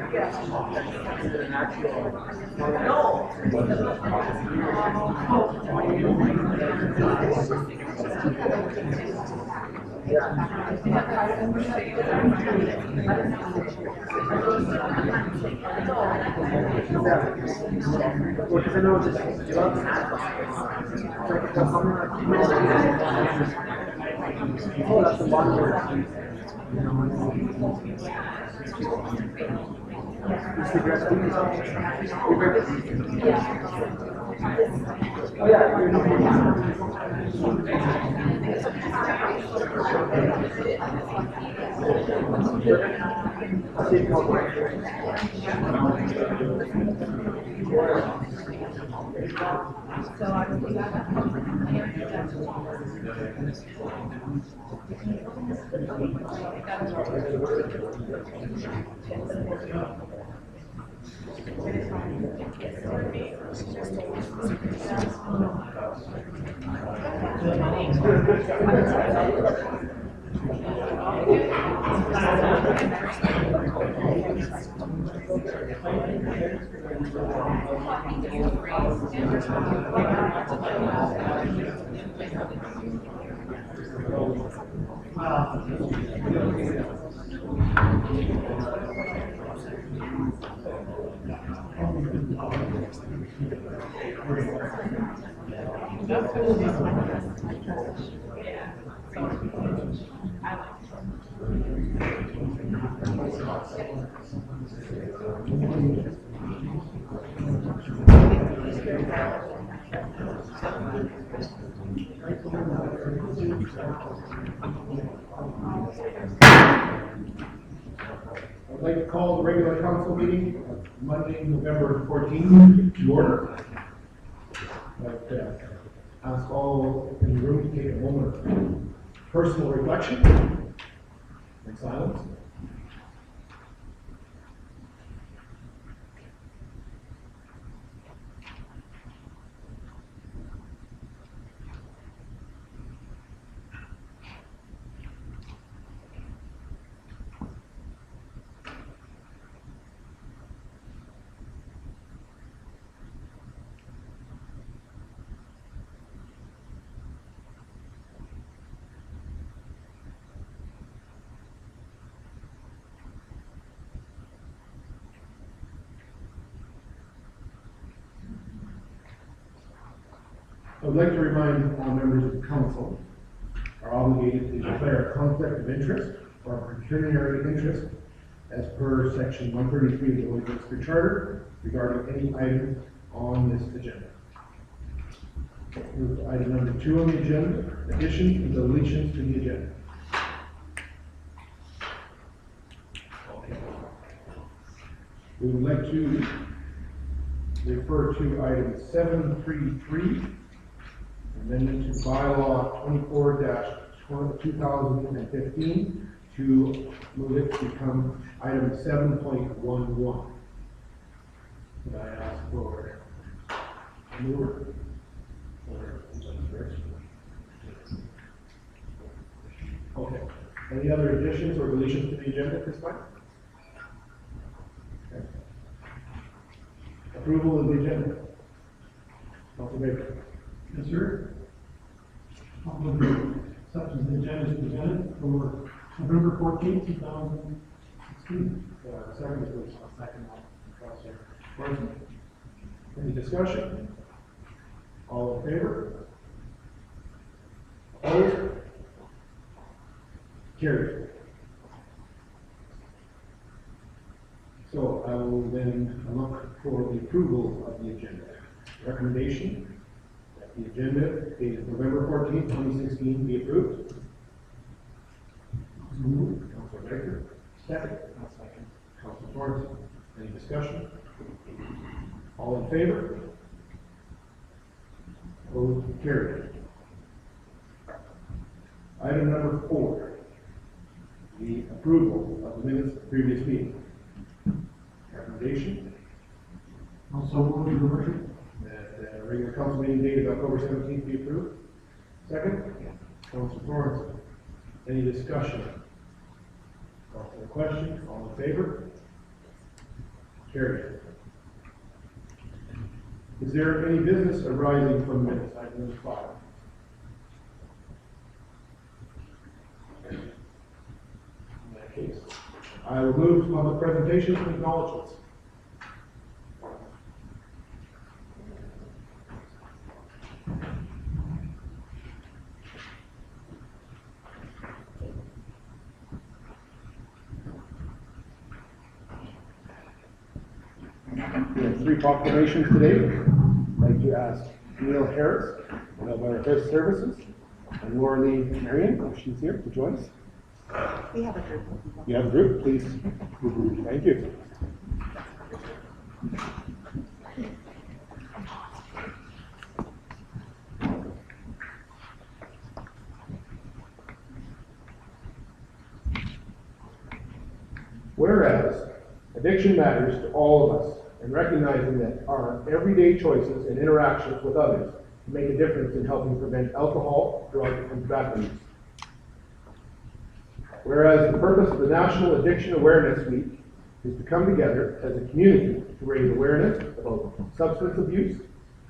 Because I know this drugs oh, that's the one where oh yeah, I'd like to call the regular council meeting of Monday, November 14th to order. I'd ask all in the room to take a moment of personal reflection and silence. I would like to remind all members of the council are obligated to declare a conflict of interest or pecuniary interest as per section 133 of the Westminster Charter regarding any item on this agenda. Move to item number 2 on the agenda, additions and deletions to the agenda. We would like to refer to item 733, amendment to bylaw 24-2015 to move it to become item 7.11. Could I ask for a mover? Okay. Any other additions or deletions to the agenda at this time? Okay. Approval of the agenda. Councilor Baker. Yes, sir. I'll move the acceptance of the agenda is presented for November 14th, 2016. Second, please. Second. Councilor Morrison. Any discussion? All in favor? Opposed? Carried. So I will then look for the approval of the agenda. Recommendation that the agenda dated November 14th, 2016 be approved. Councilor Baker. Second. Second. Councilor Torrance. Any discussion? All in favor? Opposed? Carried. Item number 4, the approval of the minutes of the previous meeting. Recommendation Also move, Your Worship. that the regular council meeting dated October 17th be approved. Second, Councilor Torrance. Any discussion? Call for the question. All in favor? Carried. Is there any business arising from minutes? Item number 5. In that case, I will move to public presentations and acknowledgements. We have 3 proclamations today. I'd like to ask Neil Harris, of our Health Services, and Laura Lee Marion, if she's here, to join us. We have a group. You have a group, please. Thank you. Whereas addiction matters to all of us, and recognizing that our everyday choices and interactions with others make a difference in helping prevent alcohol, drug, and tobacco use. Whereas the purpose of the National Addiction Awareness Week is to come together as a community to raise awareness about substance abuse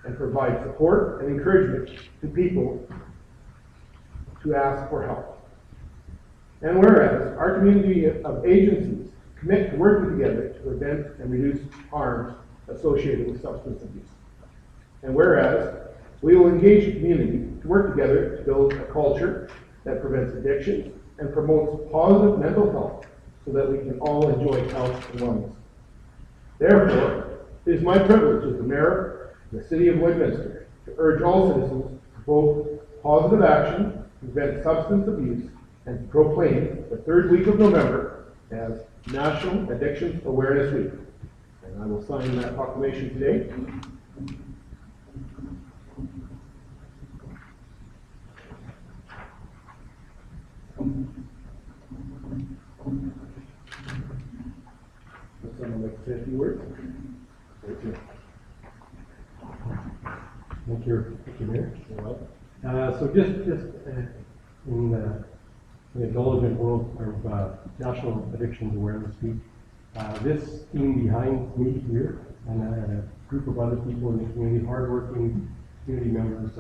and provide support and encouragement to people to ask for help. And whereas our community of agencies commit to working together to prevent and reduce harms associated with substance abuse. And whereas we will engage the community to work together to build a culture that prevents addiction and promotes positive mental health so that we can all enjoy health and wellness. Therefore, it is my privilege as the mayor of the city of Lloydminster to urge all citizens to vote positive action to prevent substance abuse and to proclaim the 3rd week of November as National Addiction Awareness Week. And I will sign that proclamation today. Would someone like to say a few words? Thank you, Mayor. So just in the acknowledgement world of National Addictions Awareness Week, this team behind me here and a group of other people in the community, hardworking community members,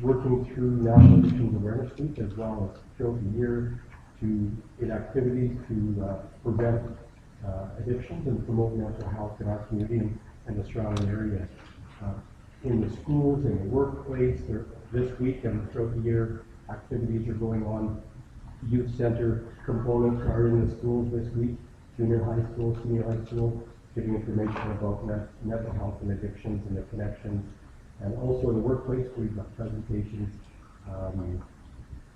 working through National Addictions Awareness Week as well as throughout the year to get activities to prevent addictions and promote mental health in our community and the surrounding area. In the schools, in the workplace, this week and throughout the year, activities are going on. Youth center components are in the schools this week, junior high school, senior high school, giving information about mental health and addictions and the connections. And also in the workplace, we've got presentations,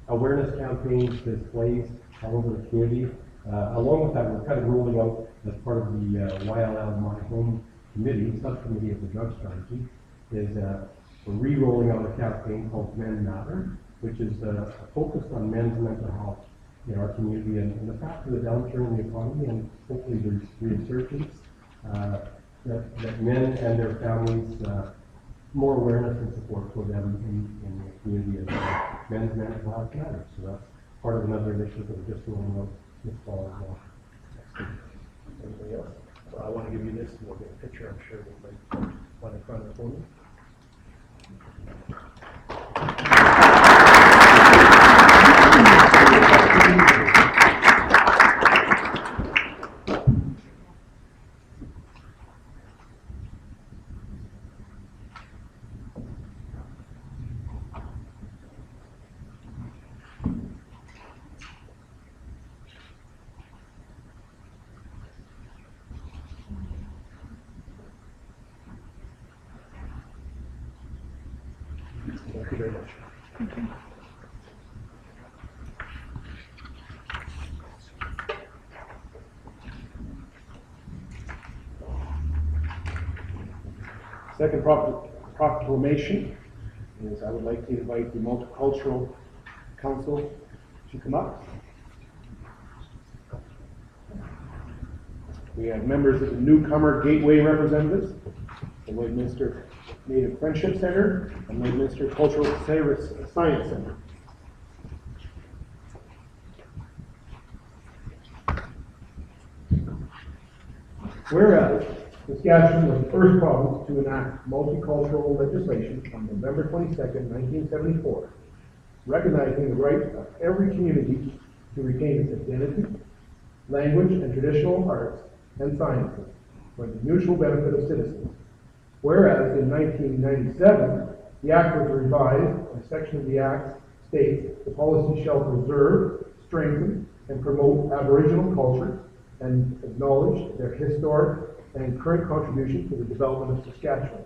awareness campaigns, displays all over the community. Along with that, we're kind of rolling out as part of the YLL My Home Committee, subcommittee of the drug strategy, is we're re-rolling out a campaign called Men Matter, which is focused on men's mental health in our community and the fact of the downturn in the economy and hopefully there's resurgence, that men and their families, more awareness and support for them in the community as men's mental health matters. So that's part of another initiative that we're just rolling out this fall as well. Anybody else? Well, I want to give you this and we'll get a picture, I'm sure, with my one in front of the podium. Thank you very much. Second proclamation is I would like to invite the Multicultural Council to come up. We have members of the Newcomer Gateway representatives, the Lloydminster Native Friendship Center, and Lloydminster Cultural Science Center. Whereas Saskatchewan was the first province to enact multicultural legislation on November 22nd, 1974, recognizing the right of every community to retain its identity, language, and traditional arts and sciences for the mutual benefit of citizens. Whereas in 1997, the Act was revised, and a section of the Act states the policy shall preserve, strengthen, and promote Aboriginal culture and acknowledge their historic and current contribution to the development of Saskatchewan.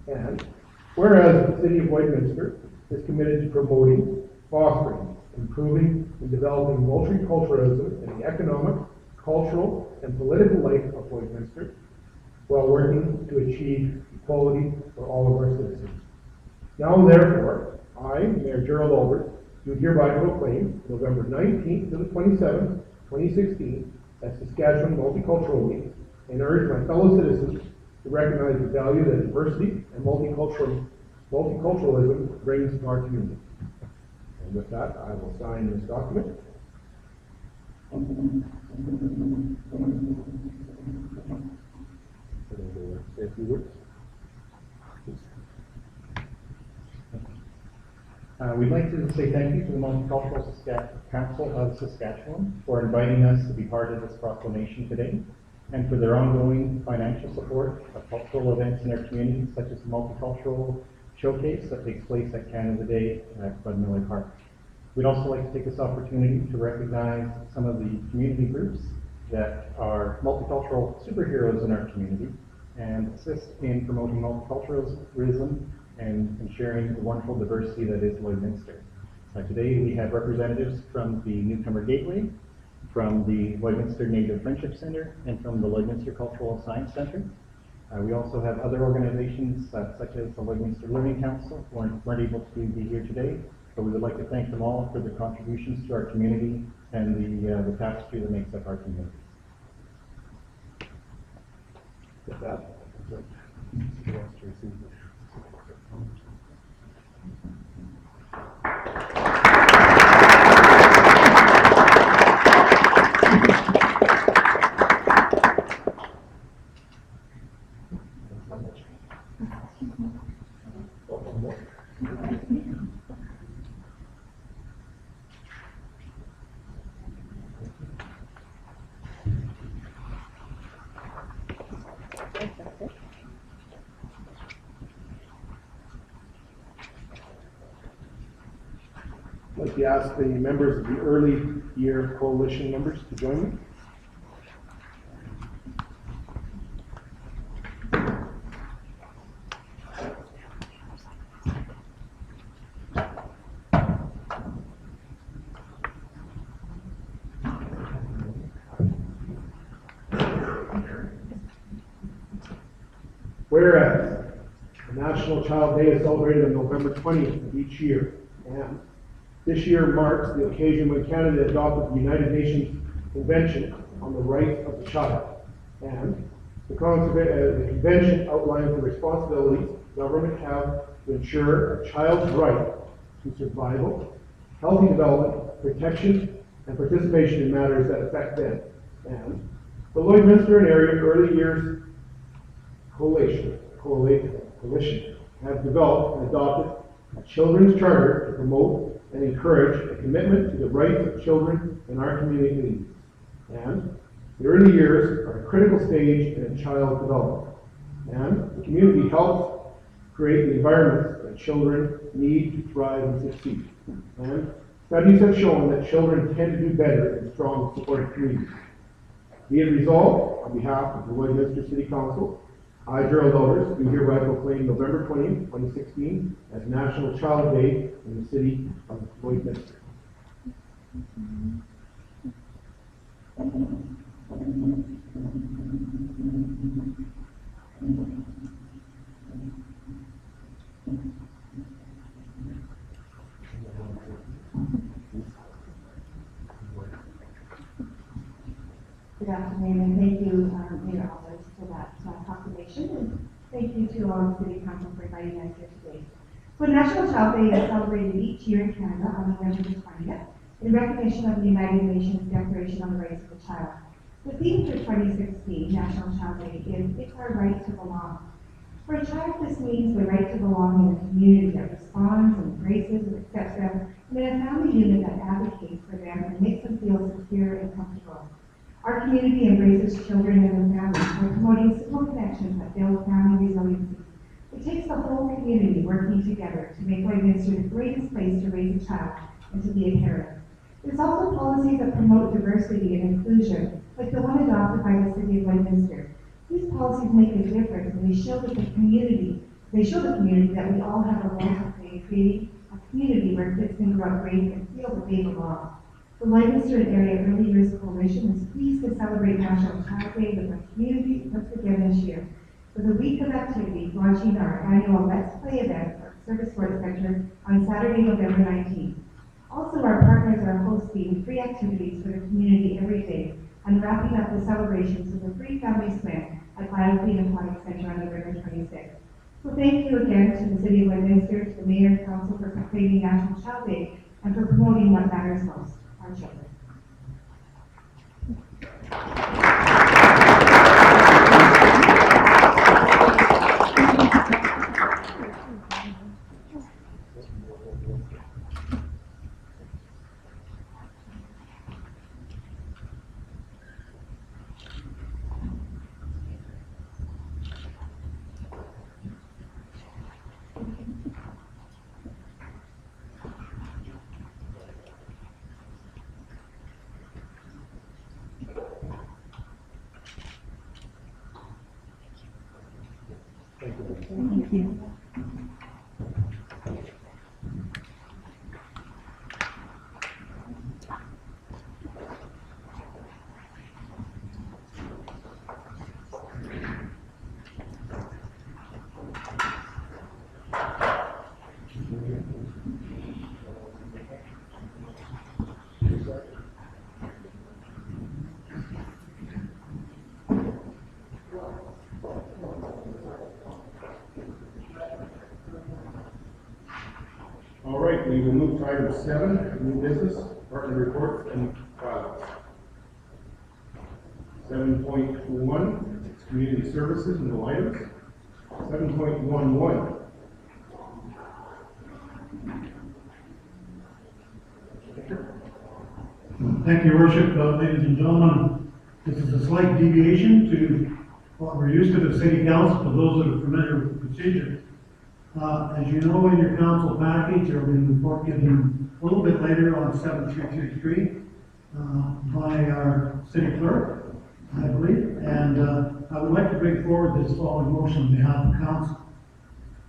And whereas the City of Lloydminster is committed to promoting, fostering, improving, and developing multiculturalism in the economic, cultural, and political life of Lloydminster, while working to achieve equality for all of our citizens. Now, therefore, I, Mayor Gerald Albert, do hereby proclaim November 19th to the 27th, 2016, as Saskatchewan Multicultural Week, and urge my fellow citizens to recognize the value that diversity and multiculturalism brings to our community. And with that, I will sign this document. Say a few words. We'd like to say thank you to the Multicultural Council of Saskatchewan for inviting us to be part of this proclamation today, and for their ongoing financial support of cultural events in our community, such as the Multicultural Showcase that takes place at Canada Day at Bud Miller Park. We'd also like to take this opportunity to recognize some of the community groups that are multicultural superheroes in our community and assist in promoting multiculturalism and sharing the wonderful diversity that is Lloydminster. Today we have representatives from the Newcomer Gateway, from the Lloydminster Native Friendship Center, and from the Lloydminster Cultural Science Center. We also have other organizations such as the Lloydminster Learning Council who weren't able to be here today, but we would like to thank them all for their contributions to our community and the tapestry that makes up our community. With that, I'd like to ask the members of the Early Year Coalition members to join me. Whereas the National Child Day is celebrated on November 20th of each year, and this year marks the occasion when Canada adopted the United Nations Convention on the Rights of the Child. And the convention outlines the responsibilities government have to ensure a child's right to survival, healthy development, protection, and participation in matters that affect them. And the Lloydminster and Area Early Years Coalition have developed and adopted a children's charter to promote and encourage a commitment to the rights of children in our community. And the early years are a critical stage in a child's development. And the community helps create the environments that children need to thrive and succeed. And studies have shown that children tend to do better in strong, supportive communities. Be it resolved, on behalf of the Lloydminster City Council, I, Gerald Elders, do hereby proclaim November 20th, 2016 as National Child Day in the city of Lloydminster. Good afternoon, and thank you, Mayor Alders, for that proclamation, and thank you to all the City Council for inviting us here today. So National Child Day is celebrated each year in Canada on November the 20th in recognition of the United Nations Declaration on the Rights of the Child. The theme for 2016 National Child Day is It's Our Right to Belong. For a child, this means the right to belong in a community that responds, embraces, and accepts them, and in a family unit that advocates for them and makes them feel secure and comfortable. Our community embraces children and their families by promoting simple connections that build family resiliency. It takes the whole community working together to make Lloydminster the greatest place to raise a child and to be a parent. There's also policies that promote diversity and inclusion, like the one adopted by the City of Lloydminster. These policies make a difference, and they show the community that we all have a role to play in creating a community where kids can grow up great and feel that they belong. The Lloydminster Area Early Years Coalition is pleased to celebrate National Child Day with our community once again this year, with a week of activities launching our annual Let's Play event at Service Sports Center on Saturday, November 19th. Also, our partners are hosting free activities for the community every day and wrapping up the celebrations with a free family swim at Bioclean Aquatic Center on November 26th. So thank you again to the City of Lloydminster, to the Mayor and Council for proclaiming National Child Day and for promoting what matters most, our children. Thank you. All right, we will move to item 7, new business, partner reports and files. 7.1, community services and no items. 7.11. Thank you, Your Worship. Ladies and gentlemen, this is a slight deviation to what we're used to at City Council, for those that are familiar with the procedure. As you know, in your council package, there will be a report given a little bit later on 7333 by our city clerk, I believe. And I would like to bring forward this following motion on behalf of council.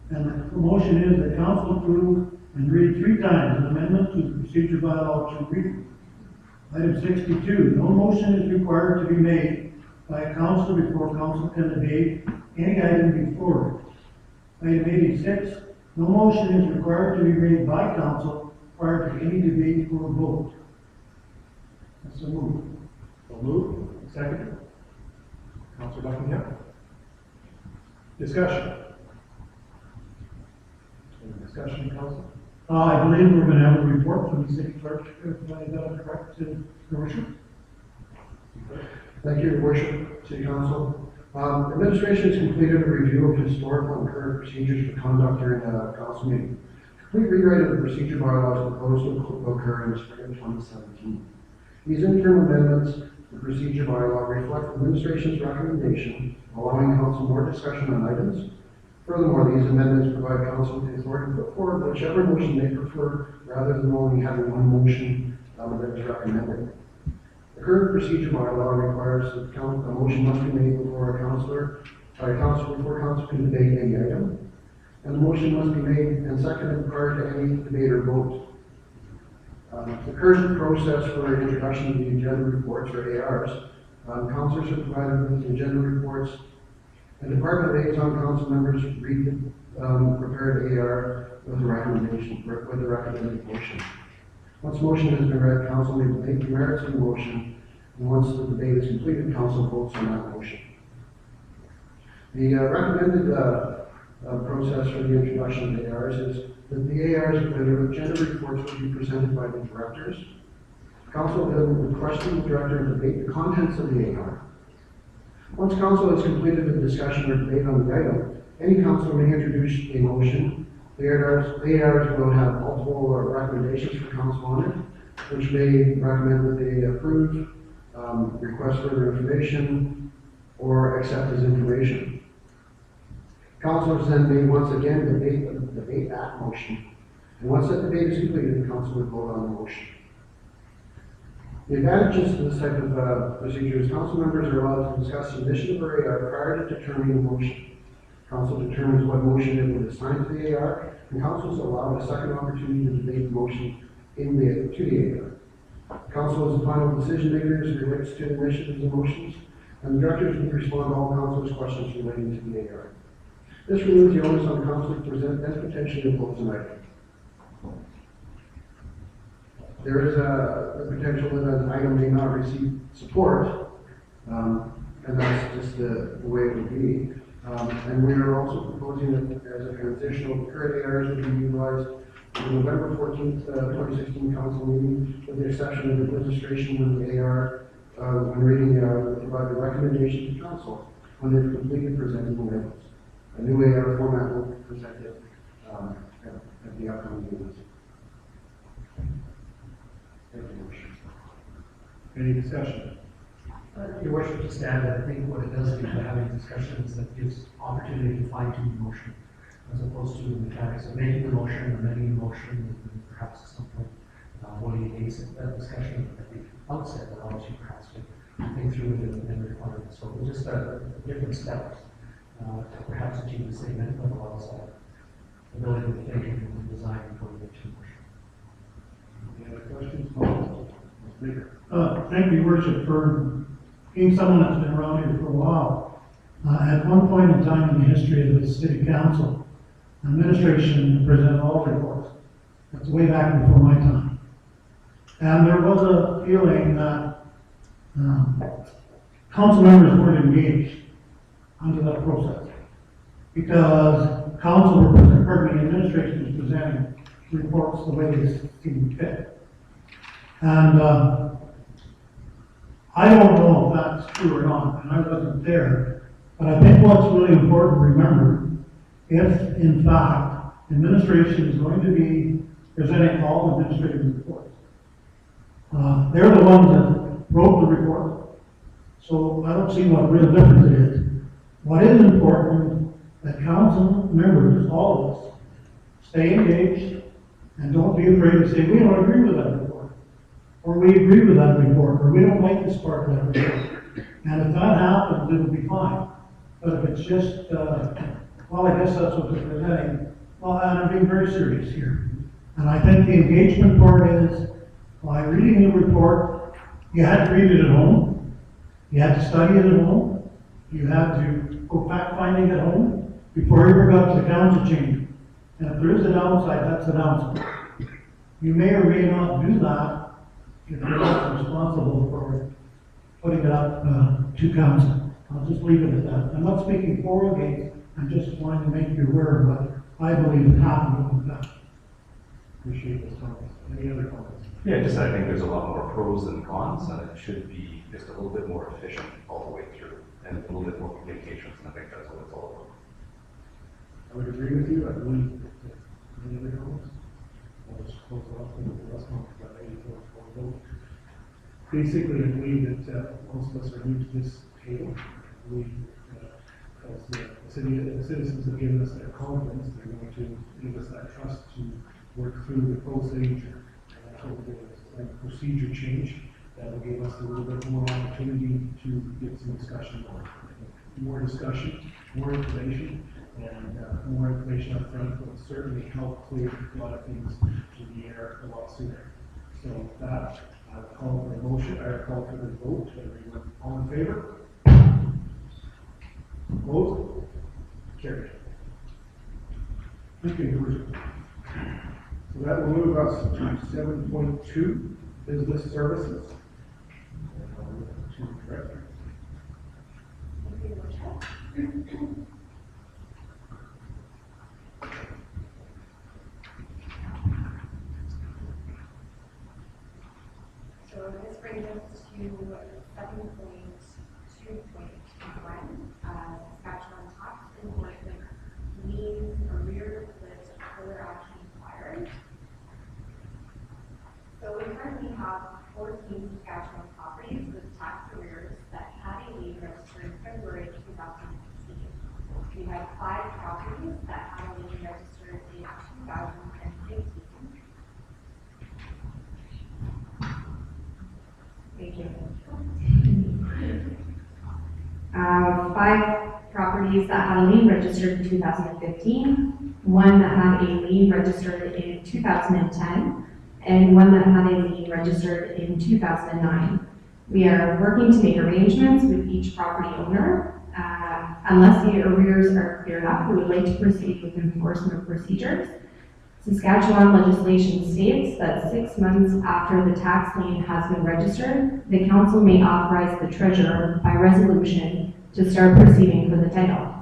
And the motion is that council approve and read 3 times an amendment to the procedure bylaw to read. Item 62, no motion is required to be made by a council before council can debate any item before it. Item 86, no motion is required to be made by council prior to any debate or vote. That's a move. So move. Second. Councilor Buckingham. Discussion. Any discussion, council? I believe we're going to have a report from the city clerk, if I got it correct, Your Worship. Thank you, Your Worship, City Council. Administration has completed a review of historical and current procedures for conduct during a council meeting. Complete rewrite of the procedure bylaws proposed to occur in the spring of 2017. These interim amendments to the procedure bylaw reflect administration's recommendation, allowing council more discussion on items. Furthermore, these amendments provide council with the authority to put forward whichever motion they prefer, rather than only having one motion that is recommended. The current procedure bylaw requires that a motion must be made before a councilor, before council can debate any item, and the motion must be made and seconded prior to any debate or vote. The current process for introduction of the agenda reports, or ARs, councilors are provided with the agenda reports, and department liaison council members read the prepared AR with the recommendation, with the recommended motion. Once motion has been read, council may debate the merits of the motion, and once the debate is completed, council votes on that motion. The recommended process for the introduction of ARs is that the ARs, the agenda reports, will be presented by the directors. Council then would question the director and debate the contents of the AR. Once council has completed the discussion or debate on the item, any council may introduce a motion. The ARs will have multiple recommendations for council on it, which may recommend that they approve, request further information, or accept as information. Councilors then may once again debate that motion. And once that debate is completed, the council will vote on the motion. The advantages to this type of procedure is council members are allowed to discuss submission of AR prior to determining the motion. Council determines what motion it will assign to the AR, and council is allowed a second opportunity to debate the motion to the AR. Council is the final decision maker as it relates to the initiatives and motions, and the directors will respond to all council's questions relating to the AR. This removes the onus on council to present and potentially oppose an item. There is the potential that an item may not receive support, and that's just the way it would be. And we are also proposing that as a transitional, current ARs will be utilized in the November 14th, 2016 council meeting, with the exception of the administration when the AR, when reading the AR, will provide a recommendation to council when they've completely presented the items. A new AR format will be presented at the upcoming meetings. Thank you, Worship. Any discussion? Your worship, to stand, I think what it does is by having discussions that gives opportunity to fine tune the motion, as opposed to the mechanics of making the motion, amending the motion, and perhaps at some point voting against it. That discussion at the outset allows you perhaps to think through it and refine it. So it's just a different steps to perhaps achieve the same end, but allows that ability to think and design before you get to the motion. Any other questions? Ms. Baker. Thank you, Your Worship, for being someone that's been around here for a while. At one point in time in the history of the city council, administration presented all reports. That's way back before my time. And there was a feeling that council members weren't engaged under that process because administration was presenting reports the way they seemed fit. And I don't know if that's true or not, and I wasn't there, but I think what's really important to remember, if in fact administration is going to be presenting all administrative reports, they're the ones that wrote the report. So I don't see what real difference it is. What is important that council members, all of us, stay engaged and don't be afraid to say, we don't agree with that report, or we agree with that report, or we don't like this part of that report. And if that happens, it'll be fine. But if it's just, well, I guess that's what they're presenting, well, and I'm being very serious here. And I think the engagement part is, by reading the report, you had to read it at home, you had to study it at home, you had to go fact-finding at home before you ever got to the council chamber. And if there is a downside, that's the downside. You may or may not do that if you're not responsible for putting it up to council. I'll just leave it at that. I'm not speaking for or against, I'm just wanting to make you aware of what I believe has happened over the past. Appreciate those comments. Any other comments? Yeah, just I think there's a lot more pros than cons, and it should be just a little bit more efficient all the way through, and a little bit more communications, and I think that's what it's all about. I would agree with you. I believe. Any other comments? I'll just close it off with the last one, because I made a vote. Basically, I believe that most of us are new to this table. I believe as the citizens have given us their confidence, they're going to give us that trust to work through the procedure. And I hope there's a procedure change that will give us a little bit more opportunity to get some discussion more discussion, more information, and more information up front will certainly help clear a lot of things to the air a lot sooner. So with that, I'll call for a motion, I'll call for the vote. Everyone, all in favor? Opposed? Carried. Thank you, Your Worship. So that will move us to 7.2, business services. And I'll move to the director. So 2016. We had 5 properties that had a lien registered in 2015. Thank you. 5 properties that had a lien registered in 2015, 1 that had a lien registered in 2010, and 1 that had a lien registered in 2009. We are working to make arrangements with each property owner. Unless the arrears are cleared up, we would like to proceed with enforcement procedures. Saskatchewan legislation states that 6 months after the tax lien has been registered, the council may authorize the treasurer by resolution to start proceeding for the title.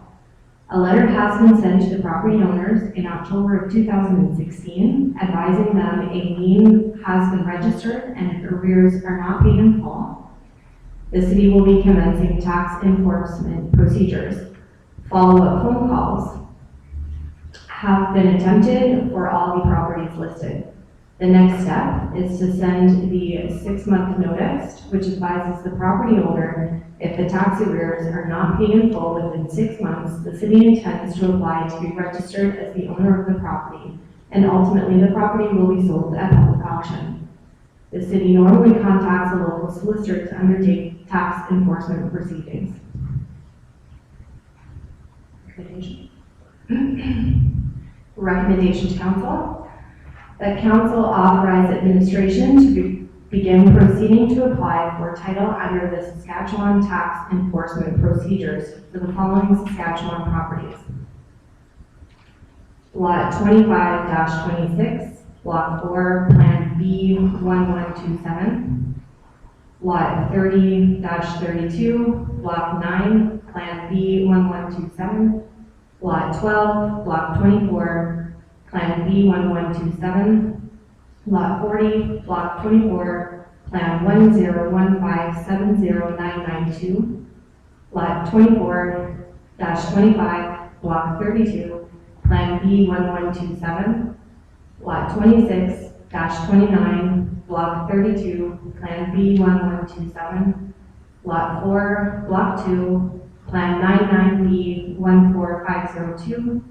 A letter has been sent to the property owners in October of 2016 advising them a lien has been registered and if arrears are not paid in full, the city will be commencing tax enforcement procedures. Follow-up phone calls have been attempted for all the properties listed. The next step is to send the 6-month notice, which advises the property owner if the tax arrears are not paid in full within 6 months, the city intends to apply to be registered as the owner of the property, and ultimately the property will be sold at public auction. The city normally contacts a local solicitor to undertake tax enforcement proceedings. Recommendation to council. That council authorize administration to begin proceeding to apply for title under the Saskatchewan tax enforcement procedures for the following Saskatchewan properties. Lot 25-26, Block 4, Plan B1127. Lot 30-32, Block 9, Plan B1127. Lot 12, Block 24, Plan B1127. Lot 40, Block 24, Plan 101570992. Lot 24-25, Block 32, Plan B1127. Lot 26-29, Block 32, Plan B1127. Lot 4, Block 2, Plan 99B14502.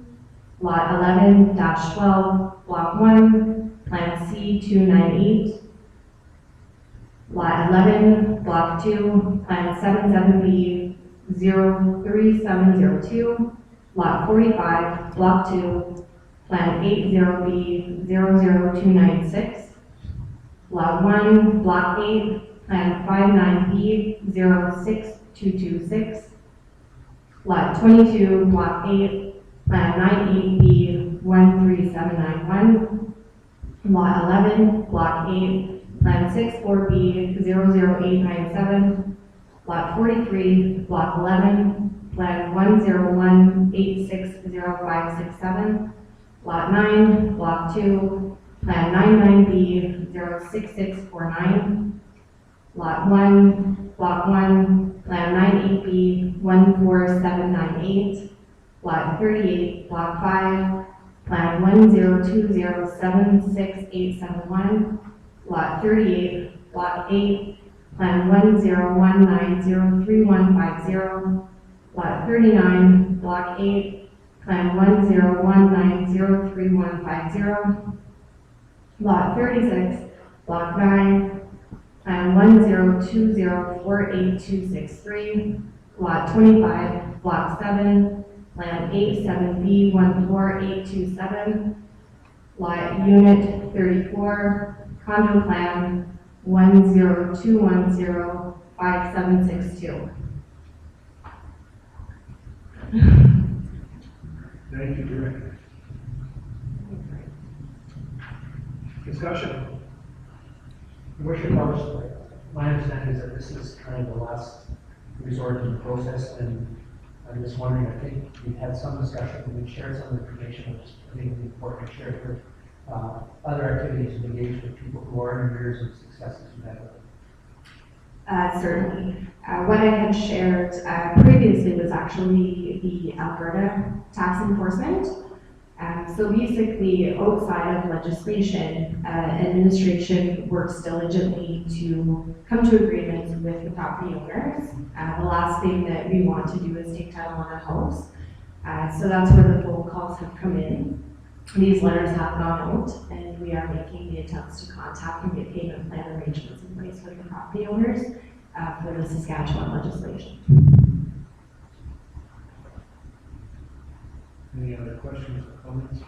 Lot 11-12, Block 1, Plan C298. Lot 11, Block 2, Plan 77B03702. Lot 45, Block 2, Plan 80B00296. Lot 1, Block 8, Plan 59B06226. Lot 22, Block 8, Plan 98B13791. Lot 11, Block 8, Plan 64B00897. Lot 43, Block 11, Plan 101860567. Lot 9, Block 2, Plan 99B06649. Lot 1, Block 1, Plan 98B14798. Lot 38, Block 5, Plan 102076871. Lot 38, Block 8, Plan 101903150. Lot 39, Block 8, Plan 101903150. Lot 36, Block 9, Plan 102048263. Lot 25, Block 7, Plan 87B14827. Lot Unit 34, Condo Plan 102105762. Thank you, Director. Discussion. Commissioner Carlos, my understanding is that this is kind of the last resort in the process, and I'm just wondering, I think we've had some discussion, and we've shared some information, which I think is important to share for other activities and engage with people who are in arrears and successes we've had with them. Certainly. What I had shared previously was actually the Alberta tax enforcement. So basically, outside of legislation, administration works diligently to come to agreements with the property owners. The last thing that we want to do is take title on a house. So that's where the phone calls have come in. These letters have gone out, and we are making the attempts to contact and get payment plan arrangements in place with the property owners for the Saskatchewan legislation. Any other questions or comments?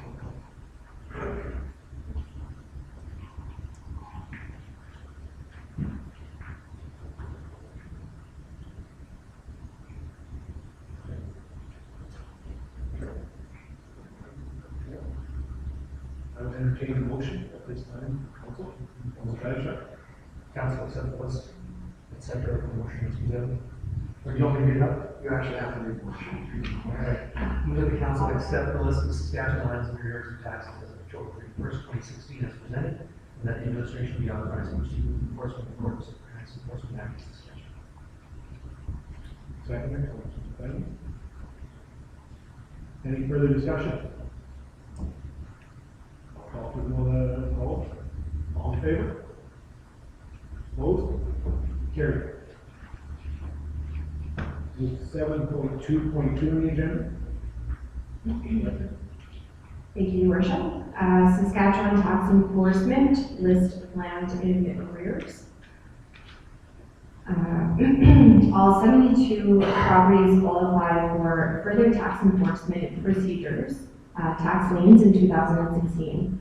I would entertain a motion at this time, council. Council Caddyshaw. Council accept the list, et cetera, the motion is presented. Or do you want me to read it up? You actually have to read the motion. All right. Move that the council accept the list of Saskatchewan lands and arrears of taxes as of October 31st, 2016 as presented, and that the administration be authorized to proceed with enforcement of orders of tax enforcement act of Saskatchewan. Second, Councilor Fenton. Any further discussion? Call for the vote. All in favor? Opposed? Carried. 7.2.2 on the agenda. Thank you, Your Worship. Saskatchewan tax enforcement list of land in arrears. All 72 properties qualify for further tax enforcement procedures, tax liens in 2016.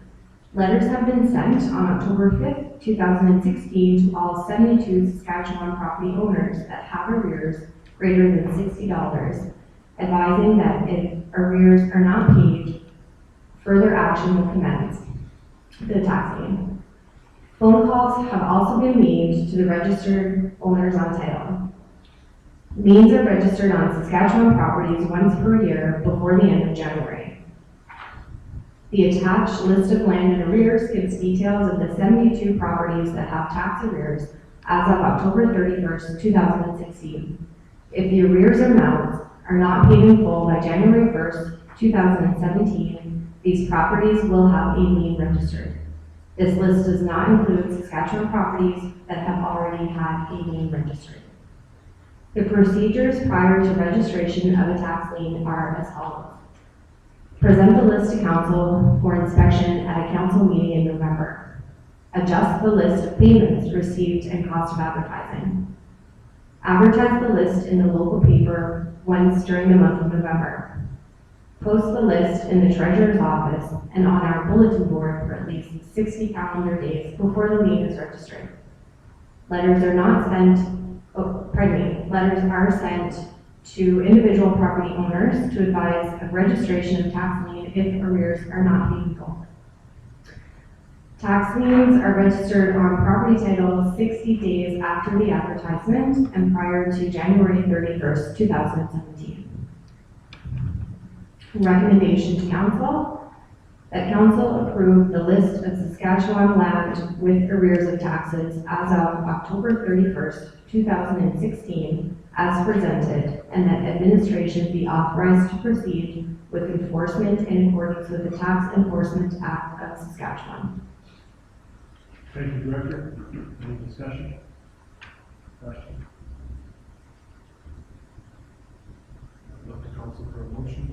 Letters have been sent on October 5th, 2016 to all 72 Saskatchewan property owners that have arrears greater than $60, advising that if arrears are not paid, further action will commence the tax lien. Phone calls have also been made to the registered owners on title. Liens are registered on Saskatchewan properties once per year before the end of January. The attached list of land in arrears gives details of the 72 properties that have tax arrears as of October 31st, 2016. If the arrears amounts are not paid in full by January 1st, 2017, these properties will have a lien registered. This list does not include Saskatchewan properties that have already had a lien registered. The procedures prior to registration of a tax lien are as follows. Present the list to council for inspection at a council meeting in November. Adjust the list of payments received and cost of advertising. Advertise the list in the local paper once during the month of November. Post the list in the treasurer's office and on our bulletin board for at least 60 calendar days before the lien is registered. Letters are sent to individual property owners to advise of registration of tax lien if arrears are not paid in full. Tax liens are registered on property title 60 days after the advertisement and prior to January 31st, 2017. Recommendation to council, that council approve the list of Saskatchewan land with arrears of taxes as of October 31st, 2016 as presented, and that administration be authorized to proceed with enforcement in accordance with the Tax Enforcement Act of Saskatchewan. Thank you, Director. Any discussion? Question? Look to council for a motion.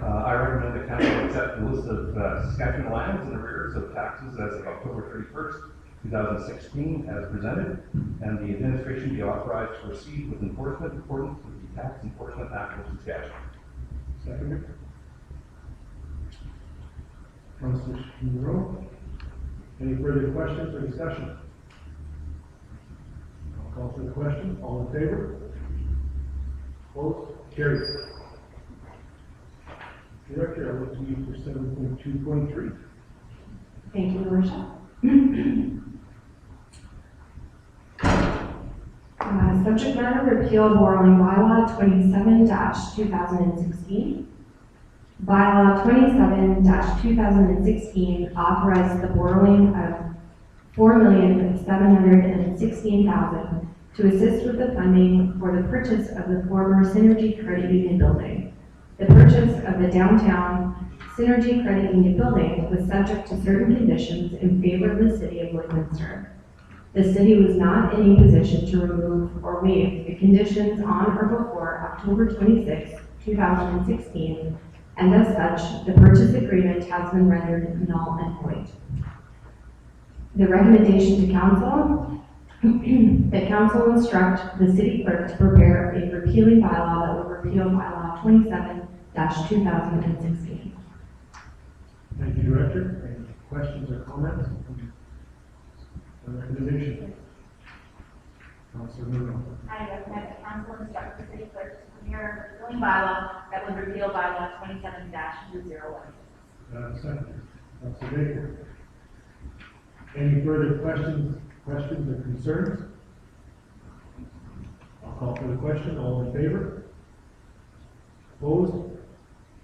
I recommend the council accept the list of Saskatchewan lands and arrears of taxes as of October 31st, 2016 as presented, and the administration be authorized to proceed with enforcement in accordance with the Tax Enforcement Act of Saskatchewan. Second. Councilor Monroe. Any further questions or discussion? I'll call for the question. All in favor? Opposed? Carried. Director, I look to you for 7.2.3. Thank you, Your Worship. Subject matter repeal borrowing bylaw 27-2016. Bylaw 27-2016 authorized the borrowing of $4,716,000 to assist with the funding for the purchase of the former Synergy Credit Union building. The purchase of the downtown Synergy Credit Union building was subject to certain conditions in favor of the city of Lloydminster. The city was not in any position to remove or waive the conditions on or before October 26, 2016, and as such, the purchase agreement has been rendered null and void. The recommendation to council, that council instruct the city clerk to prepare a repealing bylaw that will repeal bylaw 27-2016. Thank you, Director. Any questions or comments on the recommendation? Councilor Moreno. I recommend the council instruct the city clerk to prepare a repealing bylaw that would repeal bylaw 27-2016. Second. Councilor Baker. Any further questions or concerns? I'll call for the question. All in favor? Opposed?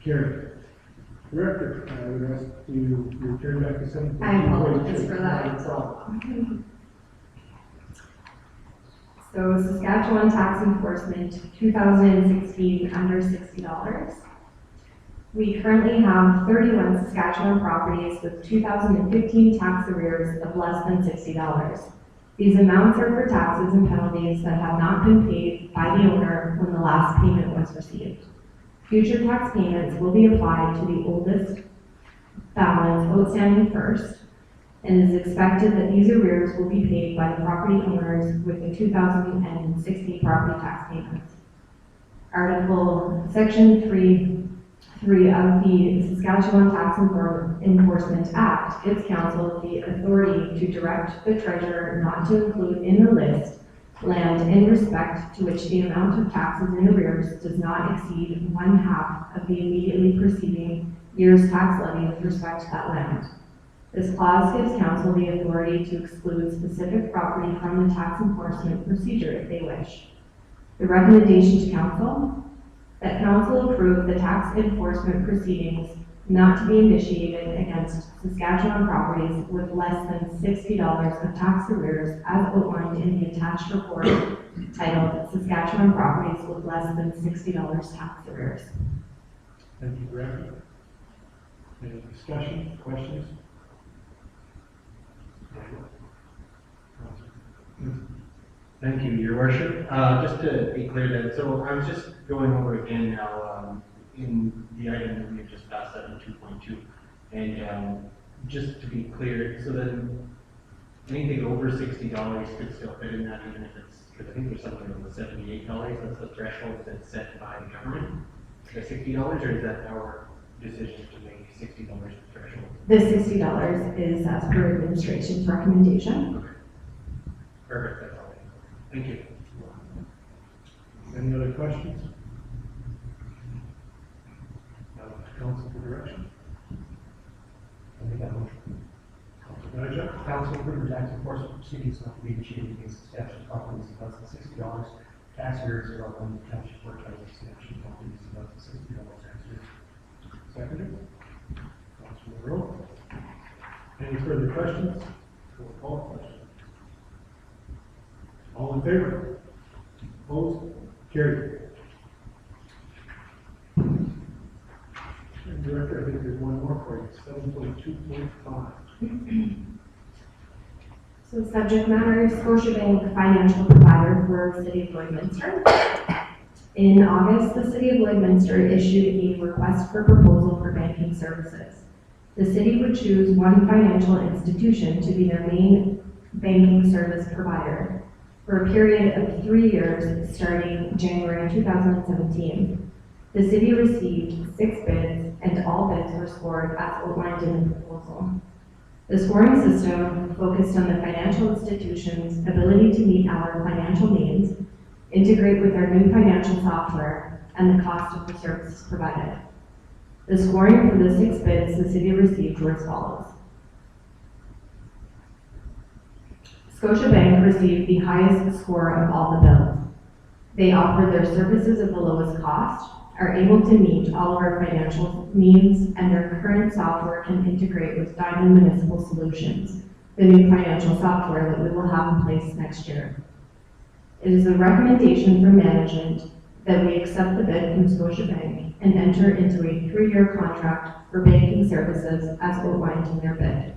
Carried. Director, I would ask you to return back to 7:14. I apologize for that. So Saskatchewan Tax Enforcement, 2016, under $60. We currently have 31 Saskatchewan properties with 2015 tax arrears of less than $60. These amounts are for taxes and penalties that have not been paid by the owner when the last payment was received. Future tax payments will be applied to the oldest balance outstanding first, and it is expected that these arrears will be paid by the property owners with the 2016 property tax payments. Section 3 of the Saskatchewan Tax Enforcement Act gives council the authority to direct the treasurer not to include in the list land in respect to which the amount of taxes in arrears does not exceed 1/2 of the immediately preceding year's tax levy with respect to that land. This clause gives council the authority to exclude specific property from the tax enforcement procedure if they wish. The recommendation to council, that council approve the tax enforcement proceedings not to be initiated against Saskatchewan properties with less than $60 of tax arrears as outlined in the attached report titled Saskatchewan properties with less than $60 tax arrears. Thank you, Director. Any discussion, questions? Thank you, Your Worship. Just to be clear then, so I was just going over again now in the item that we have just passed, 7.2.2, and just to be clear, so then anything over $60 could still fit in that, even if it's, because I think there's something over $78, that's the threshold that's set by the government, the $60, or is that our decision to make $60 the threshold? The $60 is as per administration's recommendation. Okay. Perfect, that's all. Thank you. Any other questions? Council for direction. I make that motion. Council Raja. Council approve the tax enforcement proceedings not to be initiated against Saskatchewan properties of less than $60. Tax arrears are up on the township court title of Saskatchewan properties of less than $60 tax arrears. Seconded. Councilor Rowe. Any further questions? Roll call question. All in favor? Opposed? Carried. And Director, I think there's one more for you, 7.2.5. So subject matter is Scotiabank financial provider for City of Lloydminster. In August, the City of Lloydminster issued a request for proposal for banking services. The city would choose one financial institution to be their main banking service provider for a period of 3 years starting January 2017. The city received 6 bids and all bids were scored as outlined in the proposal. The scoring system focused on the financial institution's ability to meet our financial needs, integrate with our new financial software, and the cost of the services provided. The scoring for the 6 bids the city received were as follows. Scotiabank received the highest score of all the bills. They offer their services at the lowest cost, are able to meet all of our financial needs, and their current software can integrate with Diamond Municipal Solutions, the new financial software that we will have in place next year. It is a recommendation from management that we accept the bid from Scotiabank and enter into a 3-year contract for banking services as outlined in their bid.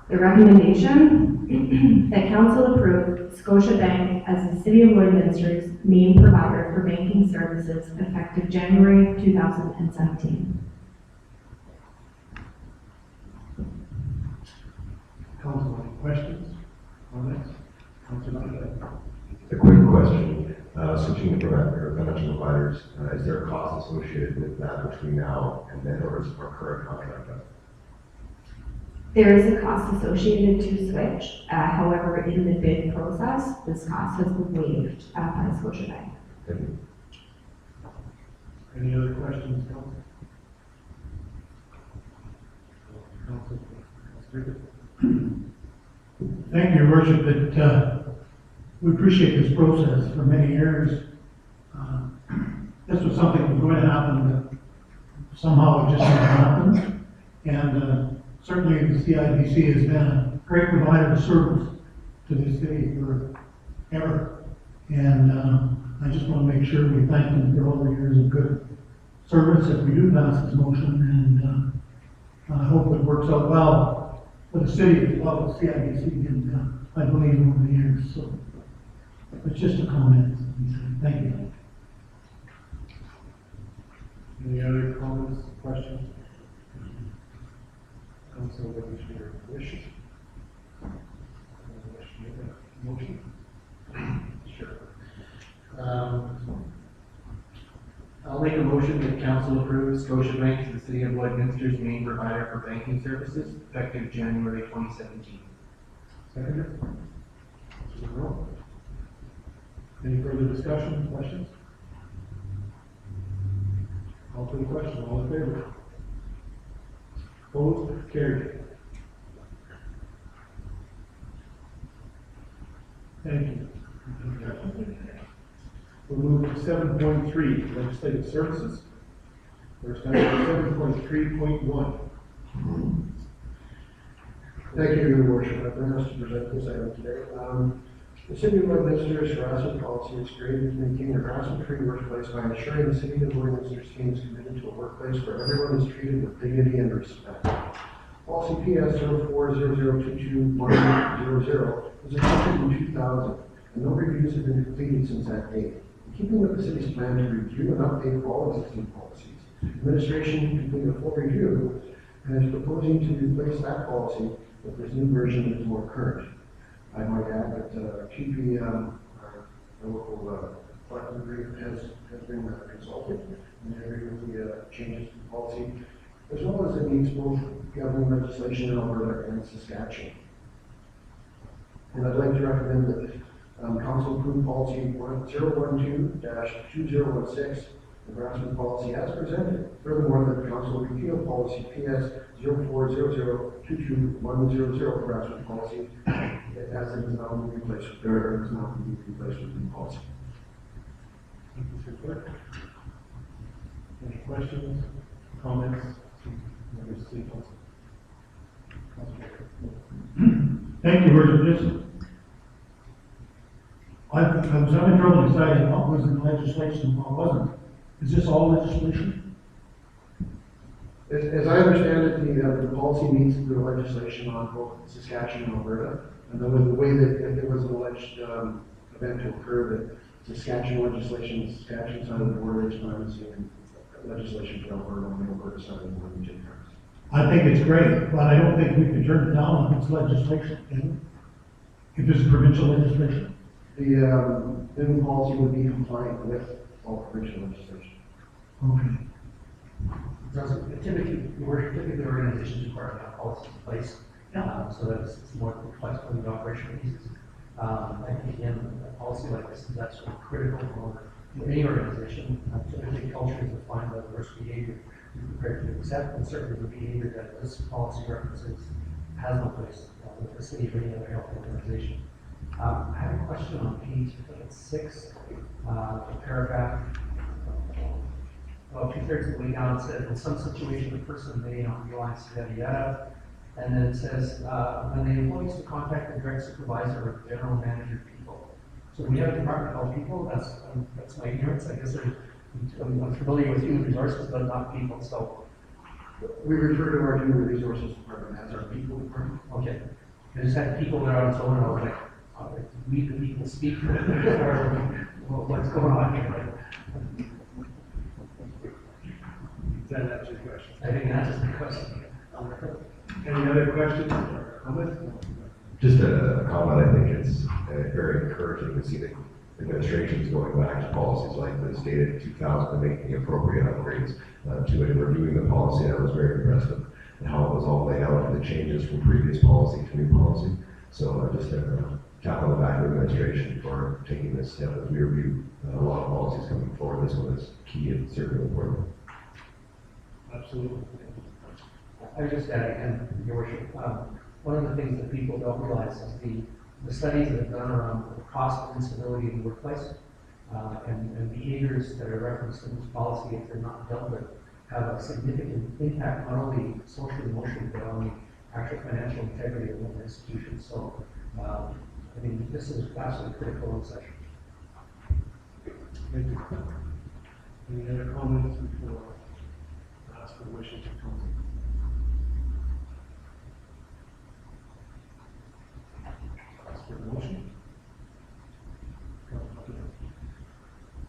The recommendation that council approve Scotiabank as the City of Lloydminster's main provider for banking services effective January 2017. Council, any questions, comments? Councilor Knight? A quick question, switching to financial providers, is there a cost associated with that between now and then, or is our current contract up? There is a cost associated to switch. However, in the bid process, this cost has been waived by Scotiabank. Thank you. Any other questions, council? Council, Thank you, Your Worship, that, we appreciate this process for many years. This was something that was going to happen, but somehow it just didn't happen. And, certainly the CIBC has been a great provider of service to this city forever. And, I just want to make sure we thank them for all the years of good service if we do pass this motion. And, I hope it works out well for the city as well as CIBC and, I believe over the years. So it's just a comment. Thank you. any other comments, questions? Council, what is your wish? Motion? Sure. I'll make a motion that council approves Scotiabank as the City of Lloydminster's main provider for banking services effective January 2017. Second. Councilor Rowe. Any further discussion, questions? Call for the question, all in favor? Opposed, carried. Thank you. We'll move to 7.3, legislative services. First item, 7.3.1. Thank you, Your Worship. I bring us to present this item today. The City of Lloydminster's harassment policy is created to maintain a harassment-free workplace by ensuring the City of Lloydminster's team is committed to a workplace where everyone is treated with dignity and respect. Policy PS 0400221100 was adopted in 2000, and no reviews have been completed since that date. In keeping with the city's plan to review and update all existing policies, administration completed a full review and is proposing to replace that policy with this new version that is more current. I might add that QP, our local collective agreement has been consulted and they agree with the changes to the policy, as well as it meets both governing legislation in Alberta and Saskatchewan. And I'd like to recommend that Council approve policy 012-2016, the harassment policy as presented. Furthermore, that the Council repeal policy PS 0400221100 harassment policy as it is now being replaced with new policy. Thank you, Mr. Clerk. Any questions, comments? Members of City Council? Thank you, Worship. I was having trouble deciding what was in legislation and what wasn't. Is this all legislation? As I understand it, the policy meets the legislation on both Saskatchewan and Alberta. And then with the way that if there was an alleged event to occur, that Saskatchewan legislation, the Saskatchewan side of the border is not the same legislation for Alberta on the Alberta side of the border. I think it's great, but I don't think we can turn it down if it's legislation, can we? If it's provincial legislation. The new policy would be compliant with all provincial legislation. Okay. Typically organizations require to have policies in place, so that it's more flexible in the operational pieces. I think again, a policy like this is absolutely critical for any organization. Typically, culture is defined by the worst behavior you're prepared to accept, and certainly the behavior that this policy references has no place with the city or any other health organization. I have a question on page 6, paragraph. About 2/3 of the way down, it says, in some situation, the person may not realize yada yada. And then it says, when the employees to contact the direct supervisor or general manager people. So we have Department of Health people, that's my ignorance, I guess I'm familiar with human resources, but not people, so, We refer to our human resources department as our people department. okay. I just had people there on its own, and I was like, we the people speak, or what's going on here? Does that answer your question? I think that's just the question. Any other questions or comments? Just a comment, I think it's very encouraging to see the administrations going back to policies like the stated 2000 and making appropriate upgrades to it and reviewing the policy. I was very impressed with how it was all laid out and the changes from previous policy to new policy. So just a tap on the back of the administration for taking this step as we review a lot of policies coming forward. This one is key and certainly important. Absolutely. I was just adding, and your worship, one of the things that people don't realize is the studies that have done around the cost of instability in the workplace, and behaviors that are referenced in this policy, if they're not dealt with, have a significant impact, not only socially and emotionally, but on the actual financial integrity of an institution. So, I mean, this is absolutely critical in session. Thank you. Any other comments before I ask for wishes to council? Ask for a motion.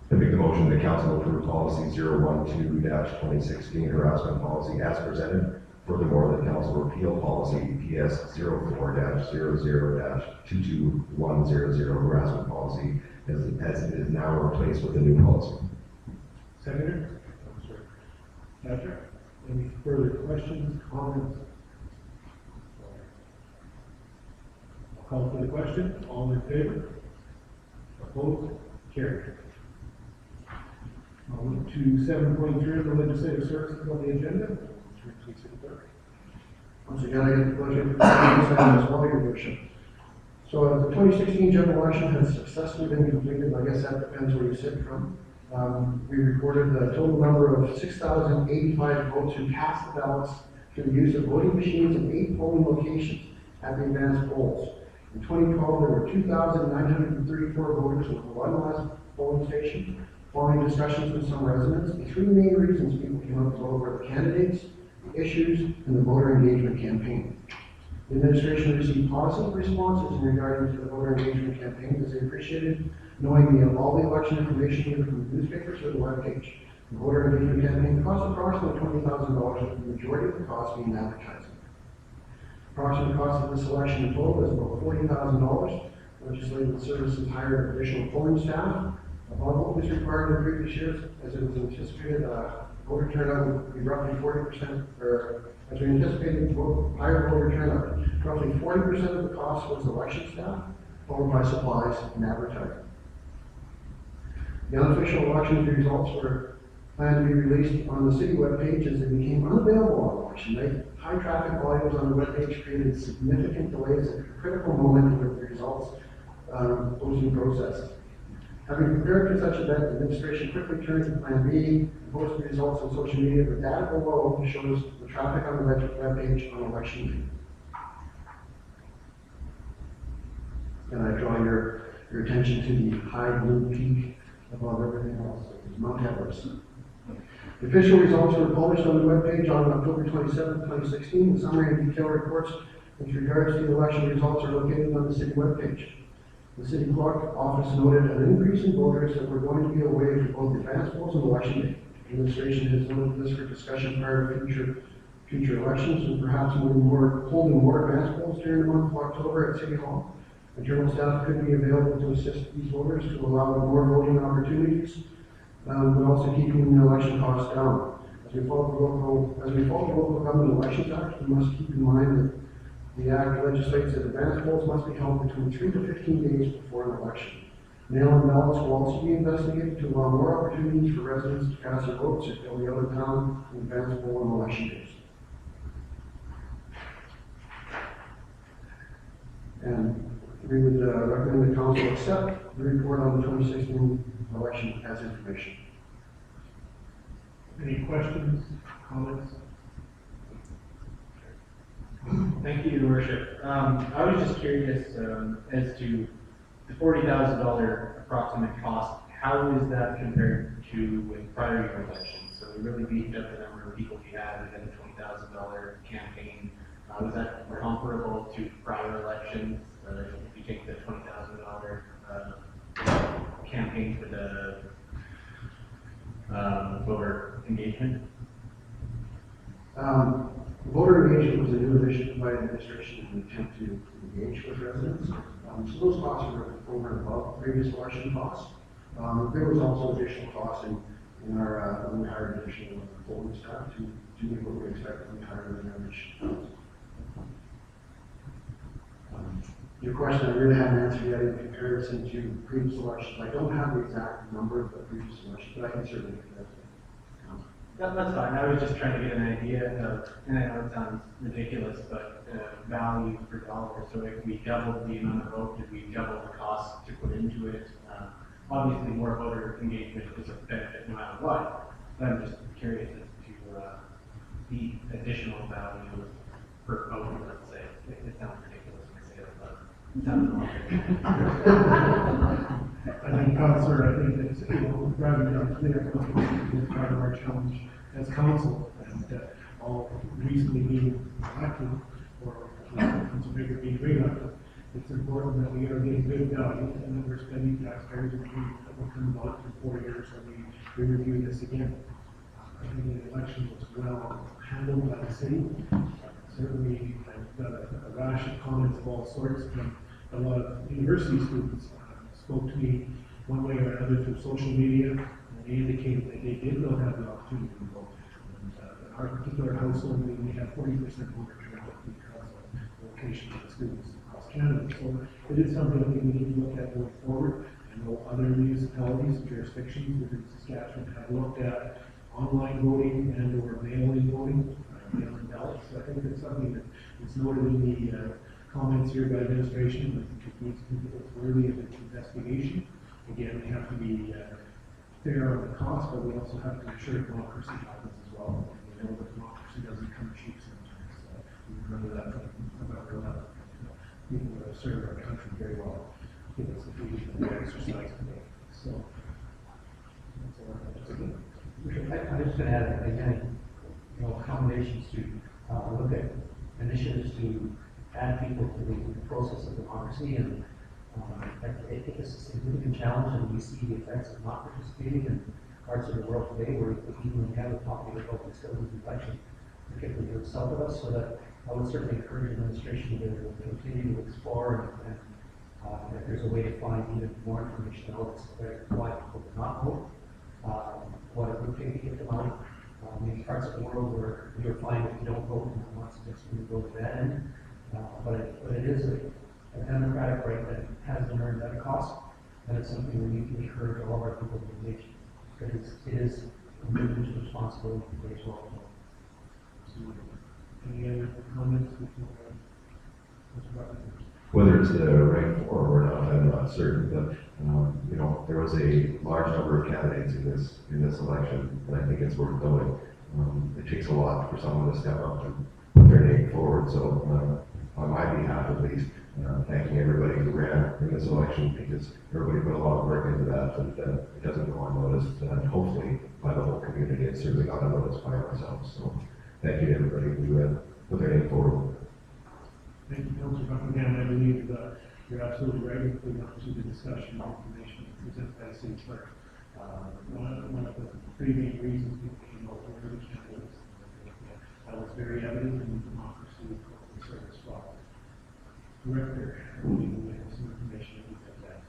I make the motion that council approve policy 012-2016 harassment policy as presented. Furthermore, that council repeal policy PS 04-00-22100 harassment policy as it is now replaced with a new policy. Senator? Patrick? Any further questions, comments? I'll call for the question. All in favor? Opposed? Carried. I'll move to 7.3, the legislative services on the agenda. Once again, I get the pleasure of presenting as well, your worship. So the 2016 general election has successfully been completed. I guess that depends where you sit from. We recorded the total number of 6,085 votes who cast the ballots through the use of voting machines in 8 polling locations at the advanced polls. In 2012, there were 2,934 voters with one last polling station. Following discussions with some residents, the 3 main reasons people came out to vote were the candidates, the issues, and the voter engagement campaign. The administration received positive responses in regard to the voter engagement campaign as they appreciated knowing all the election information either from the newspapers or the webpage. The voter engagement campaign cost approximately $20,000, with the majority of the cost being advertising. Approximate cost of this election in total is about $40,000. Legislative services hired additional polling staff. Above what was required in previous years, as it was anticipated, voter turnout would be roughly 40%, or as we anticipated, higher voter turnout. Roughly 40% of the cost was election staff, followed by supplies and advertising. The unofficial election results were planned to be released on the city webpage as they became unavailable on election night. High traffic volumes on the webpage created significant delays at a critical moment with the results posting process. Having prepared for such an event, the administration quickly turned to Plan B and posted the results on social media. The data below shows the traffic on the webpage on election day. And I draw your attention to the high blue peak above everything else. It's Mount Everest. The official results were published on the webpage on October 27, 2016. The summary and detailed reports with regards to the election results are located on the city webpage. The city clerk office noted an increase in voters that were going to be away for both advance polls and election day. The administration has noted this for discussion prior to future elections and perhaps holding more advance polls during the month of October at City Hall. The general staff could be available to assist these voters to allow more voting opportunities, but also keeping the election costs down. As we follow the local government elections act, we must keep in mind that the act legislates that advance polls must be held between 3 to 15 days before an election. Mail-in ballots will also be investigated to allow more opportunities for residents to cast their votes if they'll be out of town in advance poll on election days. And we would recommend the council accept the report on the 2016 election as information. Any questions, comments? Thank you, Your Worship. I was just curious as to the $40,000 approximate cost, how is that compared to with prior year elections? So we really beefed up the number of people we had. We had a $20,000 campaign. Was that comparable to prior elections? If you take the $20,000 campaign for the voter engagement? Voter engagement was a new initiative by the administration in an attempt to engage with residents. So those costs were over and above previous election costs. There was also additional costs in our, when we hired additional polling staff to do what we expect when we hired an average. Your question, I really haven't answered yet in comparison to previous elections. I don't have the exact number of the previous elections, but I can certainly get that. That's fine. I was just trying to get an idea of, and I know it sounds ridiculous, but value per dollar. So if we doubled the amount of vote, did we double the cost to put into it? Obviously, more voter engagement is a benefit no matter what. But I'm just curious as to the additional value per vote, let's say. It sounds ridiculous when I say it, but it sounds wrong. I think, Councillor, I think it's, rather than clear, it's part of our challenge as council, and all recently being elected, or council bigger being re-elected, it's important that we are getting good value, and that we're spending taxpayers, and we'll come about in 4 years when we review this again. I think the election was well handled by the city. Certainly, I've got a rash of comments of all sorts from a lot of university students. Spoke to me one way or another through social media, and they indicated that they did not have the opportunity to vote. And in our particular household, we had 40% voter turnout because of the location of the students across Canada. So it is something I think we need to look at going forward. I know other municipalities, jurisdictions within Saskatchewan have looked at online voting and or mail-in voting, mail-in ballots. So I think it's something that is noted in the comments here by administration. I think it needs to be worthy of its investigation. Again, we have to be fair on the cost, but we also have to ensure democracy happens as well. We know that democracy doesn't come cheap sometimes. We remember that about people that have served our country very well. Give us the freedom to exercise today. So that's all I have to say. I'm just going to add, again, accommodations to look at initiatives to add people to the process of democracy, and I think it's a significant challenge, and we see the effects of not participating in parts of the world today where even when you have a popular vote, it still isn't election, particularly to the south of us. So that I would certainly encourage the administration to continue to explore, and if there's a way to find even more information on why people did not vote, what it would take to get them out. Maybe parts of the world where you'll find if you don't vote, and wants to just go to that end. But it is a democratic right that has been earned at a cost, and it's something we need to encourage all of our people to engage. Because it is a movement to responsibility as well. Any other comments? Whether it's the right for or not, I'm not certain, but there was a large number of candidates in this election, and I think it's worth knowing. It takes a lot for someone to step up and put their name forward. So, on my behalf at least, thanking everybody who ran in this election, because everybody put a lot of work into that, and it doesn't go unnoticed, and hopefully by the whole community. It's certainly not unnoticed by ourselves. So, thank you to everybody who put their name forward. Thank you, Councilor Buckingham. I believe you're absolutely right with regard to the discussion and information presented by the city clerk. One of the three main reasons we came out were the candidates. That was very evident in democracy and service law. Director, we have some information that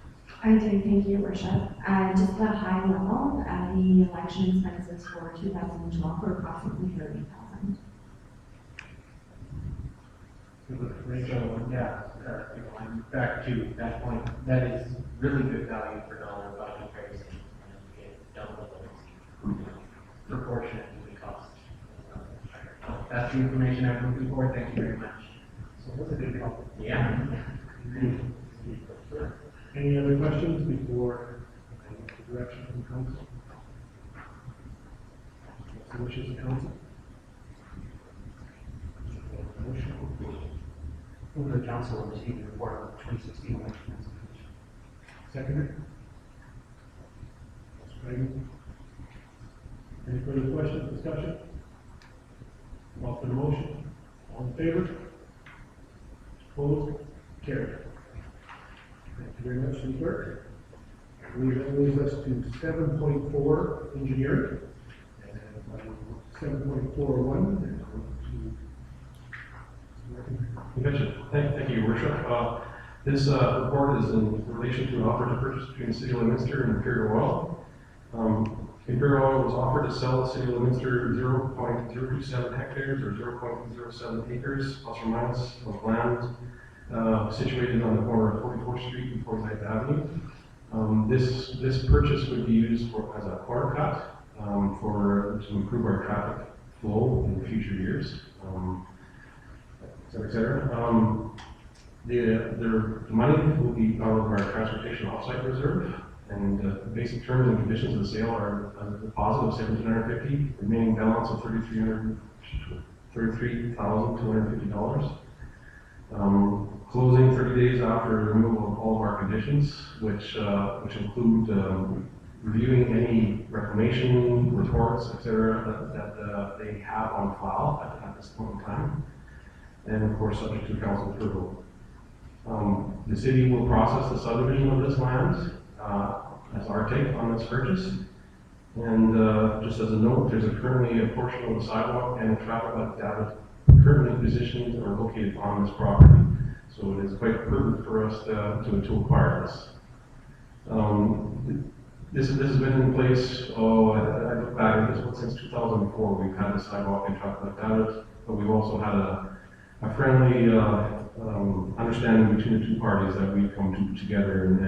I do, thank you, Your Worship. Just at a high level, the election expenses for 2012 were approximately $30,000. So, yeah, I'm back to that point. That is really good value per dollar by comparison. And it double proportionate to the cost. That's the information I'm looking for. Thank you very much. So that's a good call. Yeah. Any other questions before I get the direction from council? What's the wishes of council? Motion. Move the council will receive the report of the 2016 election. Second. Any further questions, discussion? Call for the motion. All in favor? Opposed? Carried. Thank you very much, City Clerk. That leaves us to 7.4, engineering. And 7.41. You betcha. Thank you, Your Worship. This report is in relation to an offer to purchase between the City of Leominster and Imperial Oil. Imperial Oil was offered to sell the City of Leominster 0.027 hectares or 0.07 acres plus or minus of land situated on the corner of 44th Street and 49th Avenue. This purchase would be used as a corner cut to improve our traffic flow in future years, et cetera. The money will be out of our transportation offsite reserve, and the basic terms and conditions of the sale are a deposit of $1,750, remaining balance of $33,250. Closing 30 days after removal of all of our conditions, which include reviewing any reclamation reports, et cetera, that they have on file at this point in time, and of course subject to council approval. The city will process the subdivision of this land as our take on this purchase. And just as a note, there's currently a portion of the sidewalk and traffic light data currently positioned or located on this property. So it is quite prudent for us to acquire this. This has been in place, I look back at this one since 2004. We've had the sidewalk and traffic light data, but we've also had a friendly understanding between the two parties that we've come together and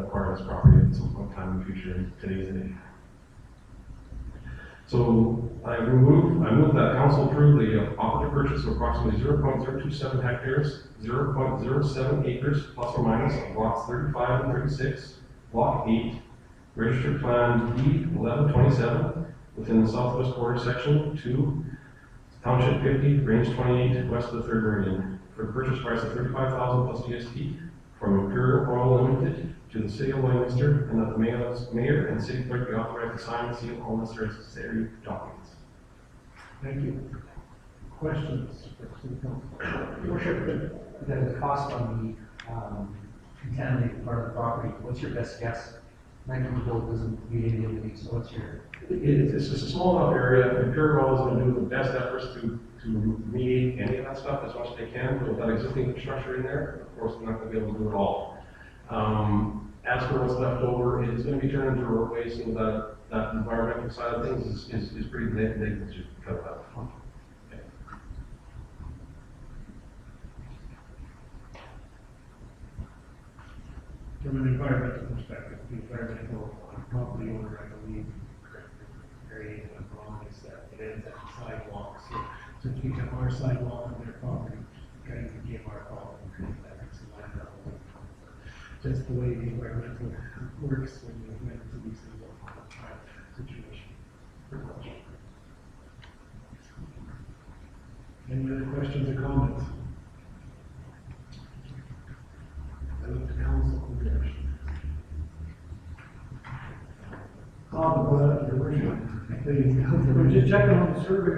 acquire this property at some point in time in the future in today's day. So I move that council approve the offer to purchase of approximately 0.027 hectares, 0.07 acres plus or minus of lots 35 and 36, block 8, registered plan D1127 within the southwest quarter section 2, Township 50, Range 28, west of the 3rd Meridian, for a purchase price of $35,000 plus GST from Imperial Oil Limited to the City of Leominster, and that the mayor and city clerk be authorized to sign and seal all necessary documents. Thank you. Questions for City Council? Your Worship, the cost on the contaminated part of the property, what's your best guess? Negligible doesn't meet any of these, so what's your? It's just a small enough area. Imperial Oil is going to do the best efforts to mediate any of that stuff as much as they can, but with that existing infrastructure in there, of course, they're not going to be able to do it all. As for what's left over, it is going to be turned into a roadway, so that environmental side of things is pretty negligible because of that. Okay. From an environmental perspective, the environmental property owner, I believe, very wrong, is that it ends at the sidewalk. So since we have our sidewalk on their property, kind of give our call, that makes the land up. Just the way the environmental works when you get into these situation. Any other questions or comments? I look to council for direction. Your worship. We're just checking on the survey.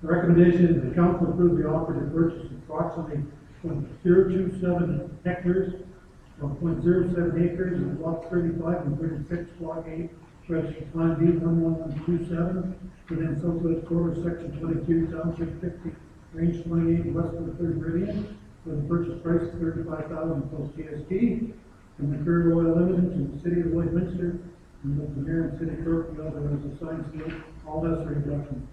The recommendation is the council approve the offer to purchase approximately 0.027 hectares of 0.07 acres in lots 35 and 36, block 8, registered plan D1127 within southwest quarter section 22, township 50, range 28, west of the 3rd Meridian, with a purchase price of $35,000 plus GST, from Imperial Oil Limited to the City of Leominster, and that the mayor and city clerk be authorized to sign, seal all necessary documents.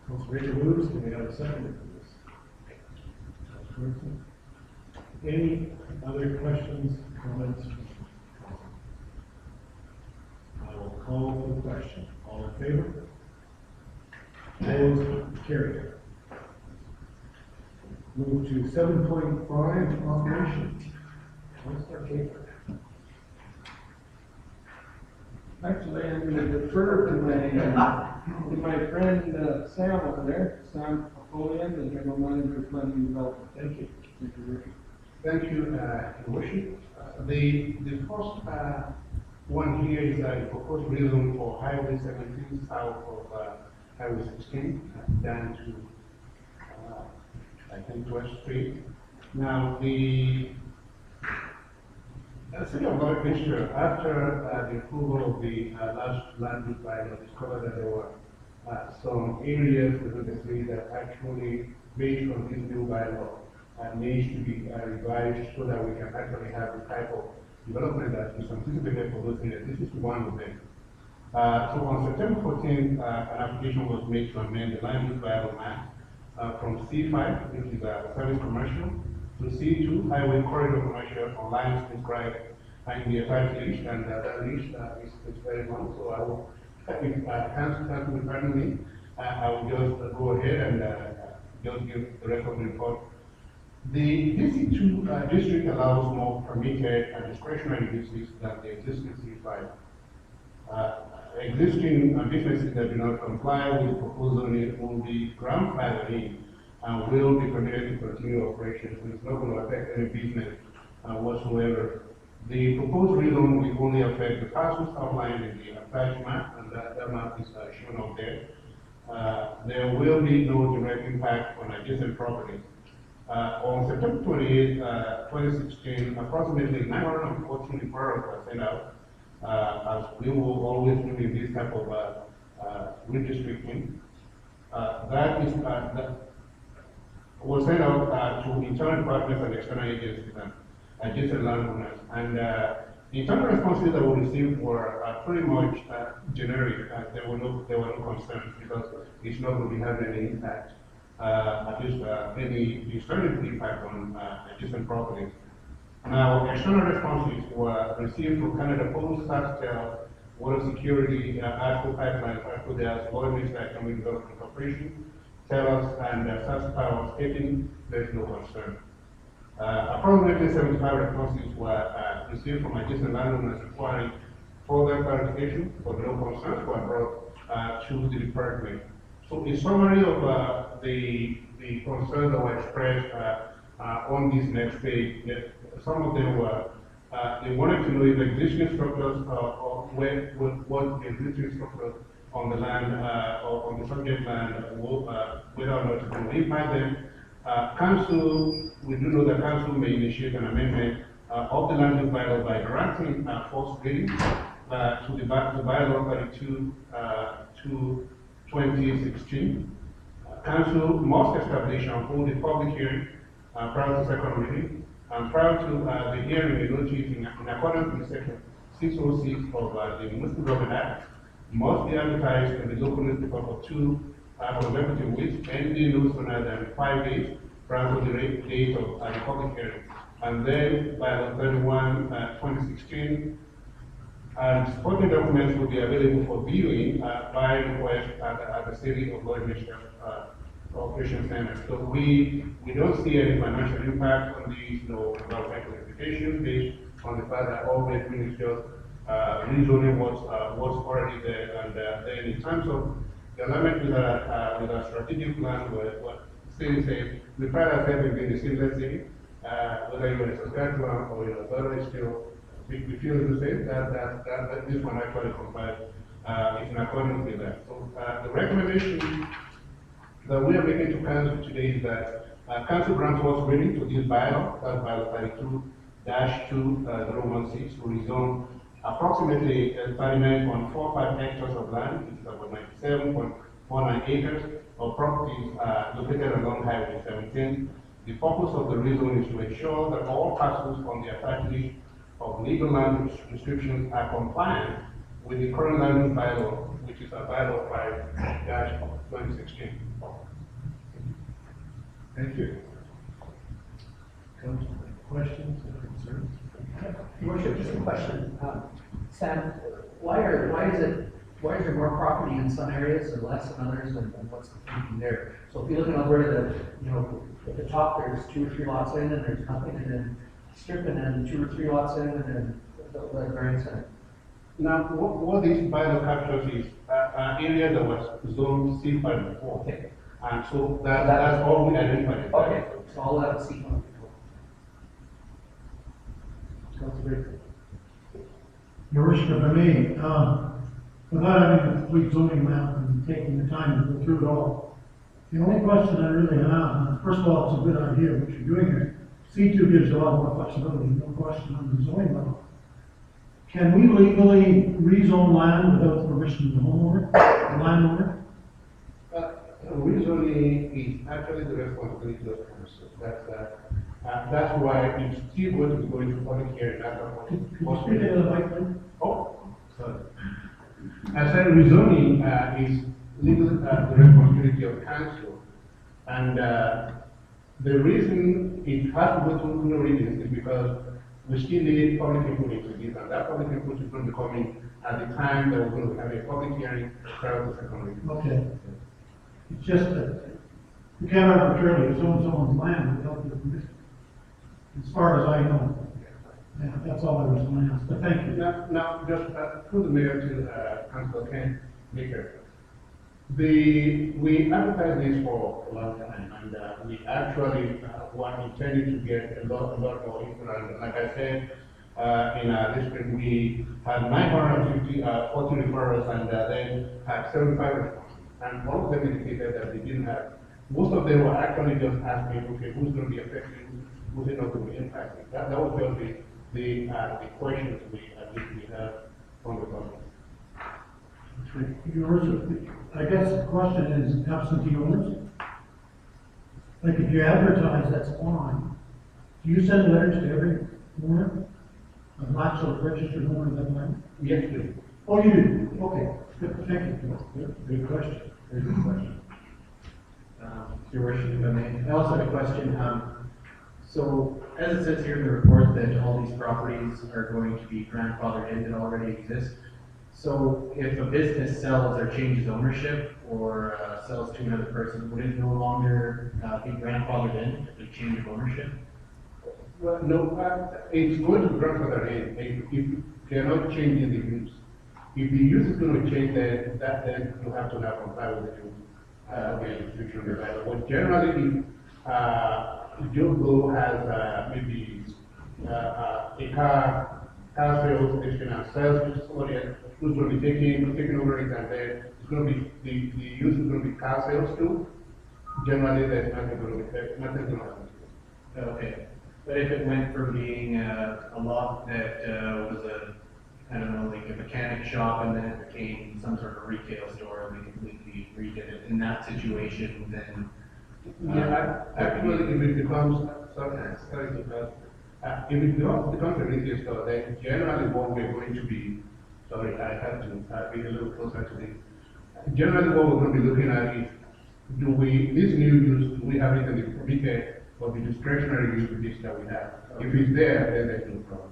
Council Baker moves, and we have a second for this. Any other questions, comments? I will call for the question. All in favor? Opposed? Carried. Move to 7.5, operation. Councilor Caper. Actually, I'm going to defer to my friend Sam over there, Sam Napoleon, the general manager of planning and development. Thank you. Thank you, Your Worship. The first one here is a proposed rezone for Highway 17 south of Highway 16 down to, I think, West Street. Now, the City of Lloyd-Fisher, after the approval of the last land use bylaw, discovered that there were some areas within the city that actually, based on this new bylaw, needs to be revised so that we can actually have the type of development that is anticipated for those areas. This is one of them. So on September 14th, an application was made to amend the land use bylaw map from C5, which is service commercial, to C2, highway corridor commercial, on lines described in the attached list, and that list is very long. So I will, if council will pardon me, I will just go ahead and just give the rest of the report. The DC2 district allows more permitted and discretionary uses than the existing C5. Existing businesses that do not comply with the proposal will be grandfathered in and will be permitted to continue operations. It's not going to affect any business whatsoever. The proposed rezone will only affect the parcels outlined in the attached map, and that map is shown up there. There will be no direct impact on adjacent properties. On September 28, 2016, approximately 914 referrals were sent out, as we will always do in this type of redistricting. That was sent out to internal departments and external agencies and adjacent landowners. And the internal responses that we received were pretty much generic. There were no concerns because it's not going to be having any impact. At least any discernible impact on adjacent properties. Now, external responses were received from Canada Post, SaskTel, Water Security, ATCO Pipelines, ATCO Gas, Lloyd-Fisher Economic Development Corporation, TELUS, and SaskPower stating there is no concern. Approximately 75 responses were received from adjacent landowners requiring further clarification, but no concerns were brought to the department. So a summary of the concerns that were expressed on this next page, some of them were, they wanted to know if existing structures or what existing structures on the land or on the subject land, whether or not it will impact them. Council, we do know that council may initiate an amendment of the land use bylaw by granting first reading to the bylaw 32 to 2016. Council must establish and hold a public hearing prior to second reading, and prior to the hearing, a notice in accordance with section 606 of the Municipal Government Act must be advertised in the local newspaper for 2 consecutive weeks, ending no sooner than 5 days prior to the date of the public hearing. And then by the 31, 2016, and supporting documents will be available for viewing by request at the City of Lloyd-Fisher Operation Center. So we don't see any financial impact on these, governmental implications based on the fact that all we're doing is just rezoning what's already there. And then in terms of the alignment with our strategic plan, what the city says, we pride ourselves in being the seamless city, whether you're in Saskatchewan or in Alberta, still. We feel the same, that this one actually complies in accordance with that. So the recommendation that we are making to council today is that council grants us reading to this bylaw, that's bylaw 32-2016, to rezone approximately 39.45 hectares of land, which is about 97.49 acres of properties located along Highway 17. The purpose of the rezone is to ensure that all parcels on the attached list of legal land restrictions are compliant with the current land use bylaw, which is a bylaw 5-2016. Thank you. Questions or concerns? Your Worship, just a question. Sam, why is there more property in some areas or less in others, and what's the thinking there? So if you look in Alberta, at the top there's 2 or 3 lots in, and there's nothing, and then strip, and then 2 or 3 lots in, and then the variance center. Now, what this bylaw captures is an area that was zoned C5 before. Okay. And so that's all we identified. Okay, so all that was C1 before. Councilor Baker. Your worship, if I may, without having a complete zoning map and taking the time to go through it all, the only question I really have, and first of all, it's a good idea what you're doing here. C2 gives you a lot more flexibility, no question on the zoning level. Can we legally rezone land without the permission of the homeowner, the landowner? Rezoning is actually the responsibility of council. That's why if still going to go into public hearing, that's what. Could you speak into the mic, please? Oh, sorry. I said rezoning is legally the responsibility of council. And the reason it has to go through no reasons is because we still need public input into this, and that public input is going to be coming at the time that we're going to have a public hearing prior to second reading. Okay. It's just that you can't arbitrarily zone someone's land without their permission, as far as I know. Yeah, that's all I was going to ask, but thank you. Now, just through the mayor to Councilor Ken Baker. We advertised this for a long time, and we actually were intending to get a lot more input. And like I said, in our district, we had 40 referrals, and then had 75 responses. And all of them indicated that they didn't have. Most of them were actually just asking, okay, who's going to be affected, who's not going to be impacted. That was just the questions we have from the public. Your worship, I guess the question is absentee owners. Like if you advertise, that's fine. Do you send letters to every owner, a actual registered owner of that land? Yes, please. Oh, you do? Okay, good, thank you. Good question. Very good question. Your worship, if I may. I also have a question. So, as it says here in the report that all these properties are going to be grandfathered in that already exist. So, if a business sells or changes ownership or sells to another person, would it no longer be grandfathered in if they change of ownership? Well, no, it's going to grandfather in if they're not changing the use. If the use is going to change, then you have to now comply with the new restriction revival. But generally, if Joe Blow has maybe a car sales station and sells to somebody else who's going to be taking over it, and then it's going to be the use is going to be car sales too. Generally, there's nothing going to happen. Okay. But if it went from being a lot that was I don't know, like a mechanic shop, and then it became some sort of retail store, and we completely redid it, in that situation, then. Actually, if it becomes, if it becomes a retail store, then generally what we're going to be, sorry, I have to be a little closer to this. Generally what we're going to be looking at is, this new use, do we have it in the permitted or the discretionary use list that we have? If it's there, then there's no problem.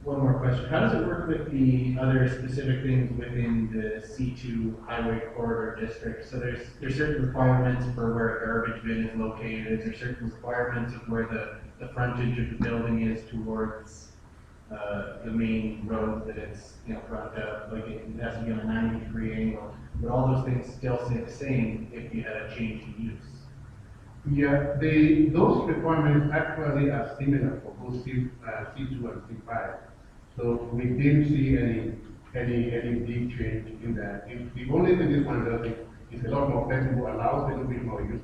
One more question. How does it work with the other specific things within the C2 highway corridor district? So there's certain requirements for where a garbage bin is located. There's certain requirements of where the frontage of the building is towards the main road that it's, front of. Like it has to be on a 90-degree angle. But all those things still stay the same if you had a change in use. Yeah, those requirements actually are similar for both C2 and C5. So we didn't see any big change in that. The only thing this one does is a lot more flexible, allows a little bit more use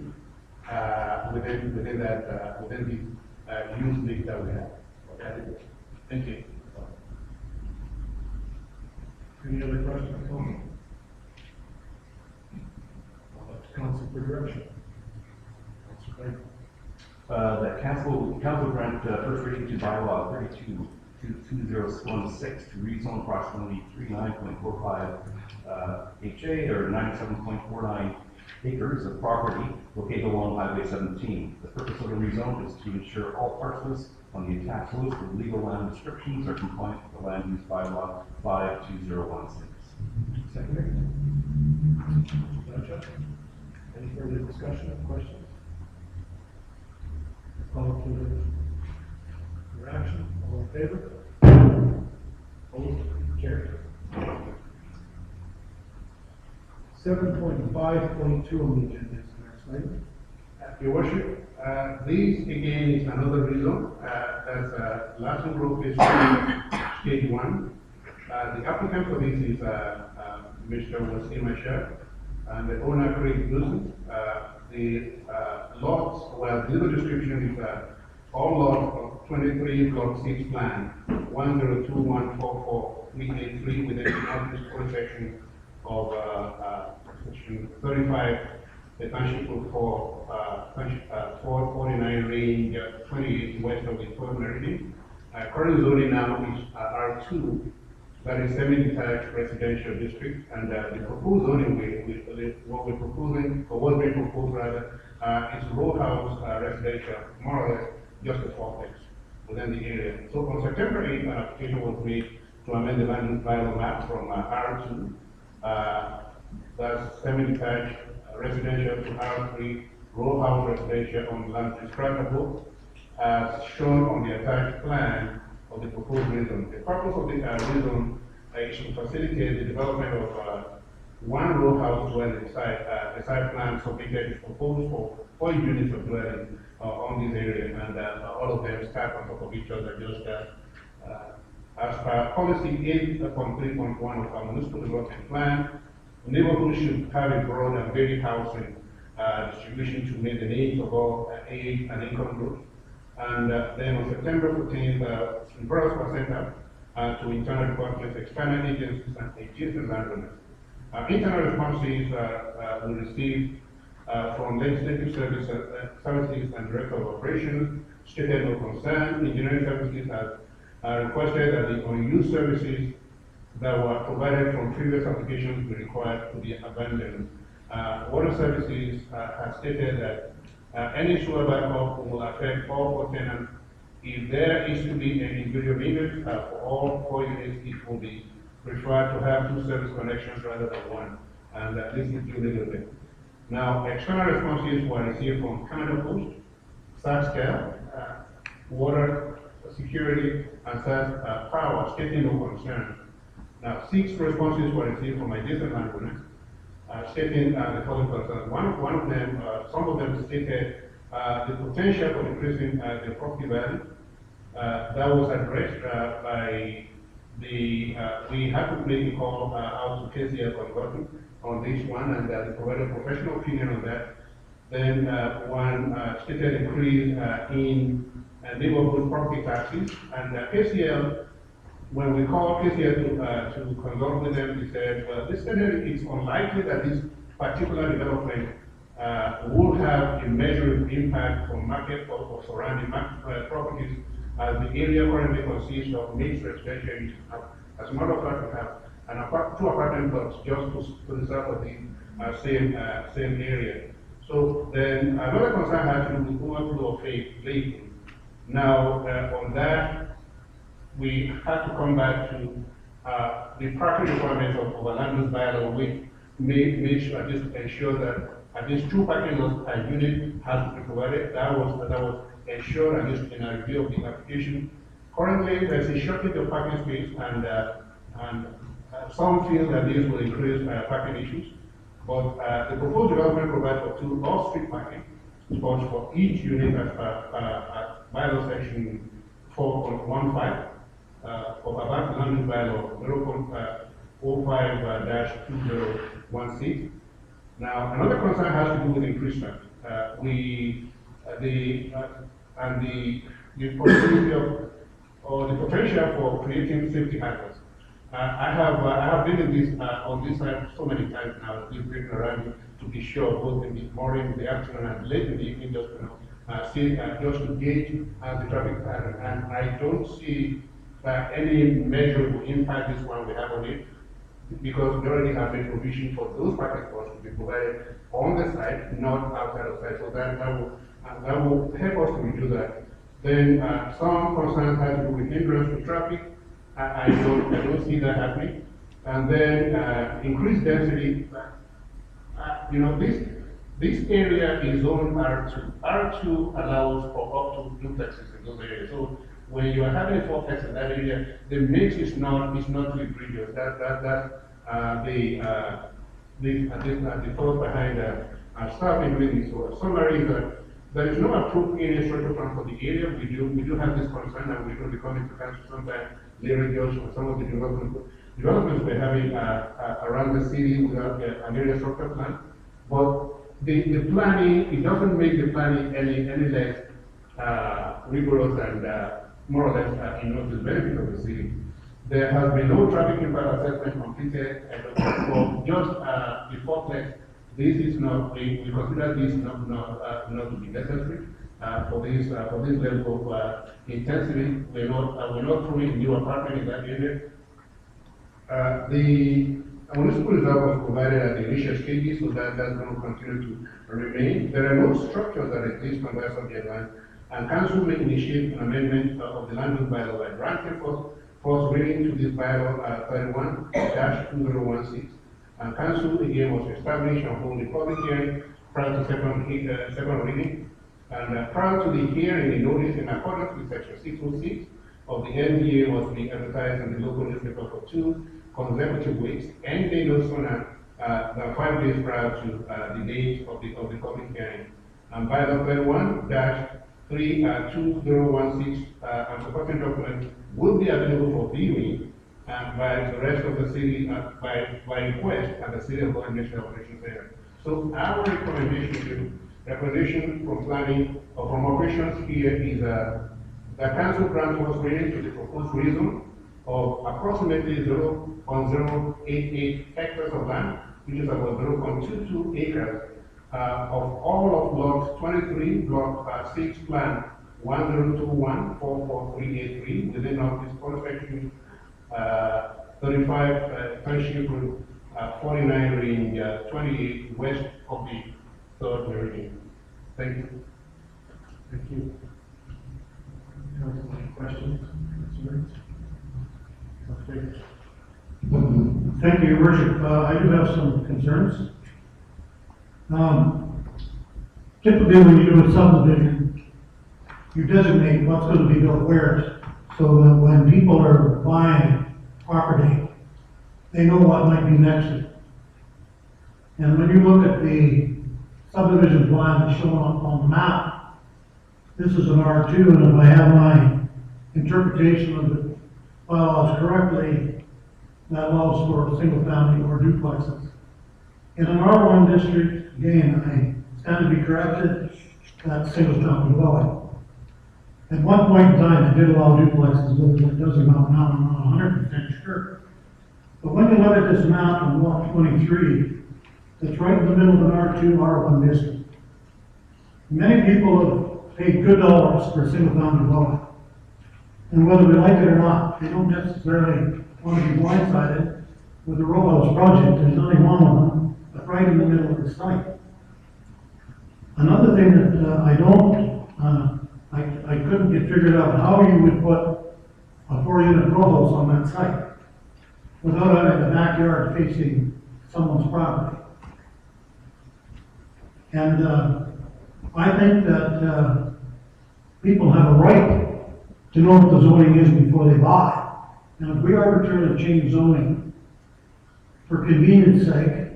within the use list that we have. Thank you. Any other questions? Council for direction. That council grant first reading to bylaw 32-2016 to rezone approximately 39.45 HA or 97.49 acres of property located along Highway 17. The purpose of the rezone is to ensure all parcels on the attached list of legal land descriptions are compliant with the land use bylaw 52016. Secondary. Any further discussion or questions? Call for your action. All in favor? Opposed? Carried. 7.5.2 on the agenda is the next item. Your worship, this again is another reason that as Latin Grove Phase 2, Stage 1. The applicant for this is Mr. Wasim Mashar, and the owner Craig Wilson. The lots, well, the legal description is all lots of 23 block 6 plan, 102144383 within the Northeast Code section of section 35, the township code for 449 range 28 west of the Victoria Meridian. Current zoning now is R2, that is semi-detached residential district, and the proposed zoning what we're proposing, or what's being proposed rather, is row house residential, more or less just a fourplex within the area. So on September 8th, an application was made to amend the land bylaw map from R2, that's semi-detached residential, to R3, row house residential on land described above, as shown on the attached plan of the proposed rezone. The purpose of the rezone is to facilitate the development of one row house dwelling site. The site plan submitted is proposed for 4 units of dwelling on this area, and all of them stack on top of each other, just as per policy 8.3.1 of our municipal development plan. The neighborhood should have a broad and varied housing distribution to meet the needs of all age and income groups. And then on September 14th, referrals were sent out to internal departments, external agencies, and adjacent landowners. Internal responses we received from legislative services and director of operations stated no concern. Engineering services have requested that the unused services that were provided from previous applications be required to be abandoned. Water services have stated that any sewer backup will affect all 4 tenants. If there is to be an individual limit for all 4 units, it will be required to have 2 service connections rather than 1, and this is due little bit. Now, external responses were received from Canada Post, SaskTel, Water Security, and SAS Power, stating no concern. Now, 6 responses were received from adjacent landowners, stating the following concerns. One of them, some of them stated the potential for increasing the property value. That was addressed by the, we had to make a call out to KCL Consulting on this one, and they provided a professional opinion on that. Then one stated increase in neighborhood property taxes, and KCL, when we called KCL to consult with them, they said, well, this it's unlikely that this particular development will have a measurable impact on market or surrounding properties, as the area currently consists of mixed residential uses. As a matter of fact, we have 2 apartment blocks just to the south of the same area. So then another concern has to do with overflow of vehicles. Now, on that, we had to come back to the parking requirements of our land use bylaw, which made sure at least ensure that at least 2 parking lots per unit has to be provided. That was ensured at least in a review of the application. Currently, there's a shortage of parking space, and some feel that this will increase parking issues. But the proposed development provides for 2 off-street parking spots for each unit as per bylaw section 4.15 of about land use bylaw 0.05-2016. Now, another concern has to do with increasement. The possibility of, or the potential for creating safety hazards. I have been in this on this side so many times now, been around to be sure, both in the morning, the afternoon, and late in the evening, just just to gauge the traffic pattern. And I don't see any measurable impact this one we have on it, because we already have made provision for those parking spots to be provided on the site, not outside of site. So that will help us to reduce that. Then some concerns have to do with hindrance to traffic. I don't see that happening. And then increased density. This area is zone R2. R2 allows for up to duplexes in those areas. So when you are having a fourplex in that area, the mix is not really previous. That's the thought behind staff in doing this. So summary is that There is no approved area structure plan for the area. We do have this concern, and we're going to be coming to council sometime later, Judge, for some of the developments we're having around the city without an area structure plan. But the planning, it doesn't make the planning any less rigorous and more or less to the benefit of the city. There has been no traffic impact assessment completed for just the fourplex. This is not, we consider this not to be necessary for this level of intensity. We're not throwing new apartment in that area. The municipal reserve was provided at the initial stages, so that's going to continue to remain. There are no structures that exist on that subject land, and council may initiate an amendment of the land use bylaw by granting first reading to this bylaw 31-2016. And council again was established and hold a public hearing prior to second reading. And prior to the hearing, a notice in accordance with section 606 of the NDA was to be advertised in the local newspaper for 2 consecutive weeks, and they no sooner than 5 days prior to the date of the public hearing. And bylaw 31-2016 and supporting documents will be available for viewing by the rest of the city by request at the City of Golden National Operations Center. So our recommendation from planning or from operations here is the council grant was reading to the proposed reason of approximately 0.088 hectares of land, which is about 0.22 acres of all of blocks 23, block 6 plan 1021-44383 within Northeast Forest Section 35 Township Route 49 range 28 west of the 3rd meridian. Thank you. Thank you. Council, any questions, concerns? Okay. Thank you, Your Worship. I do have some concerns. Typically, when you do a subdivision, you designate what's going to be built where, so that when people are buying property, they know what might be next to it. And when you look at the subdivision plan that's shown on the map, this is an R2, and if I have my interpretation of the bylaws correctly, that allows for single family or duplexes. In an R1 district, again, I stand to be corrected, that's single family dwelling. At one point in time, they did allow duplexes, but it doesn't amount now, I'm not 100% sure. But when you look at this map on block 23, it's right in the middle of an R2, R1 district. Many people have paid good dollars for a single family dwelling. And whether we like it or not, they don't necessarily want to be blindsided with the row house project. There's nothing wrong with them, but right in the middle of the site. Another thing that I couldn't get figured out how you would put a 4-unit row house on that site without having the backyard facing someone's property. And I think that people have a right to know what the zoning is before they buy. And if we arbitrarily change zoning for convenience sake,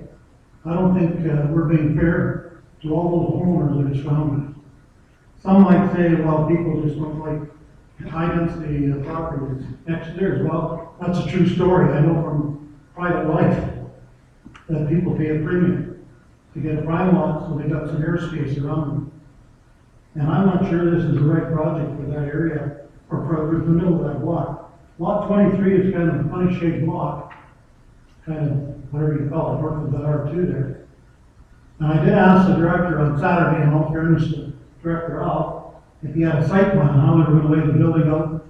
I don't think we're being fair to all those homeowners that are surrounded. Some might say, well, people just don't like high density properties next to theirs. Well, that's a true story. I know from private life that people pay a premium to get a prime lot, so they got some airspace around them. And I'm not sure this is the right project for that area, or for the middle of that block. Lot 23 is kind of a funny shaped block, kind of whatever you call it, north of the R2 there. And I did ask the director on Saturday, in all fairness to Director Al, if he had a site plan, how they were going to lay the building up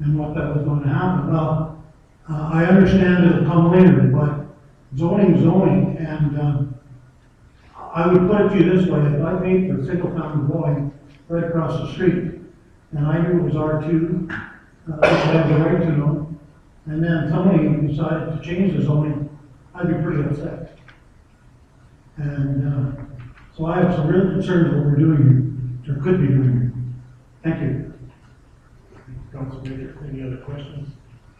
and what that was going to happen. Well, I understand it'll come later, but zoning, and I would put it to you this way: if I paid for a single family dwelling right across the street, and I knew it was R2, which I have the right to know, and then somebody decided to change the zoning, I'd be pretty upset. And so I have some real concerns what we're doing here, or could be doing here. Thank you. Council Major, any other questions,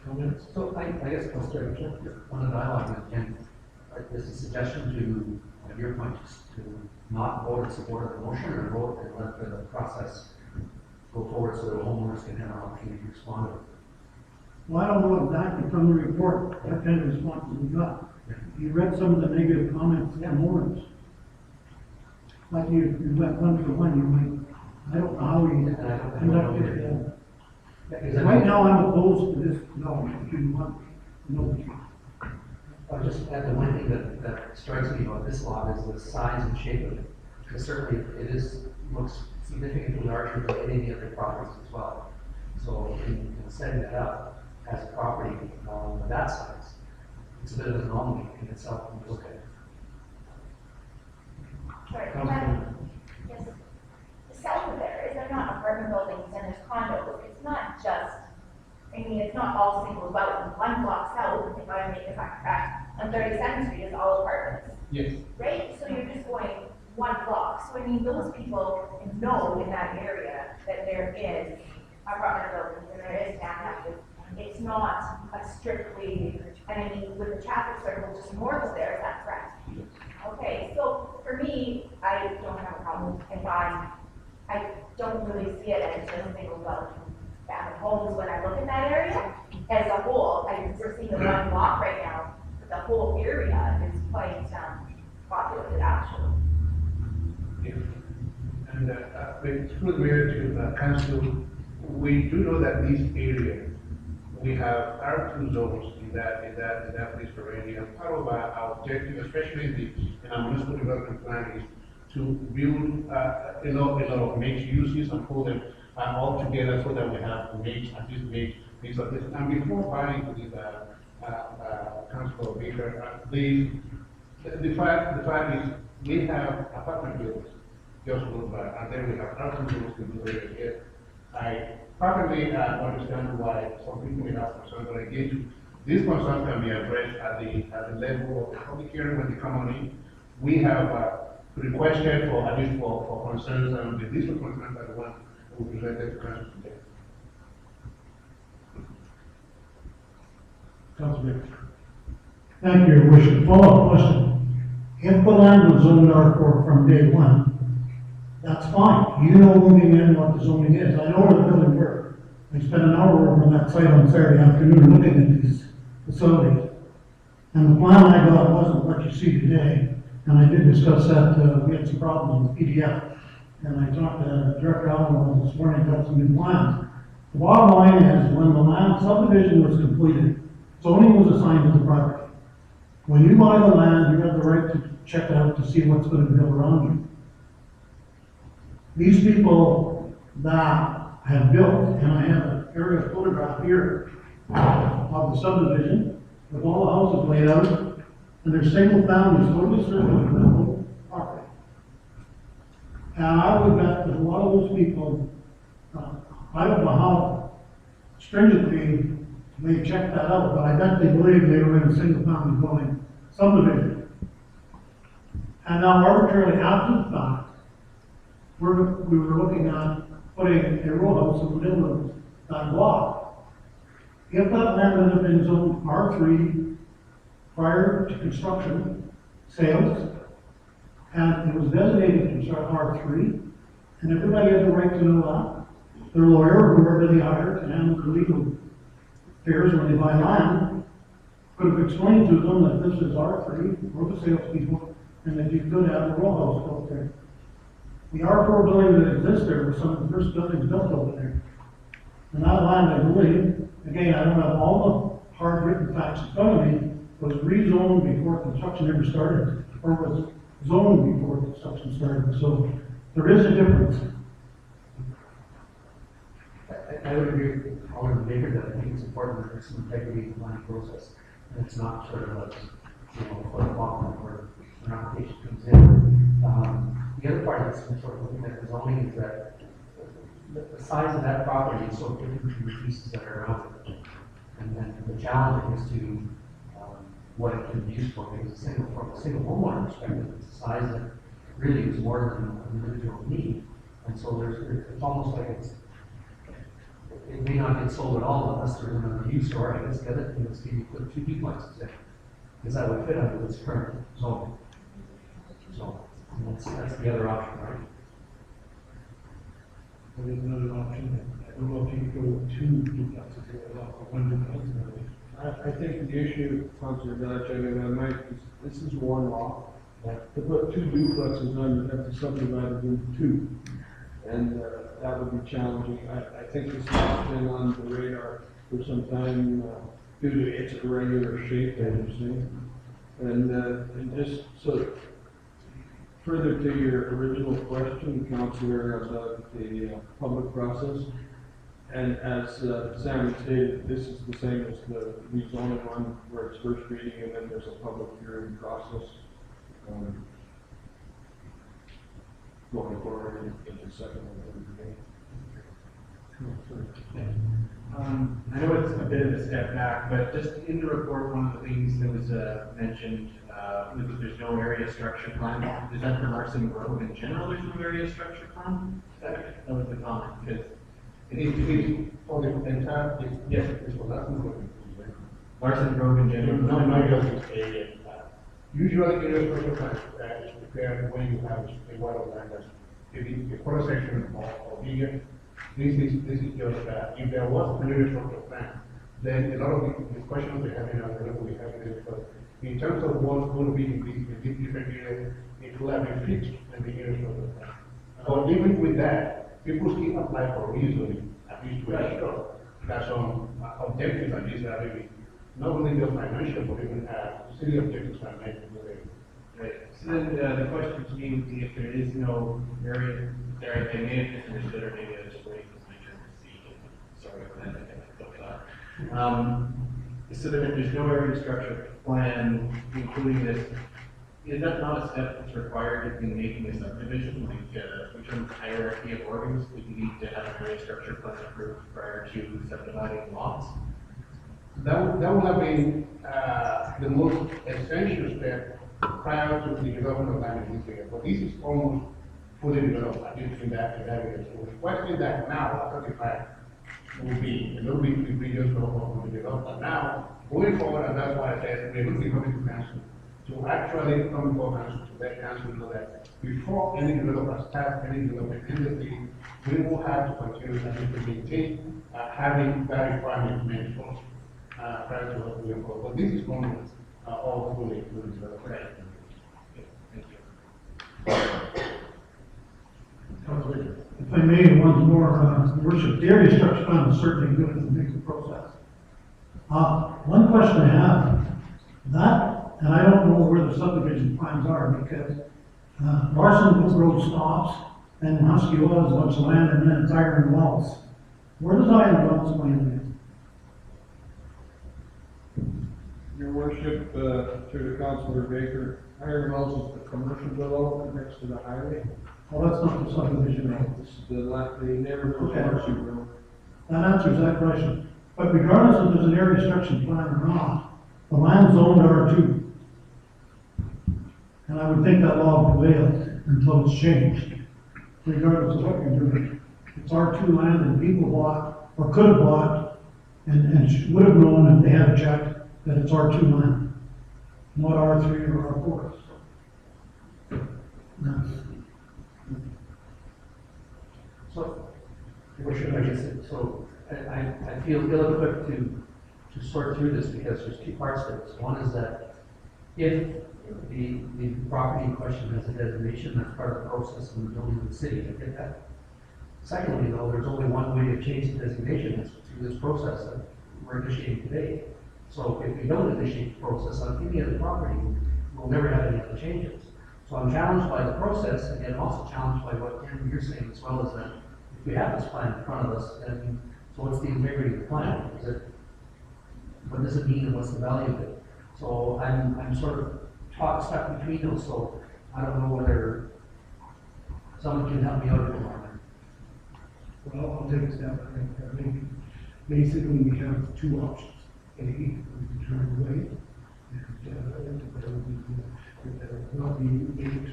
comments? So I guess I'll start on the dialogue again. This is a suggestion to your point, to not vote in support of the motion or vote and let the process go forward so that homeowners can have an opportunity to respond. Well, I don't know exactly from the report what kind of responses we got. You read some of the negative comments from owners. Like you went one for one, you might, I don't know how we conducted it. Right now, I'm opposed to this, no, if you want, no. I'll just add the one thing that strikes me about this lot is the size and shape of it. Because certainly looks significantly larger than any of the other properties as well. So in setting that up as a property of that size, it's a bit of an anomaly in itself when you look at it. Sorry, yes. South of there, is there not apartment buildings and there's condos? It's not just, I mean, it's not all single out. One block south, if I make it back, on 32nd Street is all apartments. Yes. Right? So you're just going one block. So I mean, those people know in that area that there is apartment buildings and there is townhouses. It's not a strictly, and I mean, with the traffic circle just north of there, is that correct? Okay, so for me, I don't have a problem if I don't really see it as just single family homes when I look at that area. As a whole, we're seeing the one block right now, but the whole area is quite populated actually. Yeah. And through the mayor to council, we do know that this area, we have R2 zones in that place already. And part of our objective, especially in our municipal development plan, is to build a lot of mixed uses and pull them all together so that we have mix of this. And before buying to this Councilor Baker, the fact is we have apartment buildings just close by, and then we have R2 zones in the area here. I perfectly understand why some people may have concerns, but again, these concerns can be addressed at the level of the public hearing when they come on in. We have requested for at least for concerns, and the district concerns are the ones who presented to council today. Councilor. Thank you, Your Worship. Follow-up question. If the land was zoned R4 from day one, that's fine. You know moving in what the zoning is. I know where the building works. I spent an hour over on that site on Saturday afternoon looking at these facilities. And the plan I got wasn't what you see today. And I did discuss that, we had some problems with PDF. And I talked to Director Allen this morning, got some new plans. The bottom line is, when the land subdivision was completed, zoning was assigned to the property. When you buy the land, you have the right to check it out to see what's going to be built around you. These people that have built, and I have an aerial photograph here of the subdivision with all the houses laid out, and there's single families totally circling the whole property. And I would bet that a lot of those people, I don't know how stringently they checked that out, but I bet they believe they were in a single family dwelling subdivision. And now arbitrarily after the fact, we were looking at putting a row house in the middle of that block. If that land had been zoned R3 prior to construction, sales, and it was designated to R3, and everybody had the right to know that, their lawyer, whoever they hired to handle the legal affairs when they buy land, could have explained to them that this is R3, or the salespeople, and that you could have a row house built there. The R4 building that exists there was some of the first buildings built over there. And that land, I believe, again, I don't have all the hard written facts in front of me, was rezoned before construction ever started, or was zoned before construction started. So there is a difference. I would agree with Alderman Baker that I think it's important that there's some integrity in the planning process. And it's not sort of a, for the block where an application comes in. The other part of this, when sort of looking at the zoning, is that the size of that property is so different from the pieces that are around it. And then the challenge is to what it can be used for, because from a single homeowner perspective, it's a size that really is more than an individual need. And so it's almost like it may not get sold at all unless there's another use, or I guess the other thing is maybe put two duplexes in. because that would fit under this current zone. So, that's the other option, right? There is another option. I don't know if you could go with 2 duplexes or one duplex. I think the issue, Councilor Dutch, this is one lot. To put 2 duplexes on, you have to subdivide it into 2. And that would be challenging. I think this has been on the radar for some time due to its irregular shape, as you're saying. And just so, further to your original question, Councilor, about the public process, and as Sam stated, this is the same as the rezoning one, where it's first reading and then there's a public hearing process going forward into second and third reading. I know it's a bit of a step back, but just in the report, one of the things that was mentioned was that there's no area structure plan. Is that for Larson Road in general, there's no area structure plan? That was the comment, because It is for the entire, yes, it's for Larson Road. Larson Road in general. No, just area. Usually, area special plan is prepared when you have a water line that's a quarter section or bigger. This is just if there was an area structure plan, then a lot of the questions we're having are going to be having because in terms of what's going to be in these different areas, it will have been fixed in the area structure plan. But even with that, people still apply for reasoning, at least to ensure that some objectives at least are really not only just financial, but even city objectives are met. Right. So then the question to me would be if there is no area, there I may have misunderstood or maybe I was just waiting for my turn to speak. Sorry for that, I thought that. So that if there's no area structure plan, including this, is that not a step that's required in making a subdivision, like in terms of hierarchy of organs, that you need to have an area structure plan approved prior to subdividing lots? That would have been the most essential step prior to the development of land in this area. But this is almost fully developed, at least in that area. So requesting that now, after the fact, will be a little bit previous of the development. Now, going forward, and that's why I said we're looking for the council to actually come before council to let council know that before any developer starts any development in the city, we will have to continue to maintain having that requirement met first prior to what we are for. But this is only all fully developed. Right. If I may, once more, Your Worship, the area structure plan is certainly good and makes the process. One question I have, that, and I don't know where the subdivision plans are because Larson Road stops and Muskegon is a bunch of land and then it's Iron Wells. Where does Iron Wells land in? Your Worship, through the Councilor Baker, Iron Wells is the commercial development next to the highway. Well, that's not the subdivision road. This is the neighborhood Okay. Marcy Road. That answers that question. But regardless if there's an area structure plan or not, the land zoned R2. And I would think that law prevails until it's changed, regardless of what you're doing. It's R2 land and people bought, or could have bought, and would have known if they had checked that it's R2 land, not R3 or R4. So, Your Worship, I guess, so I feel ill-equipped to sort through this because there's 2 parts to this. One is that if the property in question has a designation, that's part of the process in the building of the city, I get that. Secondly, though, there's only one way to change the designation, that's through this process that we're initiating today. So if we don't initiate the process on any other property, we'll never have any other changes. So I'm challenged by the process, and also challenged by what Andrew, you're saying, as well as that if we have this plan in front of us, then so what's the integrity of the plan? What does it mean and what's the value of it? So I'm sort of stuck between those, so I don't know whether someone can help me out a little more. Well, I'll take a step. I think basically we have 2 options. A, we can turn away, and not the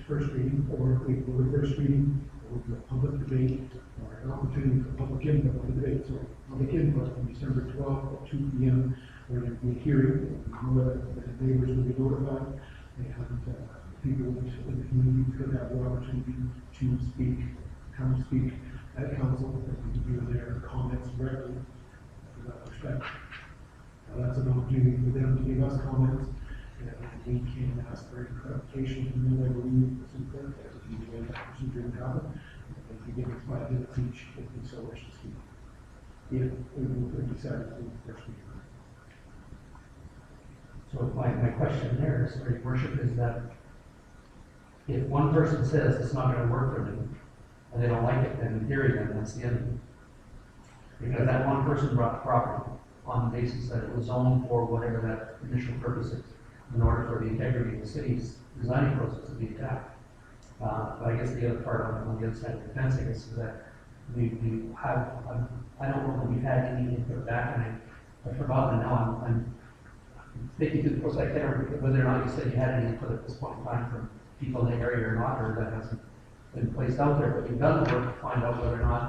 first reading, or if we go to first reading, or the public debate, or an opportunity for public input on the debate. So public input on December 12th at 2 p.m. where there can be a hearing, where the neighbors will be notified, and people in the community could have the opportunity to speak, come speak at council, and give their comments directly from that perspective. Now, that's an opportunity for them to give us comments, and we can ask for clarification from them, I believe, the superintendent, as he did that procedure in Calvin. They can give us 5 minutes each if they so wish to speak. If we decide to first speak. So my question there is, Your Worship, is that if one person says it's not gonna work for them, and they don't like it, then in theory, then that's the end of it. Because that one person brought the property on the basis that it was zoned for whatever that initial purpose is, in order for the integrity of the city's designing process to be attacked. But I guess the other part on the other side of the fence, I guess, is that we have, I don't know that we've had any input back, and I've forgotten now, I'm thinking through the process, I can't remember whether or not you said you had any input at this point in time from people in the area or not, or that hasn't been placed out there, but you've done the work to find out whether or not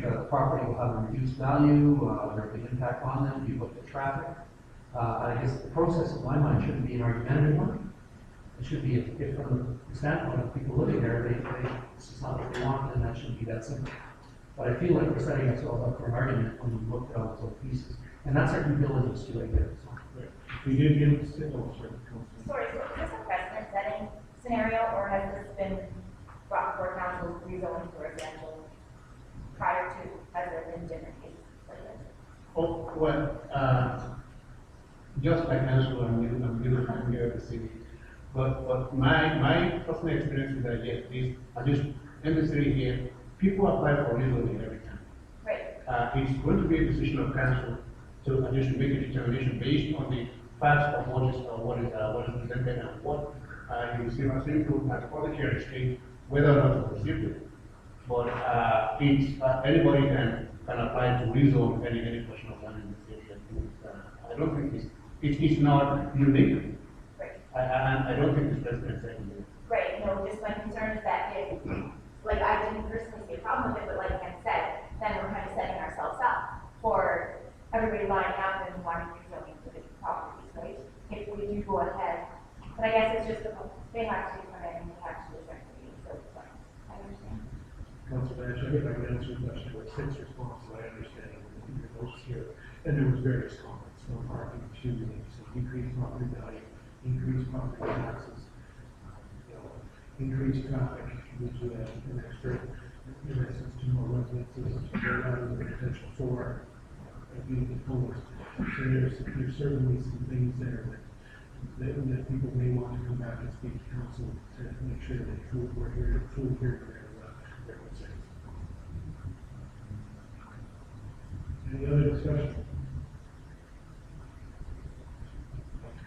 the property will have a reduced value, there will be impact on them, you looked at traffic. I guess the process, in my mind, shouldn't be an argumentative one. It should be, if from the standpoint of people living there, this is not what they want, then that shouldn't be that simple. But I feel like we're setting ourselves up for an argument when we look at all those pieces. And that's our due diligence too, I guess. We did get, oh, sorry. Sorry, so is this a precedent setting scenario, or has this been brought before council rezoning for residential prior to, has there been different cases like this? Oh, well, just like council, I'm new familiar with the city. But my personal experience is that yes, at least in the city here, people apply for rezoning every time. Right. It's going to be a decision of council to just make a determination based on the facts of what is presented and what you receive as input as for the chair state, whether or not to proceed with it. But anybody can apply to rezone any portion of land in the city. I don't think it's not unique. Right. I don't think it's precedent setting. Right, no, just my concern is that if, like, I didn't personally see a problem with it, but like Ken said, then we're kind of setting ourselves up for everybody lining up and wanting to zoning for the properties, right? If we do go ahead, but I guess it's just, they have to come in and we have to respect the meeting, so it's fine. I understand. Councilor Nash, if I can answer the question, there were 6 responses, I understand, your notes here, and there was various comments, no parking, choosing, so decreased property value, increased property taxes, increased traffic, which would add an extra, in essence, 2 more residences, there are the potential for being opposed. So there's certainly some things there that people may want to come back and speak to council to make sure that we're here, fully hearing their concerns. Any other discussion?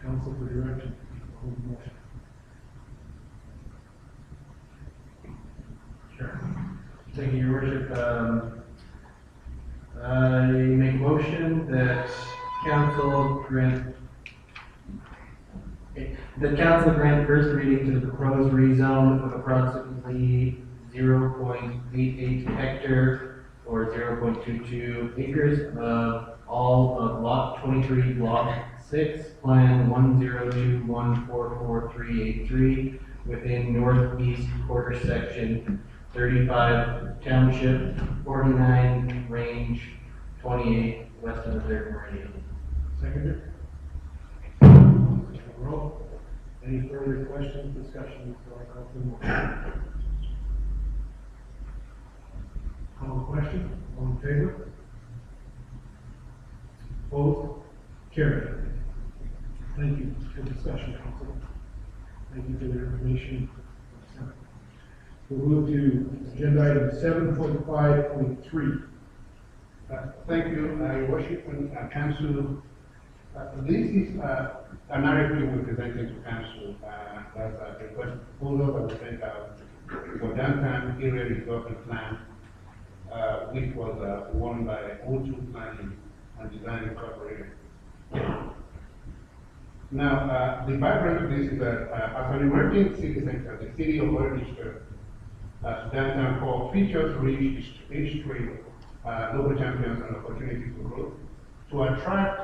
Council for direction, hold the motion. Sure. Thank you, Your Worship. I make a motion that council grant first reading to the proposed rezone of approximately 0.88 hectare or 0.22 acres of all of lot 23, block 6, plan 102144383 within northeast quarter section 35 township, 49 range, 28 west of the 3rd meridian. Seconder? Roll. Any further questions, discussions, or motion? Call the question. All in favor? Opposed? Carried. Thank you for discussion, council. Thank you for the information. We'll move to agenda item 7.5.3. Thank you, Your Worship and Council. This is an article we presented to Council as a request proposal that was sent out for downtown area development plan, which was won by O2 Planning and Design Incorporated. Now, the background of this is that as an emerging city center, the city of Orange downtown core features rich history, local champions, and opportunities for growth. to attract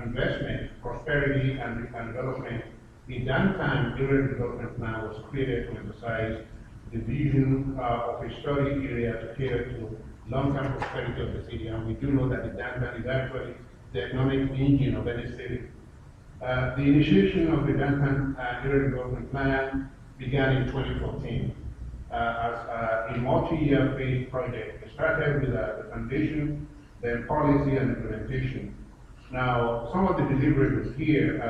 investment, prosperity, and development, the downtown area development plan was created to emphasize the vision of a study area to cater to long-term prosperity of the city. And we do know that the downtown is actually the economic engine of any city. The initiation of the downtown area development plan began in 2014 as a multi-year phase project. It started with the foundation, then policy and implementation. Now, some of the deliverables here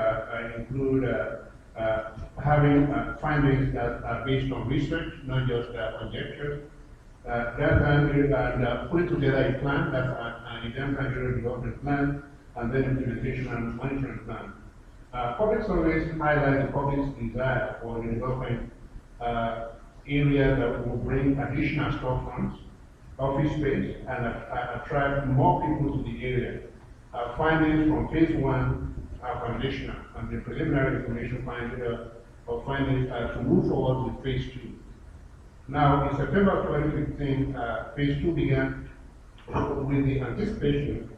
include having findings that are based on research, not just conjecture. And putting together a plan, that's a downtown area development plan, and then implementation and monitoring plan. Public surveys highlight the public's desire for the development area that will bring additional storefronts, office space, and attract more people to the area. Findings from phase 1 are foundational, and the preliminary information findings to move forward with phase 2. Now, in September 2015, phase 2 began with the anticipation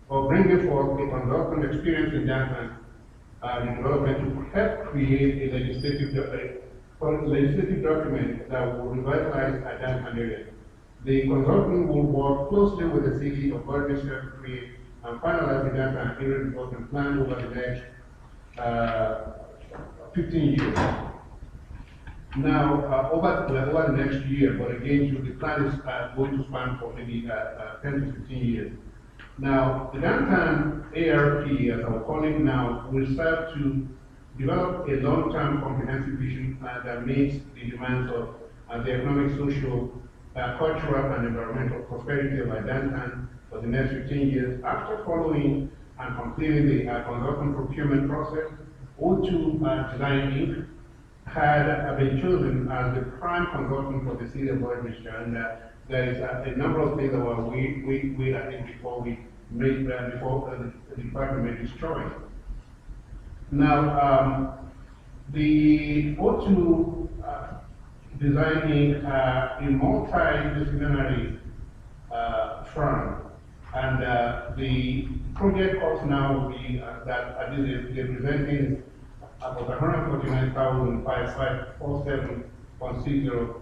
of bringing forth a consultant experience in downtown development to help create a legislative document that will revitalize a downtown area. The consultant will work closely with the city of Burmester to create and finalize the downtown area development plan over the next 15 years. Now, over the next year, but again, the plan is going to span for maybe 10 to 15 years. Now, the downtown ARP, as I will call it now, will serve to develop a long-term comprehensive vision that meets the demands of the economic, social, cultural, and environmental prosperity of our downtown for the next 15 years. After following and completing the consultant procurement process, O2 Design Inc. had been chosen as the prime consultant for the city of Burmester, and there is a number of things that we I think before we made before the department made its choice. Now, the O2 Design Inc. A multidisciplinary firm, and the project cost now will be that at least they're presenting about 149,547.60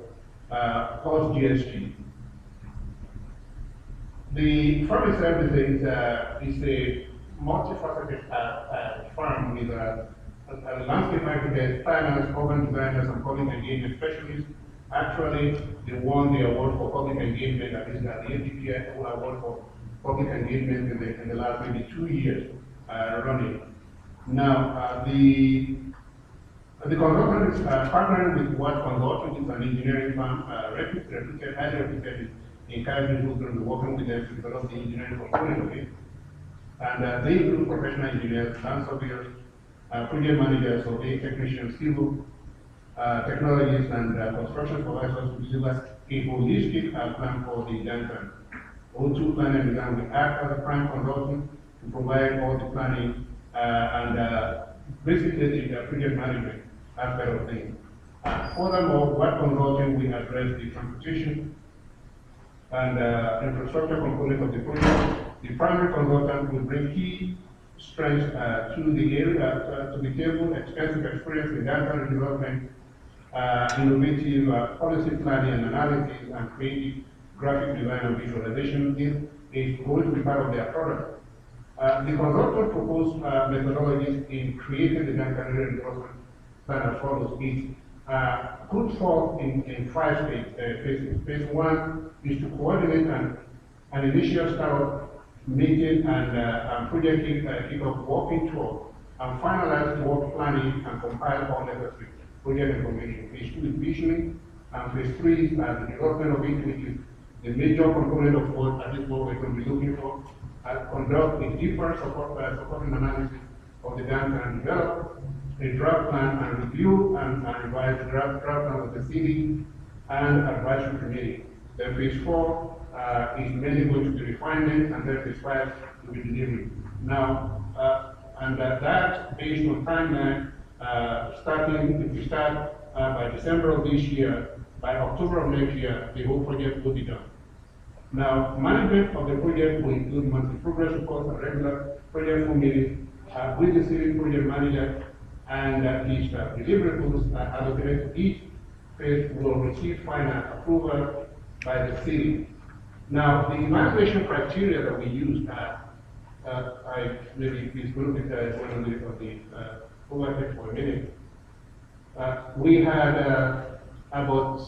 plus GST. The firm itself is a multifaceted firm with a landscape architect, planners, urban designers, and public engagement specialists. Actually, they won the award for public engagement, that is the APPI award for public engagement in the last maybe 2 years running. Now, the consultant is partnering with Watt Consulting, it's an engineering firm, highly reputed in Calgary, who's going to be working with them to develop the engineering component of it. And they include professional engineers, land surveyors, project managers, survey technicians, civil technologists, and construction supervisors to deliver a holistic plan for the downtown. O2 Planning and Design will act as a prime consultant to provide all the planning and basically the project management aspect of things. Furthermore, Watt Consulting will address the transportation and infrastructure component of the project. The primary consultant will bring key strengths to the area, to the table, extensive experience in downtown development, innovative policy planning and analysis, and creative graphic design and visualization is going to be part of their product. The consultant proposed methodologies in creating the downtown area development plan as follows. It put forth in 5 phases. Phase 1 is to coordinate an initial start meeting and project kick-off working tour, and finalize work planning and compile all necessary project information. Phase 2 is visioning, and phase 3 is the development of it, which is the major component of what at least what we're going to be looking for. Conduct a deeper supporting analysis of the downtown, develop a draft plan, and review and revise the draft plan with the city and advisory committee. Then phase 4 is mainly going to be refinement, and then phase 5 will be delivery. Now, and that based on timeline, if we start by December of this year, by October of next year, the whole project will be done. Now, management of the project will include monthly progress reports and regular project full meetings with the city project manager and his staff. Deliverables allocated to each phase will receive final approval by the city. Now, the evaluation criteria that we use, maybe please look at one of the overhead for a minute. We had about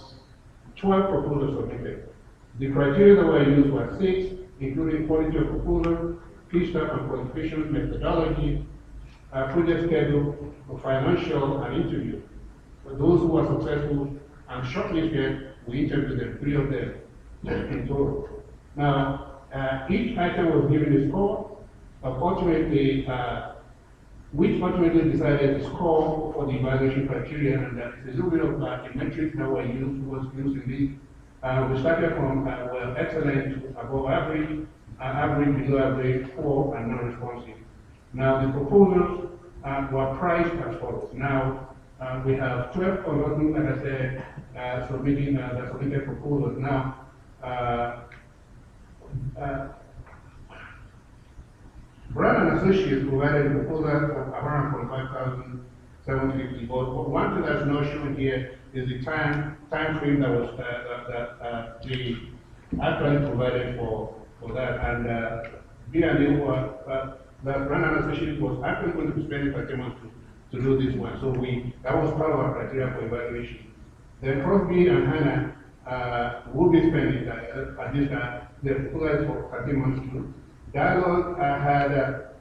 12 proposals submitted. The criteria that were used were 6, including quality of proposal, key staff and qualifications, methodology, project schedule, financial, and interview. For those who were successful and shortlisted, we interviewed them, 3 of them in total. Now, each item was given a score. Ultimately, which ultimately decided the score for the evaluation criteria, and that is a little bit of the metrics that were used, in these. We started from well, excellent to above average, average, below average, poor, and non-responsive. Now, the proposals were priced as follows. Now, we have 12 consultants, like I said, submitted proposals. Now, Brown and Associates provided a proposal of around 45,750. But one thing that's not shown here is the time frame that was they actually provided for that. And B&A that Brown and Associates was actually going to be spending 30 months to do this one. So that was part of our criteria for evaluation. Then Crosby and Hannah will be spending at this time. They proposed for 30 months too. Dialogue had a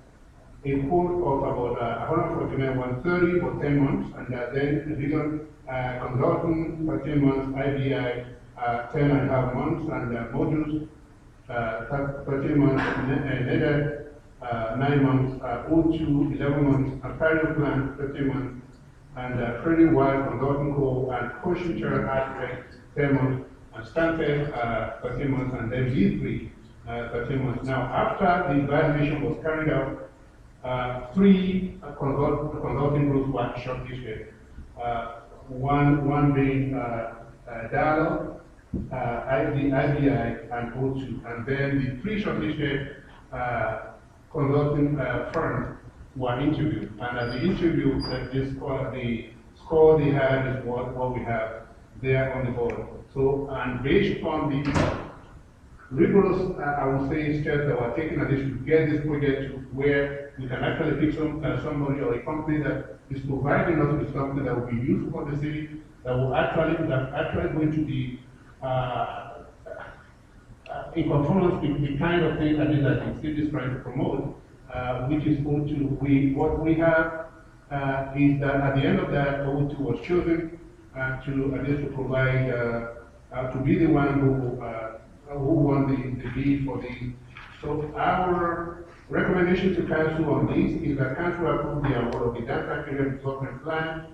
quote of about 149, 130 for 10 months, and then Vision Consulting 13 months, IBI 10 and a half months, and modules 13 months, and NEDA 9 months, O2 11 months, Ontario Plan 13 months, and Freddie Wild Consulting Co. and Coaching Chair Architect 10 months, and Stanford 13 months, and then V3 13 months. Now, after the evaluation was carried out, 3 consulting groups were shortlisted. One being Dialogue, IBI, and O2. And then the 3 shortlisted consulting firms were interviewed. And at the interview, the score they had is what we have there on the board. So, and based on the rigorous, I would say, steps that were taken at this to get this project to where we can actually pick somebody or a company that is providing us with something that will be useful for the city, that actually going to be in conformance with the kind of thing that the city is trying to promote, which is O2. What we have is that at the end of that, O2 was chosen to provide, to be the one who won the bid for the. So our recommendation to council on this is that council approve the award of the data created development plan,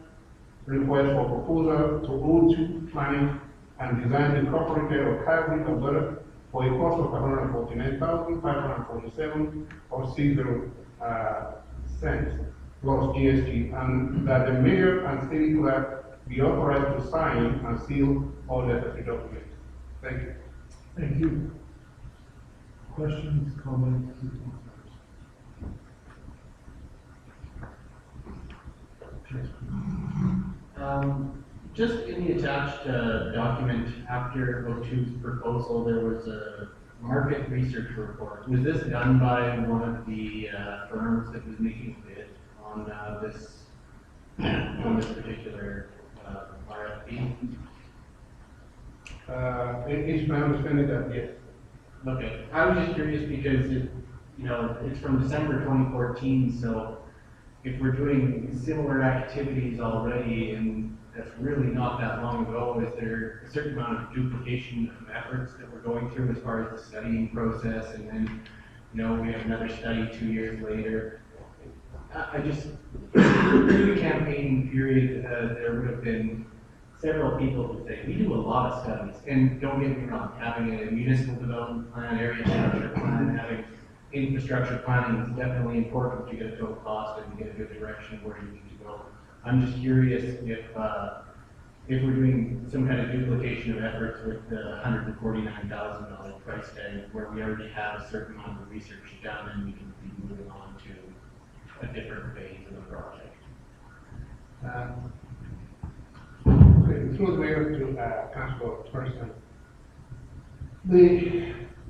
request for proposal to O2 planning and design incorporated or hybrid Alberta for a cost of 149,547 or 60 cents plus GST, and that the mayor and city clerk be authorized to sign and seal all necessary documents. Thank you. Thank you. Questions, comments? Just in the attached document after O2's proposal, there was a market research report. Was this done by one of the firms that was making a bid on this particular RFP? It's my understanding that yes. Okay, I was just curious because it's from December 2014, so if we're doing similar activities already, and that's really not that long ago, is there a certain amount of duplication of efforts that we're going through as far as the studying process, and then, we have another study 2 years later? I just, through the campaign period, there would have been several people who say, we do a lot of studies, and don't get me wrong, having a municipal development plan, area structure plan, having infrastructure planning is definitely important to get a total cost and get a good direction of where you need to go. I'm just curious if if we're doing some kind of duplication of efforts with the $149,000 price tag, where we already have a certain amount of research done, and we can be moving on to a different phase of the project. Okay, through the mayor to Councilor Thurston.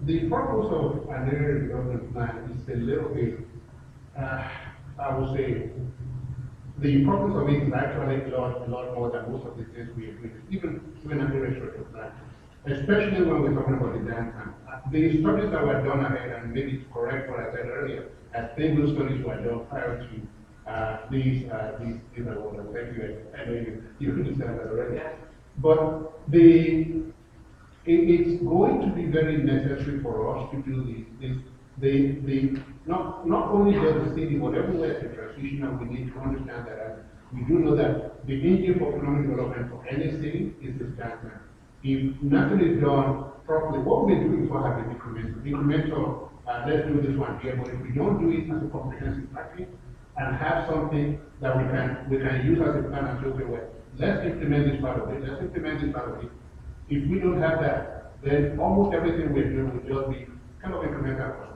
The purpose of an area development plan is a little bit, I would say, the purpose of it is actually a lot more than most of the things we even an area structure plan, especially when we're talking about the downtown. The studies that were done ahead, and maybe to correct what I said earlier, I think those studies were done prior to these awards. Thank you. I know you couldn't say that already. But it's going to be very necessary for us to do this. Not only does the city, but everywhere it's a transition, and we need to understand that. We do know that the engine for economic development for any city is the downtown. If nothing is done properly, what we're doing for having incremental, let's do this one here, but if we don't do it as a comprehensive package and have something that we can use as a plan and say, okay, well, let's implement this part of it, If we don't have that, then almost everything we're doing will just be kind of incremental.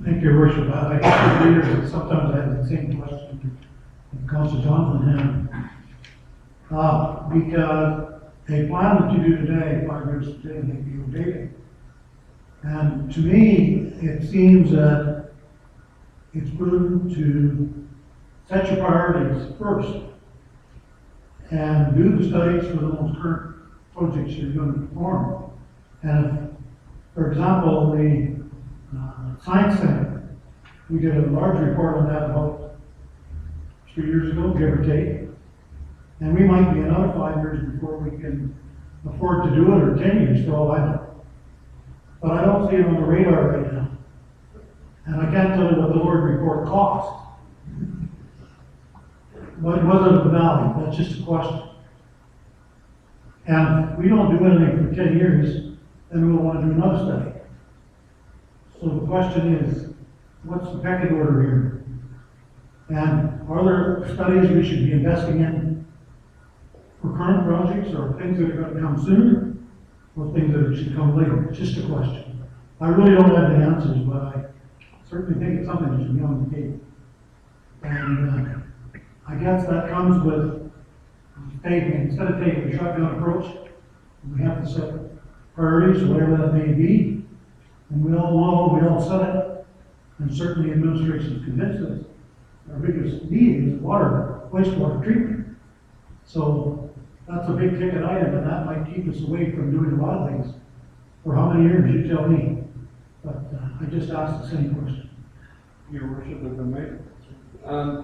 Thank you, Your Worship. I guess for years, and sometimes I have the same question that Councilor Johnson had. Because a plan that you do today, 5 years today, may be outdated. And to me, it seems that it's prudent to set your priorities first and do the studies for the most current projects you're going to perform. And if, for example, the Science Center, we did a large report on that about 3 years ago, give or take. And we might be another 5 years before we can afford to do it, or 10 years for all I know. But I don't see it on the radar right now. And I can't tell you what the Lord report cost. What was it of the valley? That's just a question. And if we don't do anything for 10 years, then we'll want to do another study. So the question is, what's the pecking order here? And are there studies we should be investing in for current projects, or things that are going to come sooner, or things that should come later? It's just a question. I really don't have the answers, but I certainly think it's something that should be on the table. And I guess that comes with instead of taking the shotgun approach, we have to set priorities, whatever that may be. And we all know, we all said it, and certainly administration convinced us, our biggest need is wastewater treatment. So that's a big ticket item, and that might keep us away from doing a lot of things. For how many years, you tell me. But I just asked the same question. Your Worship, if I may.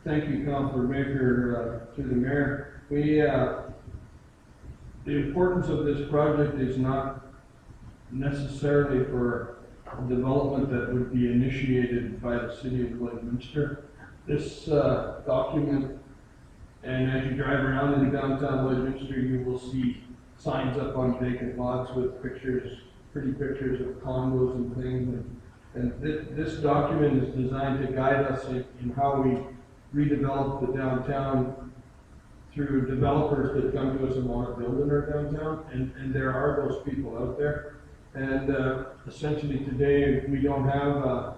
Thank you, Councilor Baker, to the Mayor. The importance of this project is not necessarily for a development that would be initiated by the City of Lloydminster. This document, and as you drive around in downtown Lloydminster, you will see signs up on vacant lots with pictures, pretty pictures of condos and things. And this document is designed to guide us in how we redevelop the downtown through developers that come to us and want to build in our downtown, and there are those people out there. And essentially today, we don't have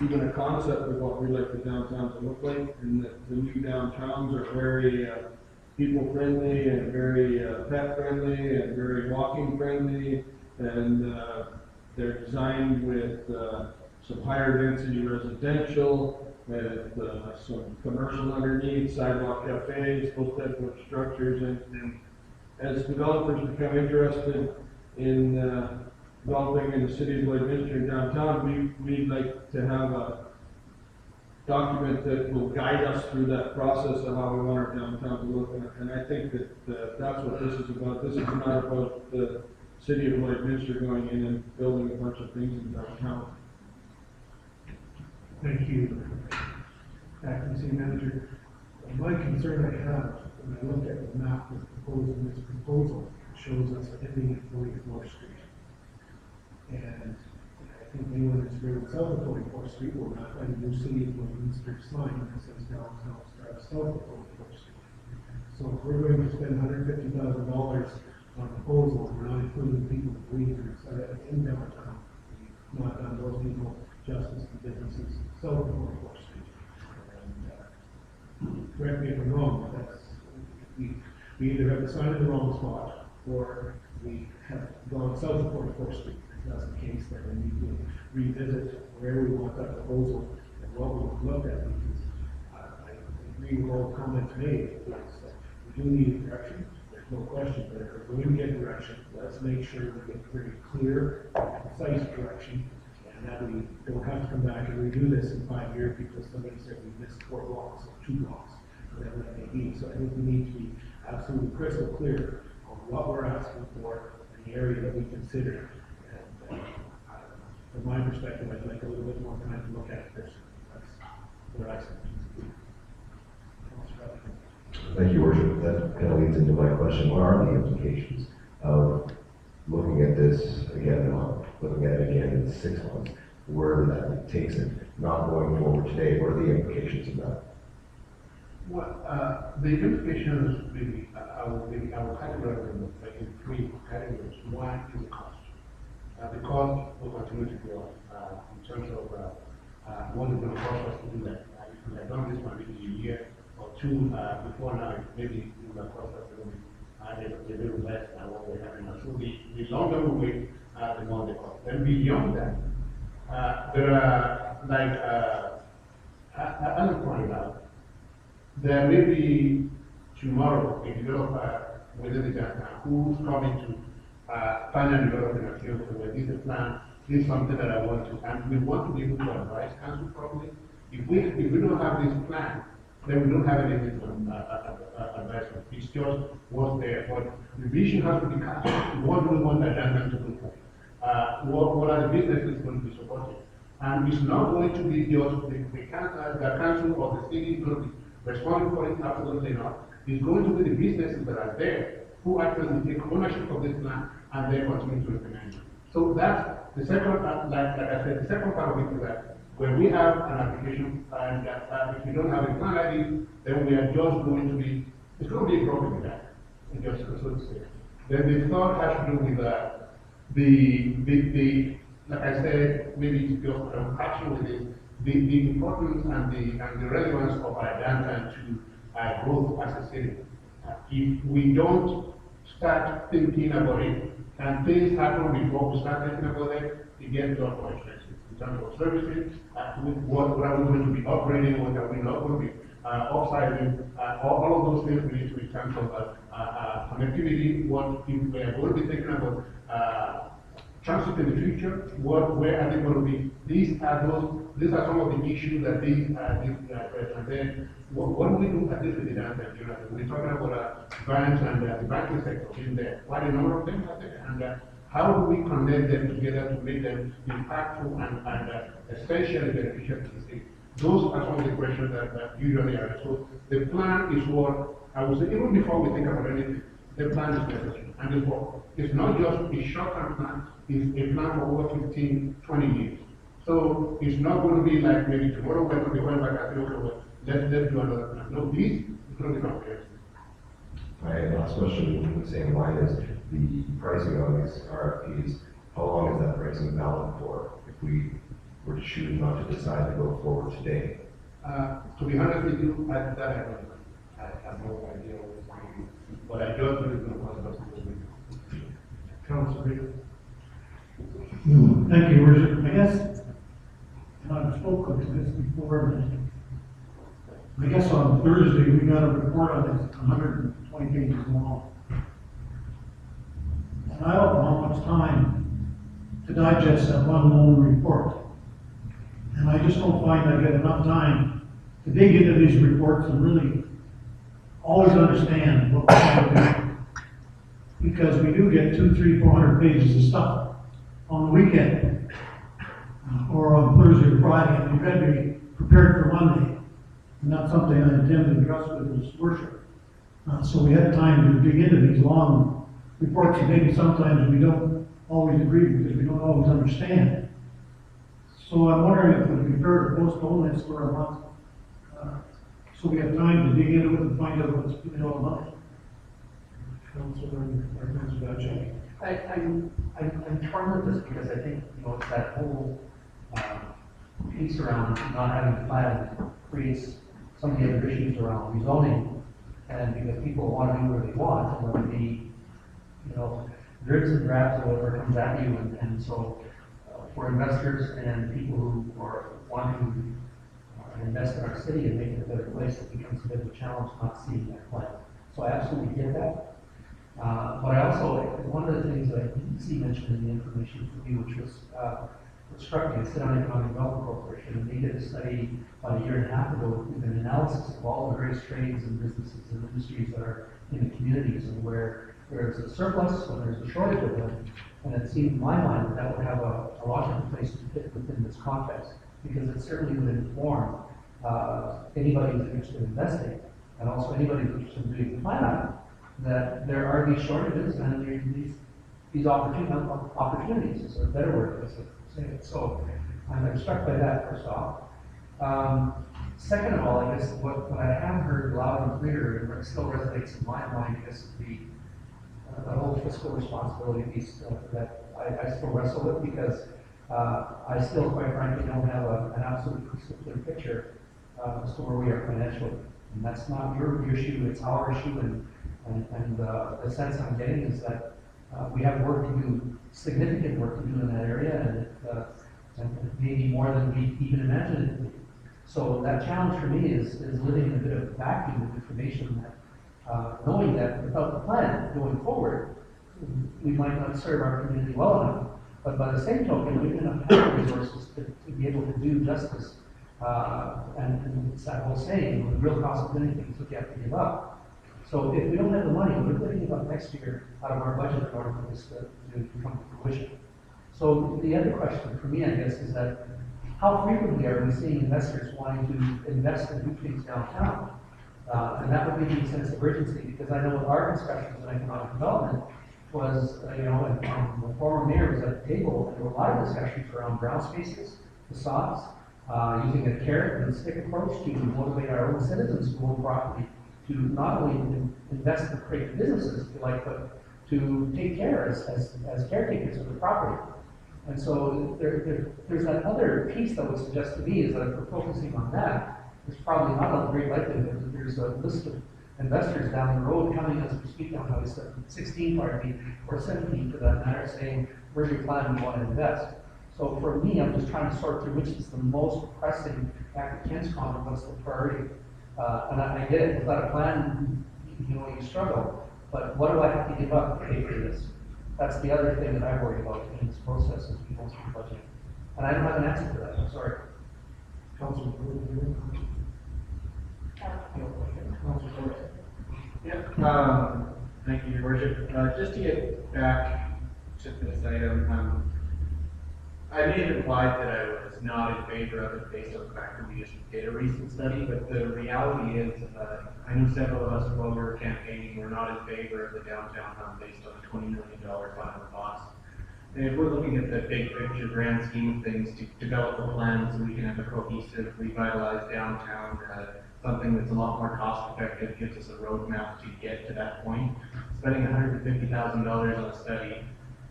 even a concept of what we like the downtown to look like, and the new downtowns are very people-friendly and very pet-friendly and very walking-friendly, and they're designed with some higher density residential, with some commercial underneath, sidewalk cafes, those type of structures. And as developers become interested in developing in the City of Lloydminster downtown, we'd like to have a document that will guide us through that process of how we want our downtown to look. And I think that that's what this is about. This is not about the City of Lloydminster going in and building a bunch of things in downtown. Thank you, Acting City Manager. My concern I have when I look at the map that's proposed in this proposal shows us ending at 44th Street. And I think whether it's bringing south of 44th Street, we're not finding new city of Westminster sign that says downtown Star south of 44th Street. So if we're going to spend $150,000 on proposals, we're not including people that we in downtown. We've not done those people justice to businesses south of 44th Street. And, correct me if I'm wrong, but that's, we either have the sign in the wrong spot, or we have gone south of 44th Street. If that's the case, then we need to revisit where we want that proposal and what we looked at, because I agree with all the comments made. We do need direction, there's no question, but if we're going to get direction, let's make sure we get very clear, concise direction, and that we don't have to come back and redo this in 5 years because somebody said we missed 4 blocks or 2 blocks, whatever that may be. So I think we need to be absolutely crystal clear on what we're asking for in the area that we consider. And from my perspective, I'd like a little bit more time to look at this. That's what I think. Thank you, Worship. That kind of leads into my question. What are the implications of looking at this again, looking at it again in 6 months, wherever that takes it, not going forward today? What are the implications of that? Well, the implications, maybe, I will categorize them in 3 categories. One is the cost. The cost will continue to go up in terms of what is going to cost us to do that. If we had done this one maybe a year or 2 before now, maybe it would have cost us a little less than what we're having now. So the longer we wait, the more the cost. Then beyond that, there are, like, as I pointed out, there may be tomorrow a developer within the downtown who's coming to plan and developing a field where this is a plan, this is something that I want to, and we want to be able to advise council properly. If we don't have this plan, then we don't have anything to advise on. It's just what's there. But the vision has to be cast. What do we want that downtown to look like? What are the businesses going to be supported? And it's not going to be just the council or the city is going to be responding for it, absolutely not. It's going to be the businesses that are there who actually take ownership of this plan and then continue to implement it. So that's the second, like I said, the second part of it is that when we have an application and if we don't have a plan like this, then we are just going to be, it's going to be a problem with that, just so to say. Then the third has to do with the like I said, maybe it's just action with it, the importance and the relevance of our downtown to growth as a city. If we don't start thinking about it, and things happen before we start thinking about it, it gets a lot more expensive in terms of services, what are we going to be upgrading, what are we not going to be upsizing, all of those things we need to be in terms of connectivity, what if we are going to be thinking about transit in the future, where are they going to be? These are some of the issues that and then what do we do at this with the downtown? We're talking about banks and the banking sector in there. Quite a number of things are there, and how do we connect them together to make them impactful and essentially beneficial to the state? Those are some of the questions that usually are. So the plan is what I would say, even before we think about anything, the plan is necessary and it's work. It's not just a short-term plan, it's a plan for over 15, 20 years. So it's not going to be like maybe tomorrow we're going to be going back and say, okay, well, let's do another plan. No, this is going to be comprehensive. My last question in the same line is the pricing on these RFPs. How long is that pricing valid for if we were to choose not to decide to go forward today? To be honest with you, I have no idea what I don't really know what else to do. Councilor. Thank you, Worship. I guess, and I've spoken to this before, but I guess on Thursday we got a report on this 120 pages long. And I don't know how much time to digest that one long report. And I just don't find I get enough time to dig into these reports and really always understand what we're trying to do. Because we do get 200, 300, 400 pages of stuff on the weekend or on Thursday or Friday, and you've got to be prepared for Monday. And that's something I intend to address with this worship. So we had time to dig into these long reports, and maybe sometimes we don't always agree because we don't always understand. So I'm wondering if it would be fair to postpone this for a month, so we have time to dig into it and find out what's going on about it. Councilor Daci. I'm torn with this because I think, you know, it's that whole, piece around not having a plan creates some of the other issues around rezoning. And because people want to do where they want, and whether the, you know, dribs and drabs or whatever comes at you, and so, for investors and people who are wanting to invest in our city and make it a better place, it becomes a bit of a challenge not seeing that plan. So I absolutely get that. But I also, one of the things that I didn't see mentioned in the information for me, which was, what struck me, I sit on Economic Development Corporation, and they did a study about a year and a half ago with an analysis of all the various trades and businesses and industries that are in the communities, and where there's a surplus, when there's a shortage of them. And it seemed in my mind that that would have a logical place to fit within this context, because it certainly would inform anybody who's interested in investing, and also anybody who's interested in doing the plan, that there are these shortages and there are these opportunities, is a better word to say it. So I'm struck by that, first off. Second of all, I guess what I have heard loud and clear, and it still resonates in my mind, I guess, is the whole fiscal responsibility piece that I still wrestle with, because I still, quite frankly, don't have an absolute crystal clear picture as to where we are financially. And that's not your issue, it's our issue, and the sense I'm getting is that we have work to do, significant work to do in that area, and maybe more than we even imagined it to be. So that challenge for me is living in a bit of a vacuum of information, that knowing that without the plan going forward, we might not serve our community well enough. But by the same token, we can have the resources to be able to do justice. And it's that whole saying, the real cost of doing things is what you have to give up. So if we don't have the money, we're going to give up next year out of our budget in order for this to come to fruition. So the other question for me, I guess, is that how frequently are we seeing investors wanting to invest and do things downtown? And that would give me a sense of urgency, because I know with our discussions on economic development was, and the former mayor was at the table, and there were a lot of discussions around brown spaces, facades, using a carrot and stick approach to motivate our own citizens who own property to not only invest and create businesses, if you like, but to take care as caretakers of the property. And so there's that other piece that would suggest to me is that if we're focusing on that, there's probably not a great likelihood that there's a list of investors down the road coming as we speak on Highway 16, or 17 for that matter, saying, where's your plan, we want to invest. So for me, I'm just trying to sort through which is the most pressing act of Kenscom and what's the priority. And I get it, without a plan, you struggle. But what do I have to give up to pay for this? That's the other thing that I worry about in this process as we go through budgeting. And I don't have an answer for that, I'm sorry. Councilor. Thank you, Your Worship. Just to get back to this item, I may have implied that I was not in favor of it based on the fact that we just did a recent study, but the reality is, I know several of us while we were campaigning were not in favor of the downtown hub based on a $20 million final cost. And if we're looking at the big picture, grand scheme of things, to develop a plan so we can have a cohesive, revitalized downtown, something that's a lot more cost effective, gives us a roadmap to get to that point. Spending $150,000 on a study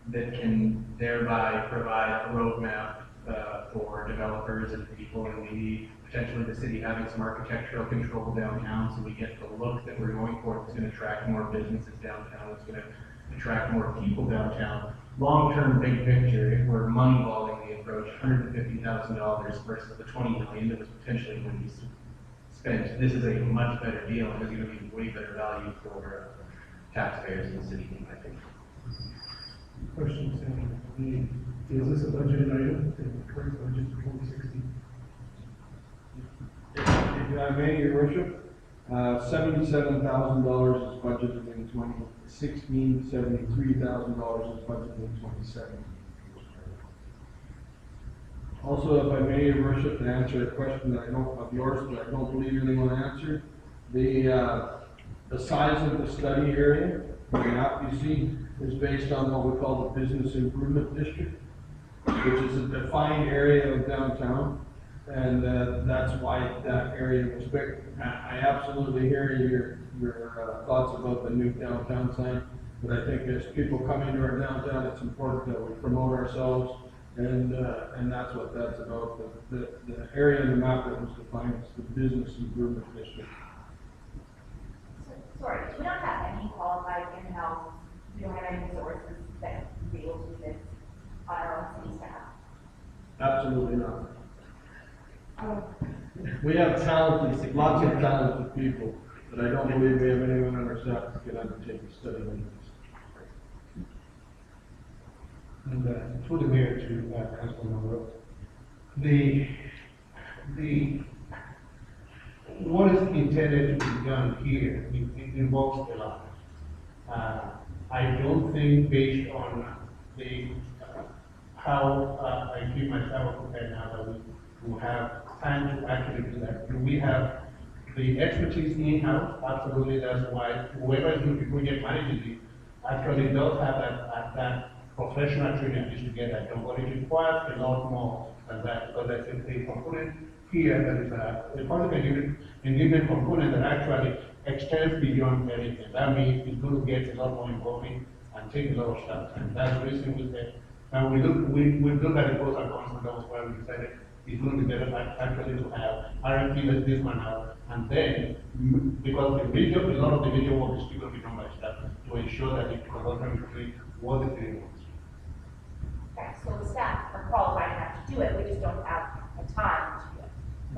that can thereby provide a roadmap for developers and people, and maybe potentially the city having some architectural control downtown, so we get the look that we're going for. It's going to attract more businesses downtown. It's going to attract more people downtown. Long-term, big picture, if we're moneyballing the approach, $150,000 versus the $20 million that was potentially going to be spent, this is a much better deal, and it's going to be way better value for taxpayers in the city, I think. Question, is this a budgeted item in the current budget for 2016? If I may, Your Worship, $77,000 is budgeted in 2016, $73,000 is budgeted in 2017. Also, if I may, Your Worship, to answer a question that I know of yours, but I don't believe anyone answered, the size of the study area, the map you see, is based on what we call the business improvement district. which is a defined area of downtown. And that's why that area was picked. I absolutely hear your thoughts about the new downtown sign, but I think as people come into our downtown, it's important that we promote ourselves, and that's what that's about. The area in the map that was defined as the business improvement district. Sorry, do we not have any qualified in-house, we don't have any resources that would be able to do this on our own city staff? Absolutely not. We have talented, lots of talented people, but I don't believe we have anyone on our staff that can undertake a study on this. And through the mayor to Councilman the what is intended to be done here, it involves a lot. I don't think based on the how I give myself prepared now that we will have time to actually do that. Do we have the expertise in-house? Absolutely, that's why whoever is going to be project managing it actually does have that professional training piece together. But it requires a lot more than that, because there's a component here that is a project engagement component that actually extends beyond anything. That means it's going to get a lot more involving and take a lot of stuff. And that's the reason we said, and we looked at the pros and cons, and that was why we decided it's going to be better actually to have RFP let this one out, and then, because a lot of the video work is still going to be done by staff to ensure that it consultant is doing what the city wants. Okay, so the staff are qualified enough to do it, we just don't have a time to do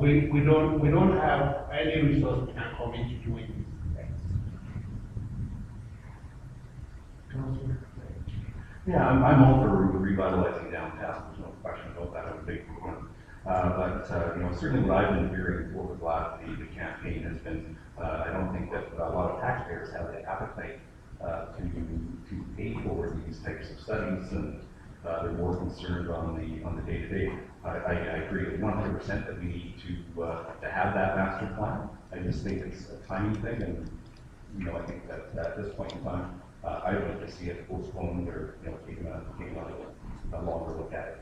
it. We don't have any resource we can commit to doing this. Councilor? Yeah, I'm all for revitalizing downtown, there's no question about that, I'm a big proponent. You know, certainly what I've been hearing over the last, the campaign has been, I don't think that a lot of taxpayers have the appetite to pay for these types of studies, and they're more concerned on the day-to-day. I agree 100% that we need to have that master plan. I just think it's a timing thing, and you know, I think that at this point in time, I would like to see it postponed or taking a longer look at it.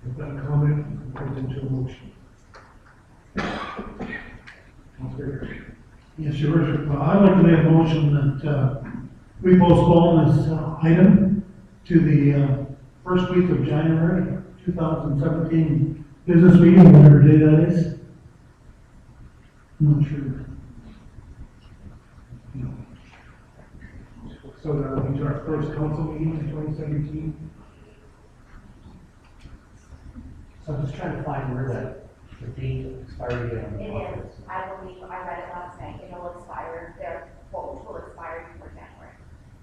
With that comment, goes into a motion. Councilor? Yes, Your Worship, I'd like to make a motion that we postpone this item to the first week of January 2017 business meeting, whatever day that is. I'm not sure. So that will be our first council meeting in 2017. So I'm just trying to find where the date expiry date on the It contract is, I believe, I read it last night, it will expire, their quote will expire before January,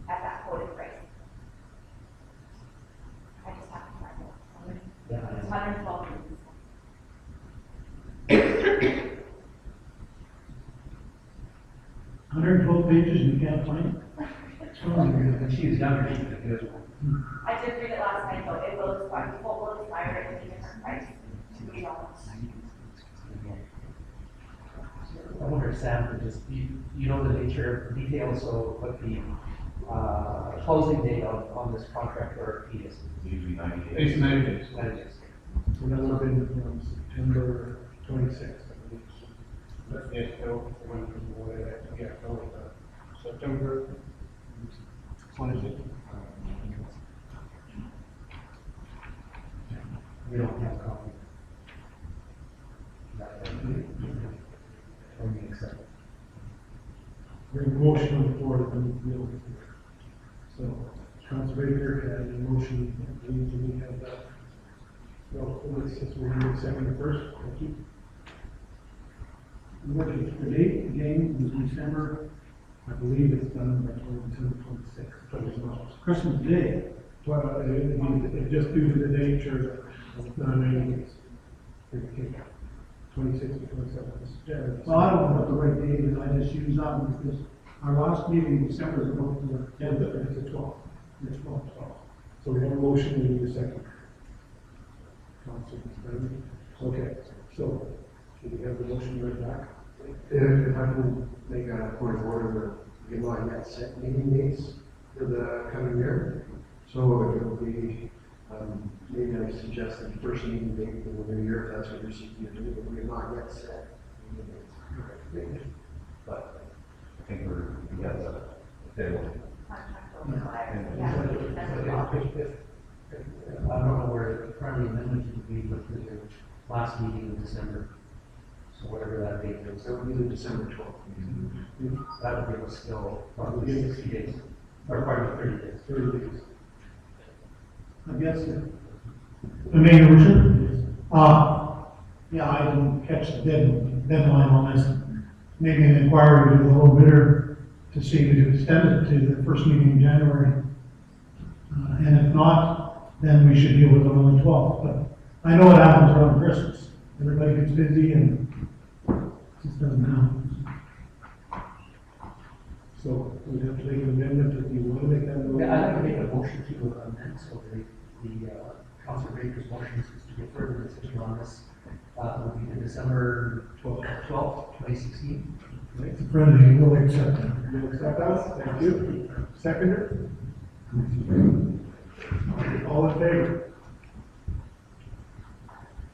at that quoted price. I just have to find it. Yeah, It's 112 pages. 112 pages and you can't find it? And she was younger, she could do it. I did read it last night, though, it will expire, the quote will expire at a different price. I wonder if Sam could just, you know the nature, details, so what the closing date on this contract or RFP is. Usually 90 days. It's 90 days. 90 days. So that would have been September 26th, I believe. But yes, so September 26th. We don't have a copy. Or we accept it. We have a motion on the floor that we'll, so, Councilor Baker had a motion, we have that. Well, let's just, we're going to second it first, thank you. The date, again, was December, I believe it's done by December 26th. Christmas Day. Well, it just due to the nature of non-meetings. 26th to 27th. Well, I don't know what the right date is, I just use that one because our last meeting in December is about to. Yeah, it's the 12th. It's 12th. So we have a motion, we need a second. Councilor Brennan? Okay, so, should we have the motion right back? If I can make a point of order, we want to set meeting dates for the coming year. So it will be Maybe I suggest the first meeting date for the new year, if that's what you're seeking to do, but we have not yet set. But I think we have a deadline. I don't know where the friendly amendment would be, but the last meeting in December. So whatever that date is. So we do December 12th. That would give us still probably 60 days, or pardon, 30 days. 30 days. I guess, the main motion, yeah, I didn't catch the deadline on this. Maybe an inquiry with a little bidder to see if we could extend it to the first meeting in January. And if not, then we should deal with it on the 12th. But I know what happens around Christmas. Everybody gets busy and it just doesn't happen. So we'd have to make an amendment if you want to make that motion. Yeah, I'd like to make a motion to amend, so the Councilor Baker's motion is to get further decision on this. Will be the December 12th, 2016. It's a friendly, we'll accept it. You accept that? Thank you. Seconder? All in favor?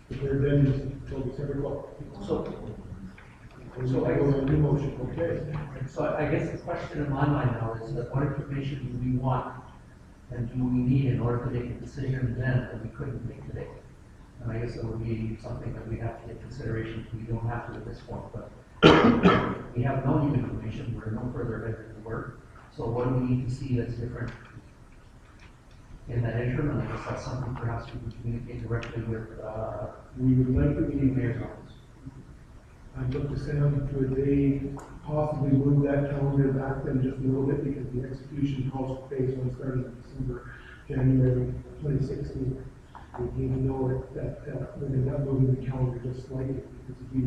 Declared then until December 12th. So I go with a new motion, okay? So I guess the question in my mind now is that what information do we want and do we need in order to make a decision then that we couldn't make today? And I guess it would be something that we have to get consideration. We don't have to at this point, but we have no new information. We're no further ahead than we were. So what do we need to see that's different in that interim? And I guess that's something perhaps we can communicate directly with We would like to the be mayor's office. I'd look to Sam to a day, possibly move that calendar back then just a little bit because the execution calls for phase one starting in December, January 2016. We need to know that we're going to moving the calendar just slightly because if we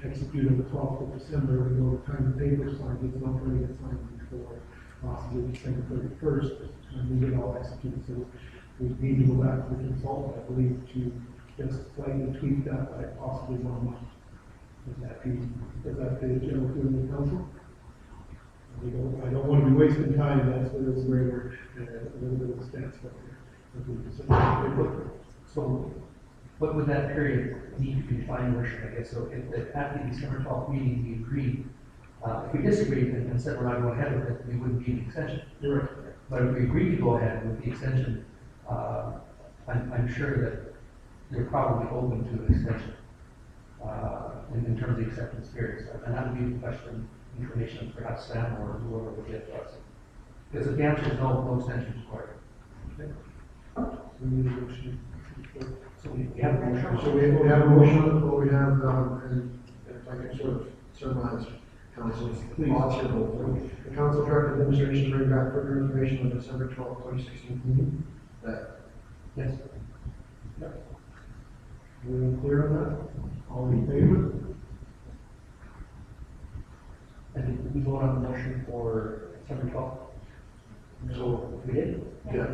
execute on the 12th of December, we know the time the paper signed, it's not going to get signed before possibly December 31st, and we get all executed. So we need to go back to the consultant, I believe, to just slightly tweak that by possibly 1 month. Is that the general feeling of the council? I don't want to be wasting time, that's where we're a little bit of a stance for here. So what would that period need to be defined, Worship, I guess? So if at the December 12th meeting, we agreed, if we disagreed and said we're not going ahead with it, we wouldn't need an extension. You're right. But if we agreed to go ahead with the extension, I'm sure that they're probably open to an extension in terms of the acceptance periods. And that would be the question, information perhaps Sam or whoever would get to us. Because if the answer is no extension is required. We need a motion. So we have a motion. So we have a motion on the floor, we have, and if I can sort of surmise council's thoughts here, the council directed administration to bring back further information on December 12th, 2016 meeting. Yes. Yep. Everyone clear on that? All in favor? And did we vote on the motion for December 12th? So, We did? yeah,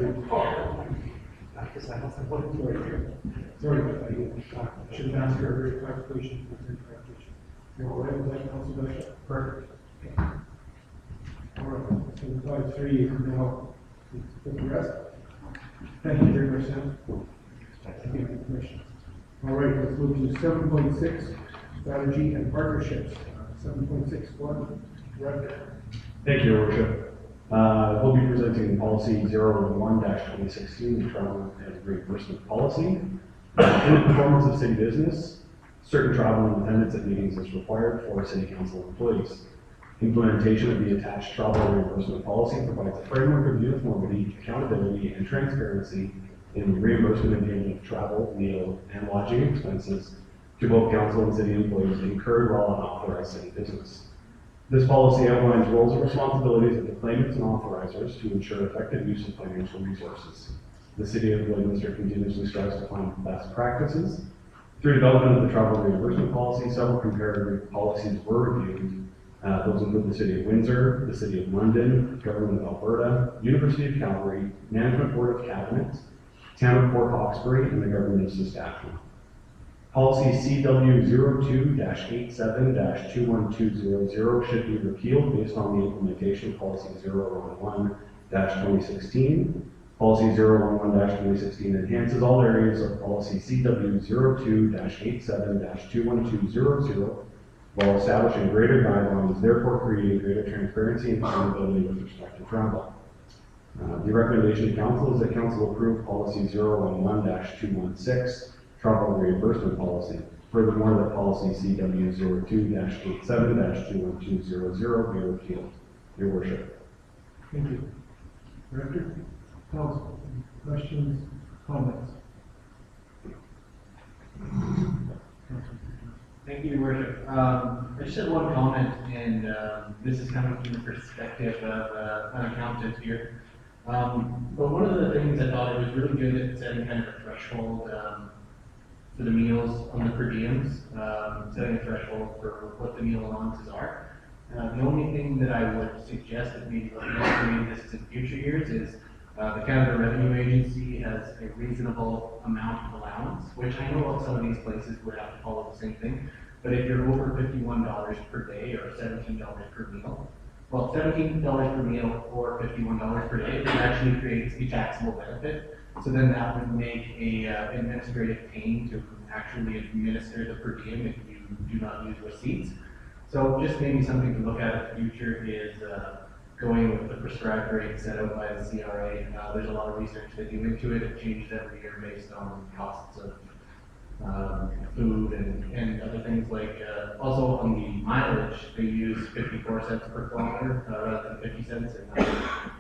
I guess I must have voted for it. sorry, but I should have asked for a very clarification. You're all right with that, Council Bishop? Perfect. All right, so 5-3 now, with the rest. Thank you very much, Sam. Thank you for the commission. All right, let's move to 7.6, strategy and partnerships. 7.61, Director. Thank you, Your Worship. We'll be presenting policy 001-2016, the travel and reimbursement policy. In the performance of city business, certain travel and attendance at meetings is required for city council employees. Implementation of the attached travel reimbursement policy provides a framework of uniformity, accountability, and transparency in reimbursement and payment of travel, meal, and lodging expenses to both council and city employees incurred while on authorized city business. This policy outlines roles and responsibilities of the claimants and authorizers to ensure effective use of financial resources. The City of Lloydminster continuously strives to find best practices. Through development of the travel reimbursement policy, several comparative policies were reviewed. Those include the City of Windsor, the City of London, Government of Alberta, University of Calgary, Management Board of Cabinet, Town of Port Hawkesbury, and the Government of Saskatchewan. Policy CW02-87-21200 should be repealed based on the implementation of Policy 011-2016. Policy 011-2016 enhances all areas of policy CW 02-87-21200 while establishing greater guidelines, therefore creating greater transparency and accountability with respect to travel. The recommendation to council is that council approve policy 011-216, travel reimbursement policy. Furthermore, that policy CW 02-87-21200 be repealed. Your worship. Thank you. Director, council, questions, comments? Thank you, Your Worship. I just had one comment, and this is coming from the perspective of an accountant here. But one of the things I thought it was really good at setting kind of a threshold for the meals on the per diems, setting a threshold for what the meal allowances are. The only thing that I would suggest that maybe looking at doing this in future years is the Canada Revenue Agency has a reasonable amount of allowance, which I know some of these places would have to follow the same thing. But if you're over $51 per day or $17 per meal, well, $17 per meal or $51 per day, it actually creates a taxable benefit. So then that would make a administrative pain to actually administer the per diem if you do not use receipts. So just maybe something to look at in the future is going with the prescribed rate set out by the CRA. There's a lot of research they do into it. It changes every year based on costs of food and other things like, also on the mileage, they use 54 cents per kilometer rather than 50 cents. And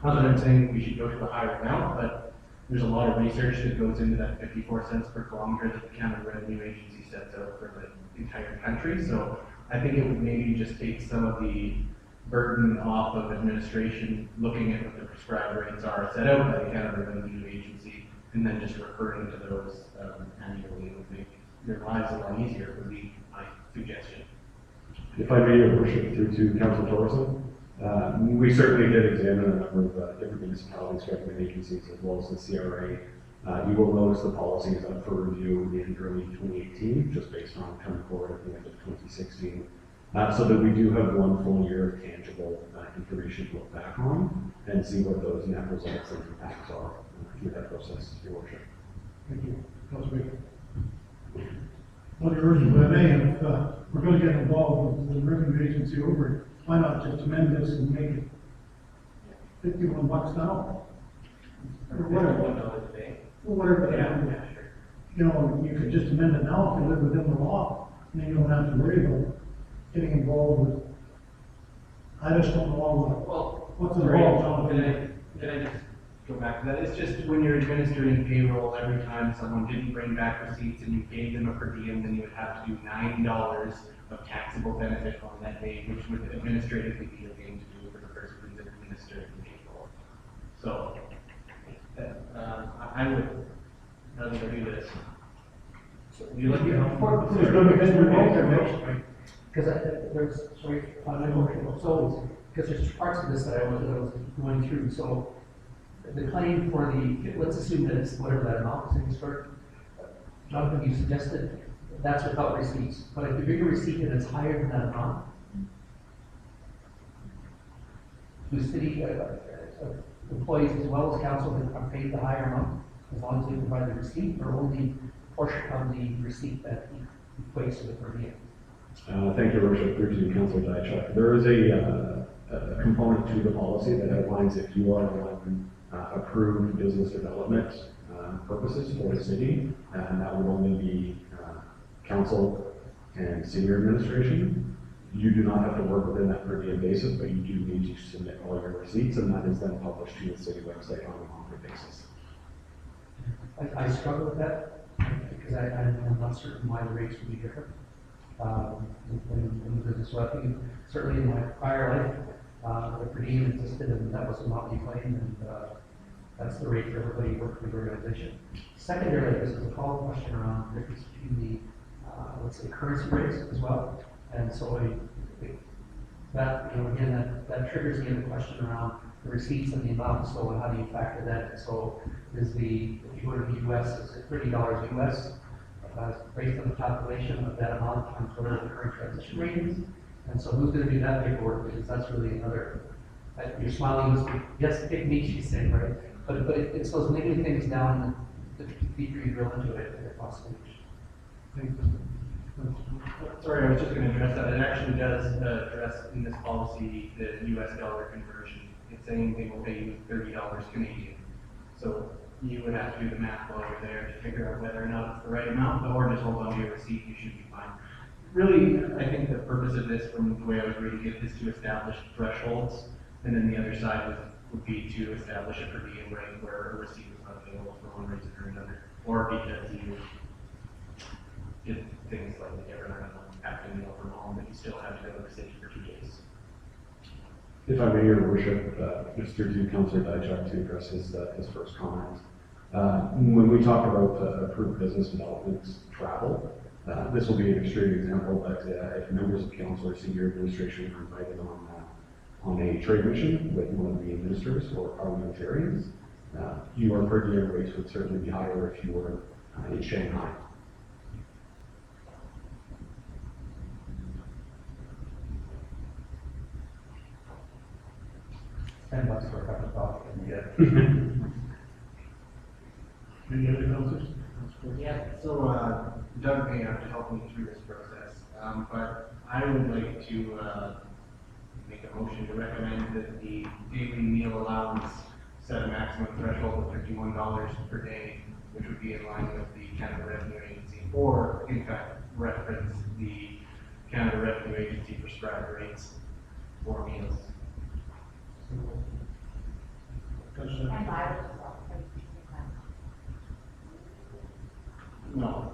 not that I'm saying we should go to a higher amount, but there's a lot of research that goes into that 54 cents per kilometer that the Canada Revenue Agency sets out for the entire country. So I think it would maybe just take some of the burden off of administration looking at what the prescribed rates are set out by the Canada Revenue Agency and then just referring to those annually would make their lives a lot easier, would be my suggestion. If I may, Your Worship, through to Council Torreson, we certainly did examine a number of different municipalities, government agencies, as well as the CRA. You will notice the policy is up for review in early 2018, just based on coming forward at the end of 2016. So that we do have one full year of tangible information to look back on and see what those net results and impacts are through that process, Your Worship. Thank you. Councilor Baker. What urge, if I may, if we're going to get involved with the revenue agency over it, why not just amend this and make it $51 now? Or whatever. $51 a day. Well, whatever. Yeah, sure. You know, you could just amend it now if you live within the law, and then you don't have to worry about getting involved with, I just don't know what's involved, Jonathan. Can I just go back to that? It's just when you're administering payroll, every time someone didn't bring back receipts and you gave them a per diem, then you would have to do $9 of taxable benefit on that day, which would administratively be a thing to do for the person who's administering the payroll. So, I would rather do this. So, you look at Because there's, sorry, on my motion, so, because there's parts of this that I was going through, so the claim for the, let's assume that it's whatever that amount is in store. Jonathan, you suggested that's without receipts, but if you bring a receipt and it's higher than that amount, the city employees as well as council are paid the higher amount as long as they provide the receipt, or only a portion of the receipt that equates to the per diem. Thank you, Your Worship. Through to Councilor Diachuk. There is a component to the policy that outlines if you are on approved business development purposes for the city, and that would only be council and senior administration. You do not have to work within that per diem basis, but you do need to submit all your receipts, and that is then published to the city website on a monthly basis. I struggle with that because I'm not certain why the rates would be different in the business. So I think certainly in my prior life, the per diem existed and that was a monthly claim, and that's the rate for everybody working for the organization. Secondarily, this is a follow-up question around the difference between the, let's say, currency rates as well. And so that, you know, again, that triggers me in the question around the receipts and the amount. So how do you factor that? So is if you go to the US, is it $30 US? Based on the calculation of that amount times whatever the current transition rate is. And so who's going to do that paperwork? Because that's really another, you're smiling, yes, pick me, she's saying, right? But it's those negative things down the 50 feet where you drill into it, if possible. Sorry, I was just gonna address that. It actually does address in this policy the US dollar conversion. It's saying they will pay you $30 Canadian. So you would have to do the math while you're there to figure out whether or not it's the right amount, or just hold on to your receipt, you should be fine. Really, I think the purpose of this, from the way I was reading it, is to establish thresholds, and then the other side would be to establish a per diem rate where a receipt is not available for one reason or another, or because you did things like the government after the meal from home, but you still have to go to the city for 2 days. If I may, Your Worship, just through to Councillor Dijak to address his first comment. When we talk about approved business development travel, this will be an extreme example, but if members of council or senior administration are invited on a trade mission with one of the ministers or parliamentarians, your per diem rates would certainly be higher if you were in Shanghai. $10 for a cup of coffee. Yeah. Any other councillors? Yeah, so Doug may have to help me through this process, but I would like to make a motion to recommend that the daily meal allowance set a maximum threshold of $51 per day, which would be in line with the Canada Revenue Agency, or in fact reference the Canada Revenue Agency prescribed rates for meals. And mileage as well. No.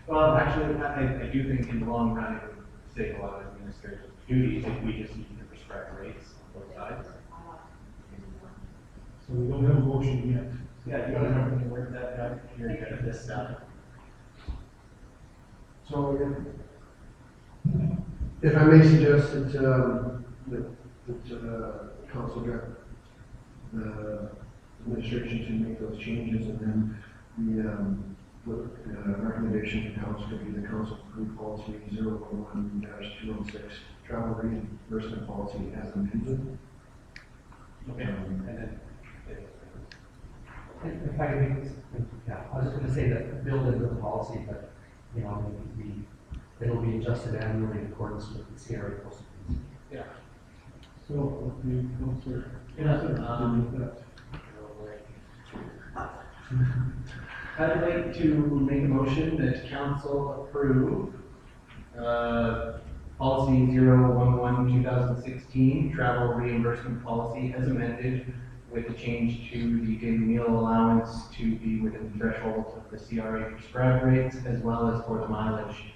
Well, actually, I do think in the long run it would save a lot of administrative duties if we just use the prescribed rates on both sides. So we don't have a motion yet. Yeah, you don't have any word that, Doug? You're good at this stuff. So, if I may suggest that, council get the administration to make those changes, and then the recommendation from council could be the council approved policy 011-216, travel reimbursement policy as amended. Okay, and then. If I could make this, yeah, I was just gonna say that build into the policy, but, you know, it'll be adjusted annually in accordance with the CRA procedures. Yeah. So, the councillor. I'd like to make a motion that council approve, policy 011-2016, travel reimbursement policy as amended, with a change to the daily meal allowance to be within the threshold of the CRA prescribed rates, as well as for the mileage.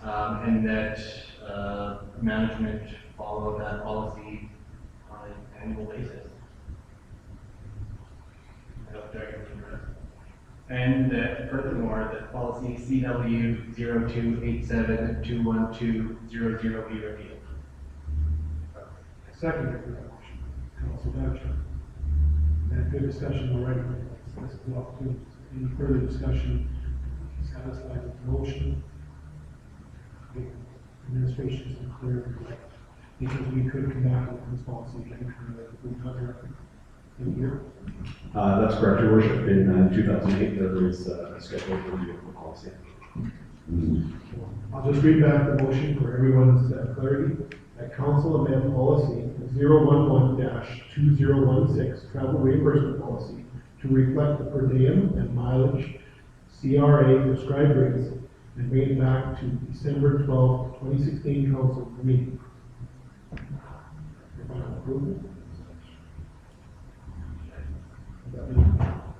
And that, management follow that policy on an annual basis. And that furthermore, that policy CW 0287-21200 be reviewed. Second for that motion, Councilor Babchuk. Had good discussion already. Let's go off to any further discussion. Satisfied with the motion. The administration is clear, because we could come back with this policy again for the food contract in here. That's correct, Your Worship. In 2008, there was a scheduled review of the policy. I'll just read back the motion for everyone's clarity. That council amend policy 011-2016 travel reimbursement policy to reflect the per diem and mileage CRA prescribed rates and bring it back to December 12, 2016 council meeting. For final approval. Does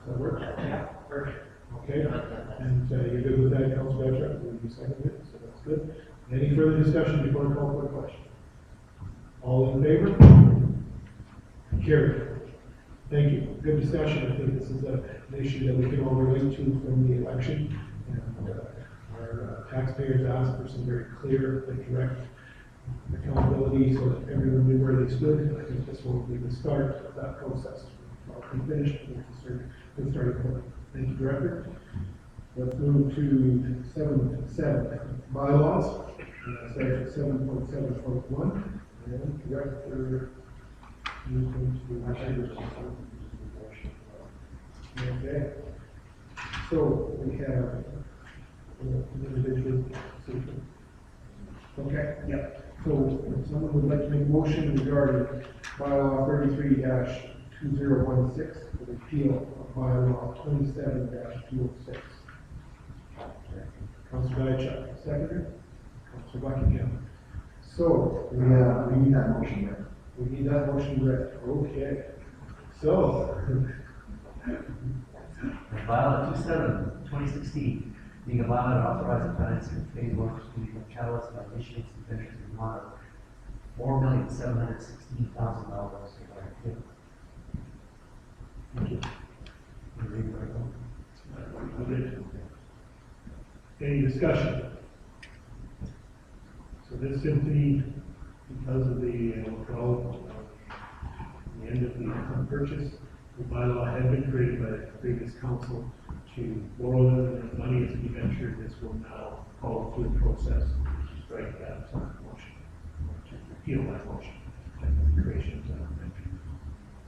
that work? Yeah, perfect. Okay, and you're good with that, Councilor Babchuk? You seconded it, so that's good. Any further discussion before I call for a question? All in favor? Carried. Thank you. Good discussion. I think this is an issue that we can all relate to from the election. And our taxpayers asked for some very clear and direct accountability so that everyone knew where they stood. I think this will be the start of that process. I'll be finished. Good starting point. Thank you, Director. Let's move to 7.7 bylaws. Starts at 7.7.1. And Director, you going to, okay. So we have individual. Okay, yeah. So if someone would like to make a motion regarding bylaw 33-2016 for the repeal of bylaw 27-206. Councilor Diachak, seconder. Councilor Buckingham. So, We need that motion there. we need that motion read. Okay. So, Bylaw 27-2016, being a bylaw to authorize the financing of phase one proceeding of catalyst by issuance and finishes in amount of $4,716,000. thank you. Any discussion? So this simply, because of the withdrawal, the end of the purchase, the bylaw had been created by the previous council to borrow the money as we ventured. This will now follow through the process to strike that motion, to repeal that motion, and the creation of that venture.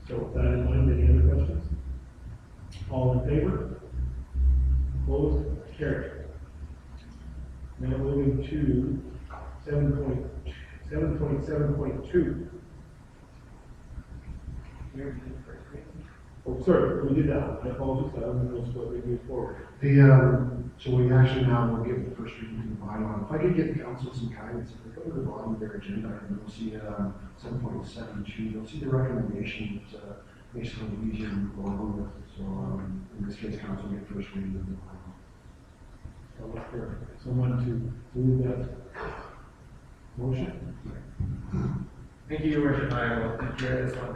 So with that in mind, any other questions? All in favor? Opposed? Carried. Now moving to 7.7.2. Oh, sorry, we did that. I apologize. I don't know what we move forward. So we actually now will give the first reading to the bylaw. If I could give the council some guidance, if we go to the bottom of their agenda, and you'll see 7.72, you'll see the recommendations, makes it a little easier to go along with. So in this case, council will get first reading of the bylaw. I'll look for someone to move that motion. Thank you, Your Worship. I will take care of this one.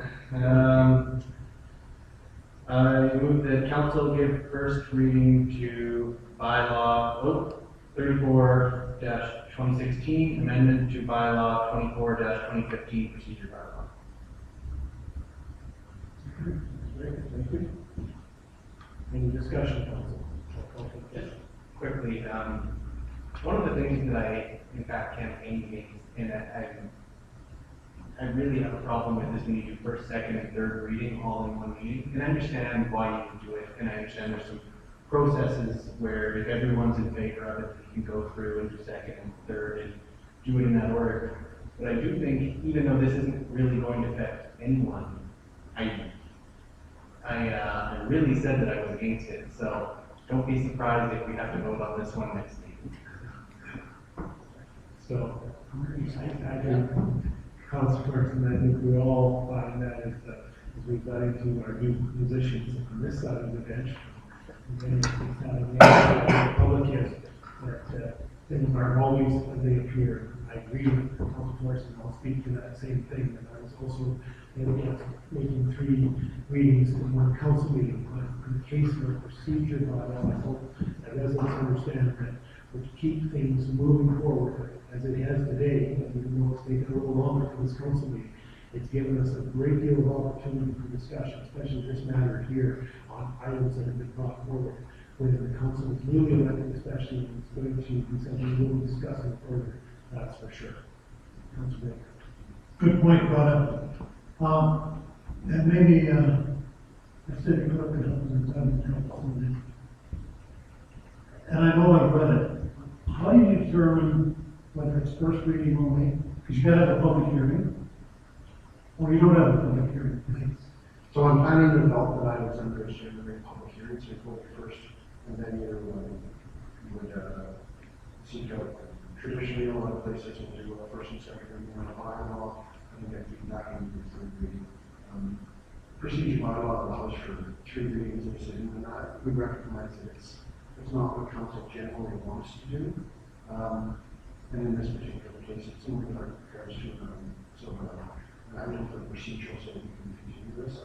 I move that council give first reading to bylaw 34-2016, amendment to bylaw 24-2015 procedure bylaw. Great, thank you. Any discussion, council? Just quickly, one of the things that I, in fact, campaign against, and I really have a problem with is when you do first, second, and third reading all in one meeting. And I understand why you do it, and I understand there's some processes where if everyone's in favor of it, you can go through and do second and third and do it in that order. But I do think, even though this isn't really going to affect anyone, I really said that I was against it. So don't be surprised if we have to vote on this one next meeting. So, I think consequence, and I think we all find that as we've got into our new positions on this side of the bench, and then it's not on the public is that things aren't always as they appear. I agree with Councilor Morrison, I'll speak to that same thing, and I was also making 3 readings in one council meeting on the case for procedure bylaw. I hope that residents understand that to keep things moving forward as it has today, even though it's taken a little longer for this council meeting, it's given us a great deal of opportunity for discussion, especially this matter here on items that have been brought forward. When the council is newly elected, especially, it's going to be something we'll be discussing further, that's for sure. Councilor Baker. Good point brought up. And maybe, the city clerk could help us on and I know I've read it. How do you determine whether it's first reading only? Because you gotta have a public hearing, or you don't have a public hearing. So on planning and development items, I'm going to generate public hearings, so you vote first, and then you would seek out, traditionally, a lot of places will do a first and second reading on a bylaw, and then back into the third reading. Procedure bylaw allows for 3 readings of decision, and we recognize that it's not what council generally wants to do. And in this particular case, it's in regards to an item for procedural, so we can continue this.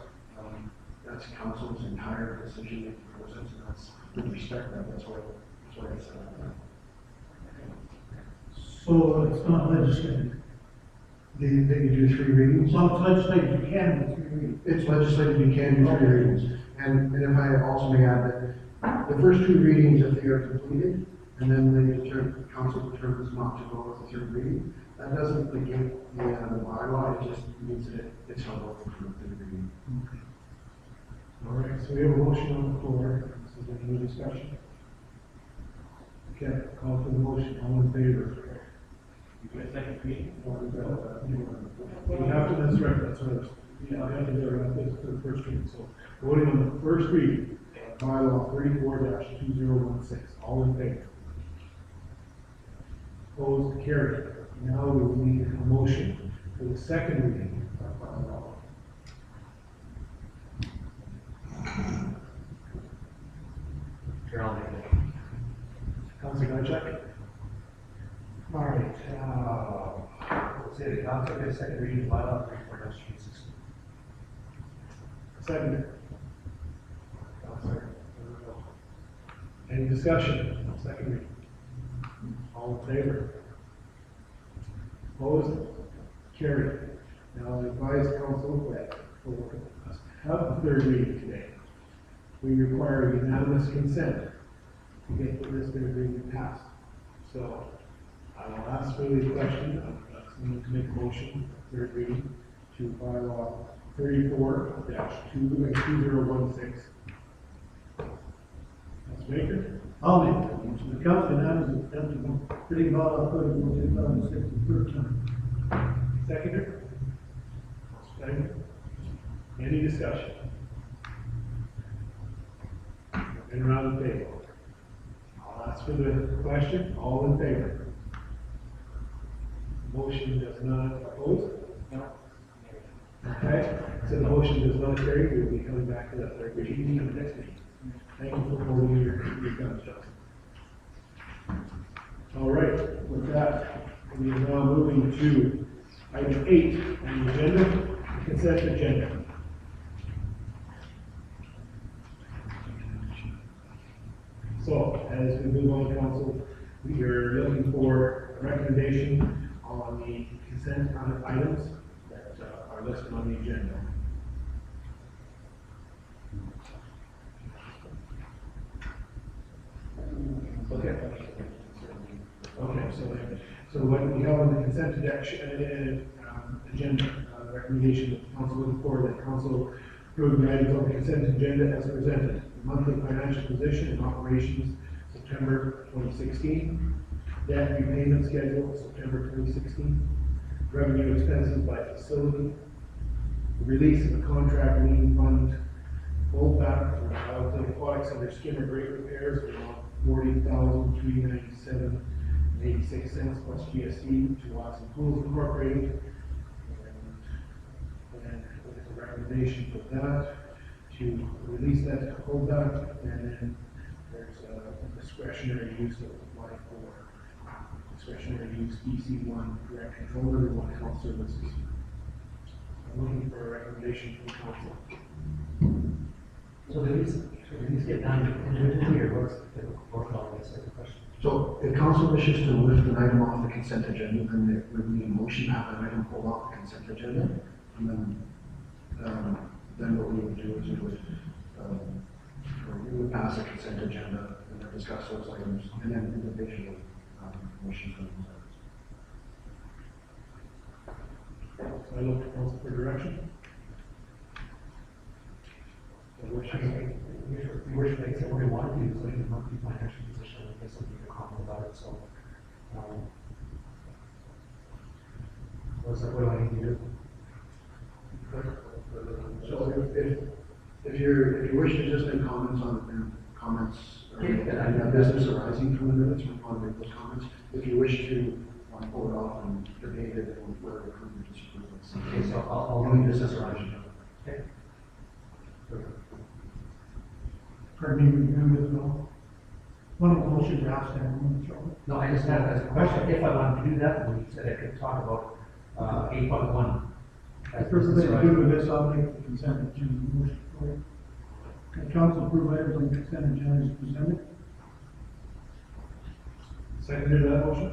That's council's entire decision-making process, and that's, with respect to that, that's why it's So it's not legislative. They do 3 readings. So it's legislative, you can do 3 readings. It's legislative, you can do 3 readings. And if I also may add that the first 2 readings, if they are completed, and then the council determines not to go with the 3rd reading, That doesn't negate the bylaw, it just means that it's held up for third reading. All right, so we have a motion on the floor. Is there any discussion? Okay, call for the motion. All in favor? You guys second reading? We have to, that's right, that's what, yeah, I have to do it, this for the first reading, so voting on the first reading, bylaw 34-2016, all in favor? Opposed, carried. Now we will need a motion for the second reading of bylaw. Here, I'll make it. Councilor Gunchek? All right, let's say the council gets second reading of bylaw 34-2016. Second. Councilor. Any discussion on second reading? All in favor? Opposed? Carried. Now I advise council that for us to have the third reading today, we require unanimous consent to get this third reading passed. So I will ask for the question of someone to make a motion, third reading, to bylaw 34-2016. Councilor Baker? I'll make that motion. The council unanimously accepted the reading bylaw 2006 the third time. Seconder? Second. Any discussion? Been around the table. I'll ask for the question. All in favor? Motion does not oppose? No. Okay, so the motion does not carry. We will be coming back to that third reading in the next meeting. Thank you for holding your guns, Justin. All right, with that, we are now moving to item 8 on the agenda, the consent agenda. So, as we move on, council, we are looking for a recommendation on the consent items that are listed on the agenda. Okay. Okay, so what we have on the consent agenda, recommendation that the council looking for, that council approve the items on the consent agenda as presented. The monthly financial position and operations, September 2016. Debt repayment schedule, September 2016. Revenue expenses by facility. The release of the contract lien fund holdback for Wildlife Aquatics under Skinner grate repairs of $40,397.86 plus GST to Watson Pools Incorporated. And with a recommendation for that to release that holdback, and then there's a discretionary use of apply for discretionary use EC1 direct controller and one health services. I'm looking for a recommendation from council. So do these get done individually, or what's the protocol? That's the question. So if council wishes to lift an item off the consent agenda, then there would be a motion to have that item pulled off the consent agenda. And then what we would do is we would pass a consent agenda and then discuss those items and then individually motion for those items. So I look to council for direction. Your worship makes it what we want to do, so the monthly financial position, I guess we need to comment about it, so. What do I need to do? So if you wish to just make comments on comments or business arising from the minutes, we want to make those comments. If you wish to pull it off and debate it, and whether approve or disapprove it. Okay, so I'll Only business arising. Okay. Pardon me, remember as well? One of the motions to ask that woman, No, I just had as a question, if I wanted to do that, we said I could talk about 8.1. The first thing to do with this, I'll make the consent agenda motion for it. Can council approve items on the consent agenda as presented? Seconded to that motion?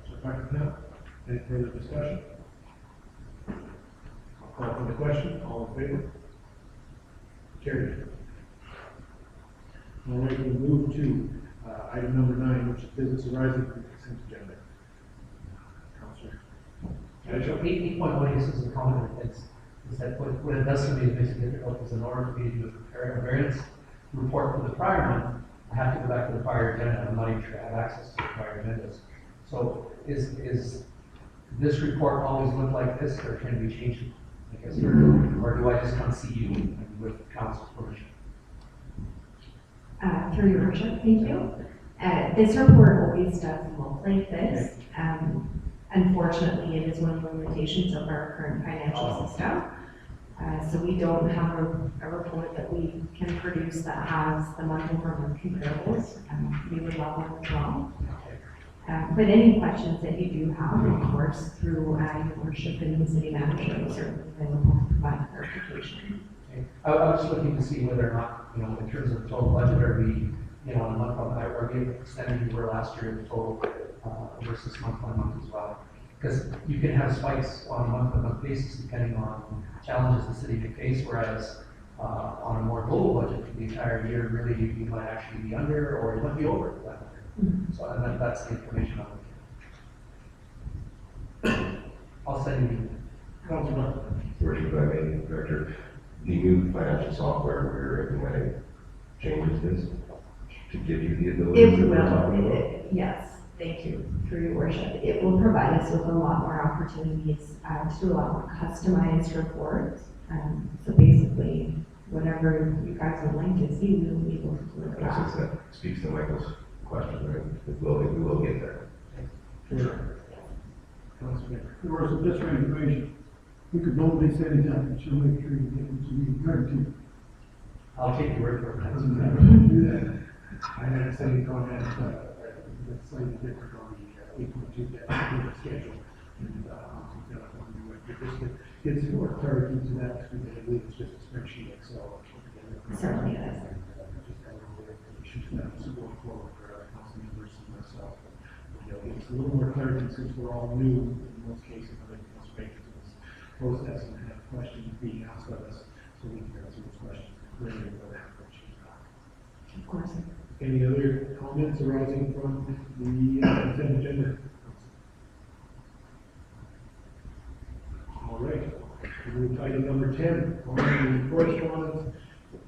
Councilor Paxton, any further discussion? I'll call for the question. All in favor? Carried. All right, we'll move to item number 9, which is business arising from the consent agenda. Councilor So 8.1 uses of common defense is that what it does to me, it makes it difficult, is in order for me to prepare a variance report for the prior month, I have to go back to the prior agenda, I'm not even sure I have access to the prior agendas. So is this report always look like this, or can we change it? I guess, or do I just come see you with council's permission? Through your worship, thank you. This report always does look like this. Unfortunately, it is one of the limitations of our current financial system. So we don't have a report that we can produce that has the month-over-month comparables. We would love one as well. But any questions that you do have, of course, through your worship and the city manager, is certainly available to provide clarification. Okay. I was just looking to see whether or not, in terms of total budget, are we, on a month-on-month, are we extending we were last year in total versus month-on-month as well? Because you can have spikes on a month-on-month basis depending on challenges the city may face, whereas on a more global budget for the entire year, really, you might actually be under or you might be over that matter. So and that's the information I'm looking at. I'll send you. Councilman. Worship, if I may, Director, the new financial software we're implementing changes this to give you the ability It that we're talking about? will, yes, thank you, through your worship. It will provide us with a lot more opportunities to do a lot more customized reports. So basically, whatever you guys would like to see, we will be able to do it. That speaks to Michael's question, right? We will get there. Sure. Councilman. Your worship, just for information, we could normally say that, but she'll make sure you get what you need, guaranteed. I'll take your word for it. Do that. I had a second comment, that's slightly different on the 8.2 schedule. And, it's more clarity to that, because I believe it's just a spreadsheet, Excel. Certainly is. Just have a little bit of information to that, so going forward for our council members and myself. It's a little more clarity since we're all new in most cases, I think most breakthroughs in this process and have questions being asked of us, so we can answer those questions clearly without having questions back. Of course. Any other comments arising from the consent agenda? All right, we move to item number 10, on the correspondence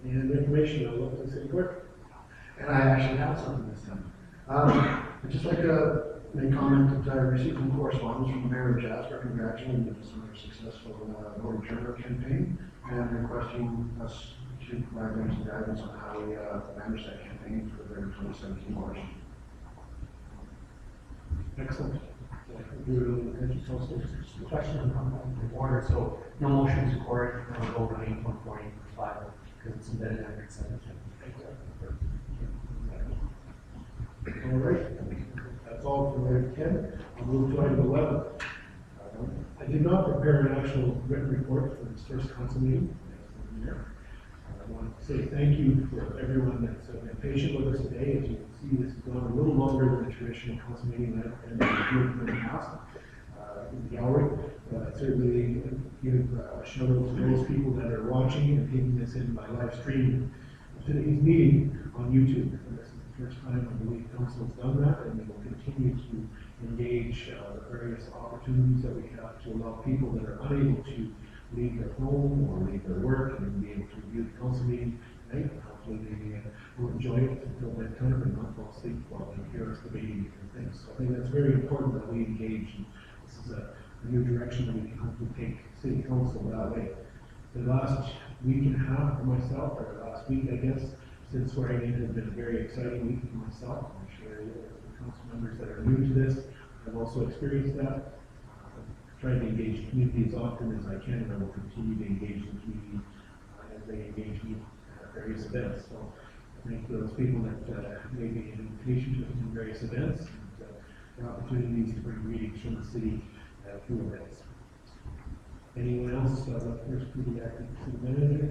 and information. I'll look to the city clerk. And I actually have something this time. I'd just like to make a comment that I received some correspondence from Mayor Jasper congratulating us on our successful voter turnout campaign and requesting us to provide them some guidance on how we manage that campaign for their 2017 election. Excellent. Question on the order, so no motion to court, no vote on 8.45 because it's embedded in the consent agenda. All right, that's all for item 10. I'll move to item 11. I did not prepare an actual written report for this first council meeting. I want to say thank you for everyone that's been patient with us today. As you can see, this has gone a little longer than a traditional council meeting that I've been in the past. In the gallery, certainly give a shout out to those people that are watching and taking this in by live stream today's meeting on YouTube. This is the first time I believe council has done that, and we will continue to engage the various opportunities that we have to allow people that are unable to leave their home or leave their work and be able to view the council meeting tonight. Hopefully they will enjoy it until bedtime and not fall asleep while they hear us debating different things. So I think that's very important that we engage. And this is a new direction that we can hopefully take city council that way. The last week and a half for myself, or last week I guess, since swearing in has been a very exciting week for myself. I'm sure the council members that are new to this have also experienced that. Trying to engage the community as often as I can, and I will continue to engage the community as they engage me at various events. So I thank those people that made me an invitation to attend various events and the opportunities to bring readings from the city through events. Anyone else? First, the acting city manager.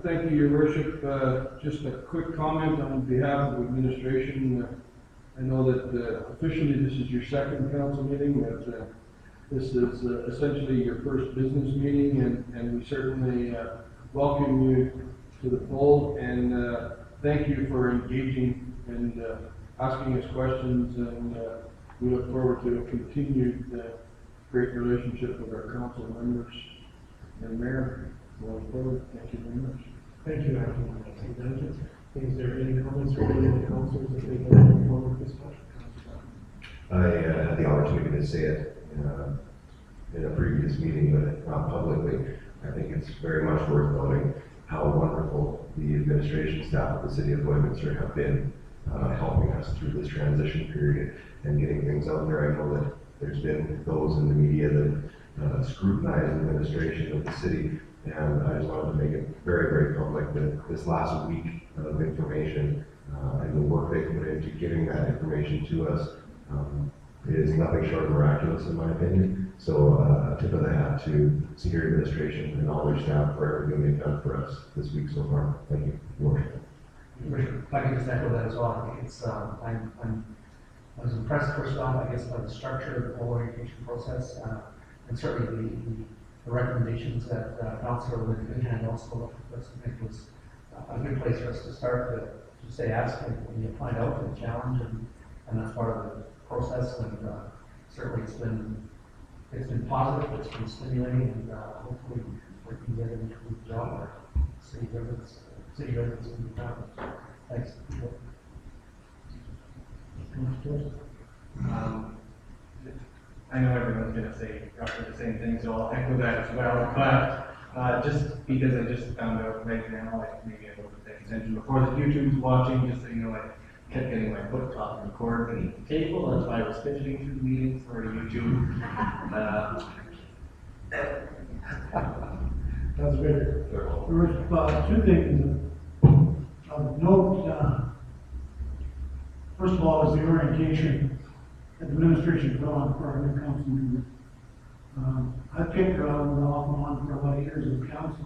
Thank you, Your Worship. Just a quick comment on behalf of the administration. I know that officially this is your second council meeting, but this is essentially your first business meeting, and we certainly welcome you to the fold, and thank you for engaging and asking us questions, and we look forward to a continued great relationship with our council members and mayor going forward. Thank you very much. Thank you, Acting Manager. Is there any comments from any of the councilors that they'd like to bring forward this question? I had the opportunity to say it in a previous meeting, but not publicly. I think it's very much worth noting how wonderful the administration staff of the city of Lloydminster have been helping us through this transition period and getting things out there. I know that there's been those in the media that scrutinize the administration of the city, and I just wanted to make it very, very public that this last week of information and the work they put into giving that information to us is nothing short of miraculous in my opinion. So a tip of the hat to senior administration and all their staff for everything they've done for us this week so far. Thank you, Your Worship. If I can just echo that as well, I think it's, I was impressed first off, I guess, by the structure of the whole orientation process, and certainly the recommendations that Councilor Linehan also left, I think was a good place for us to start to say ask when you find out the challenge, and that's part of the process, and certainly it's been positive, it's been stimulating, and hopefully we can get into a job where city residents will be proud. Thanks. I know everyone's gonna say roughly the same thing, so I'll echo that as well, but just because I just found out right now, like maybe I wasn't paying attention before that YouTube's watching, just so you know, I kept getting my foot caught in the cord beneath the table, that's why I was fidgeting through the meetings for YouTube. That's very. There was two things of note. First of all, is the orientation that the administration put on for our new council members. I've kicked around off and on for a lot of years as council,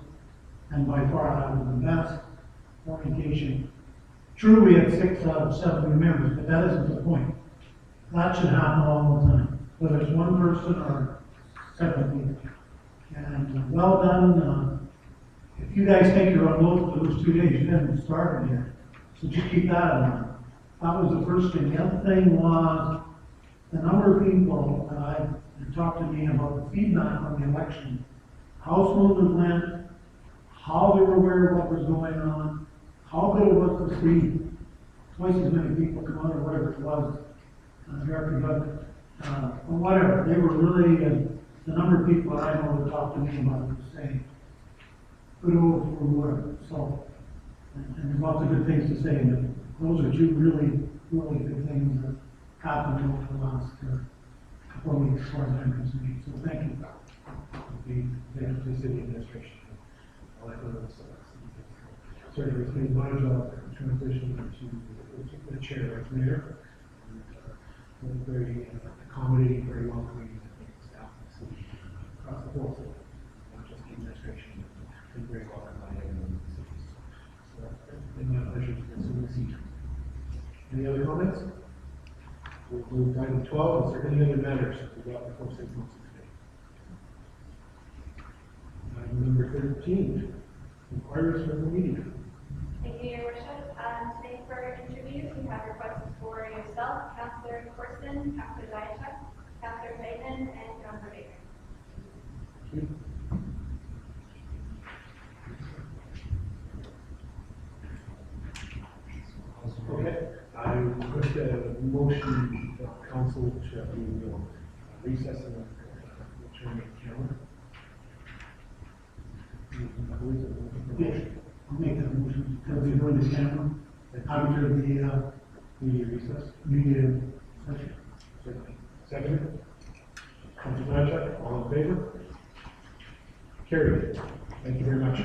and by far that was the best orientation. True, we had 6 out of 7 new members, but that isn't the point. That should happen all the time, whether it's one person or 7 people. And well done. If you guys think you're on load for those 2 days, you haven't started yet. So just keep that in mind. That was the first thing. The other thing was the number of people that I've talked to me about the feedback on the election, how smooth it went, how they were aware of what was going on, how good it was to see twice as many people come out or whatever it was, American government, or whatever. They were really, the number of people that I know that talked to me about it was saying, good over for whatever. So, and there's lots of good things to say, but those are 2 really, really good things that happened over the last couple of weeks as far as I'm concerned. So thank you. The city administration. I like those. Certainly, it's been my job to transition to the chair as mayor. And, very accommodating, very welcoming, I think, staff in the city across the whole city, not just the administration, but very welcome by everyone in the city. So it's been my pleasure to consume the seat. Any other comments? We'll move to item 12. Is there any other matters we got before 6 months today? Item number 13, inquiries from the media. Thank you, Your Worship. Today for interviews, we have requests for yourself, Councillor Corson, Councillor Zajac, Councillor Clayton, and Councillor Baker. Thank you. Okay, I request a motion of council to recess and return to camera. I'll make that motion. Because we're doing the camera, after the Media recess. media session. Second. Councilor Zajac, all in favor? Carried. Thank you very much.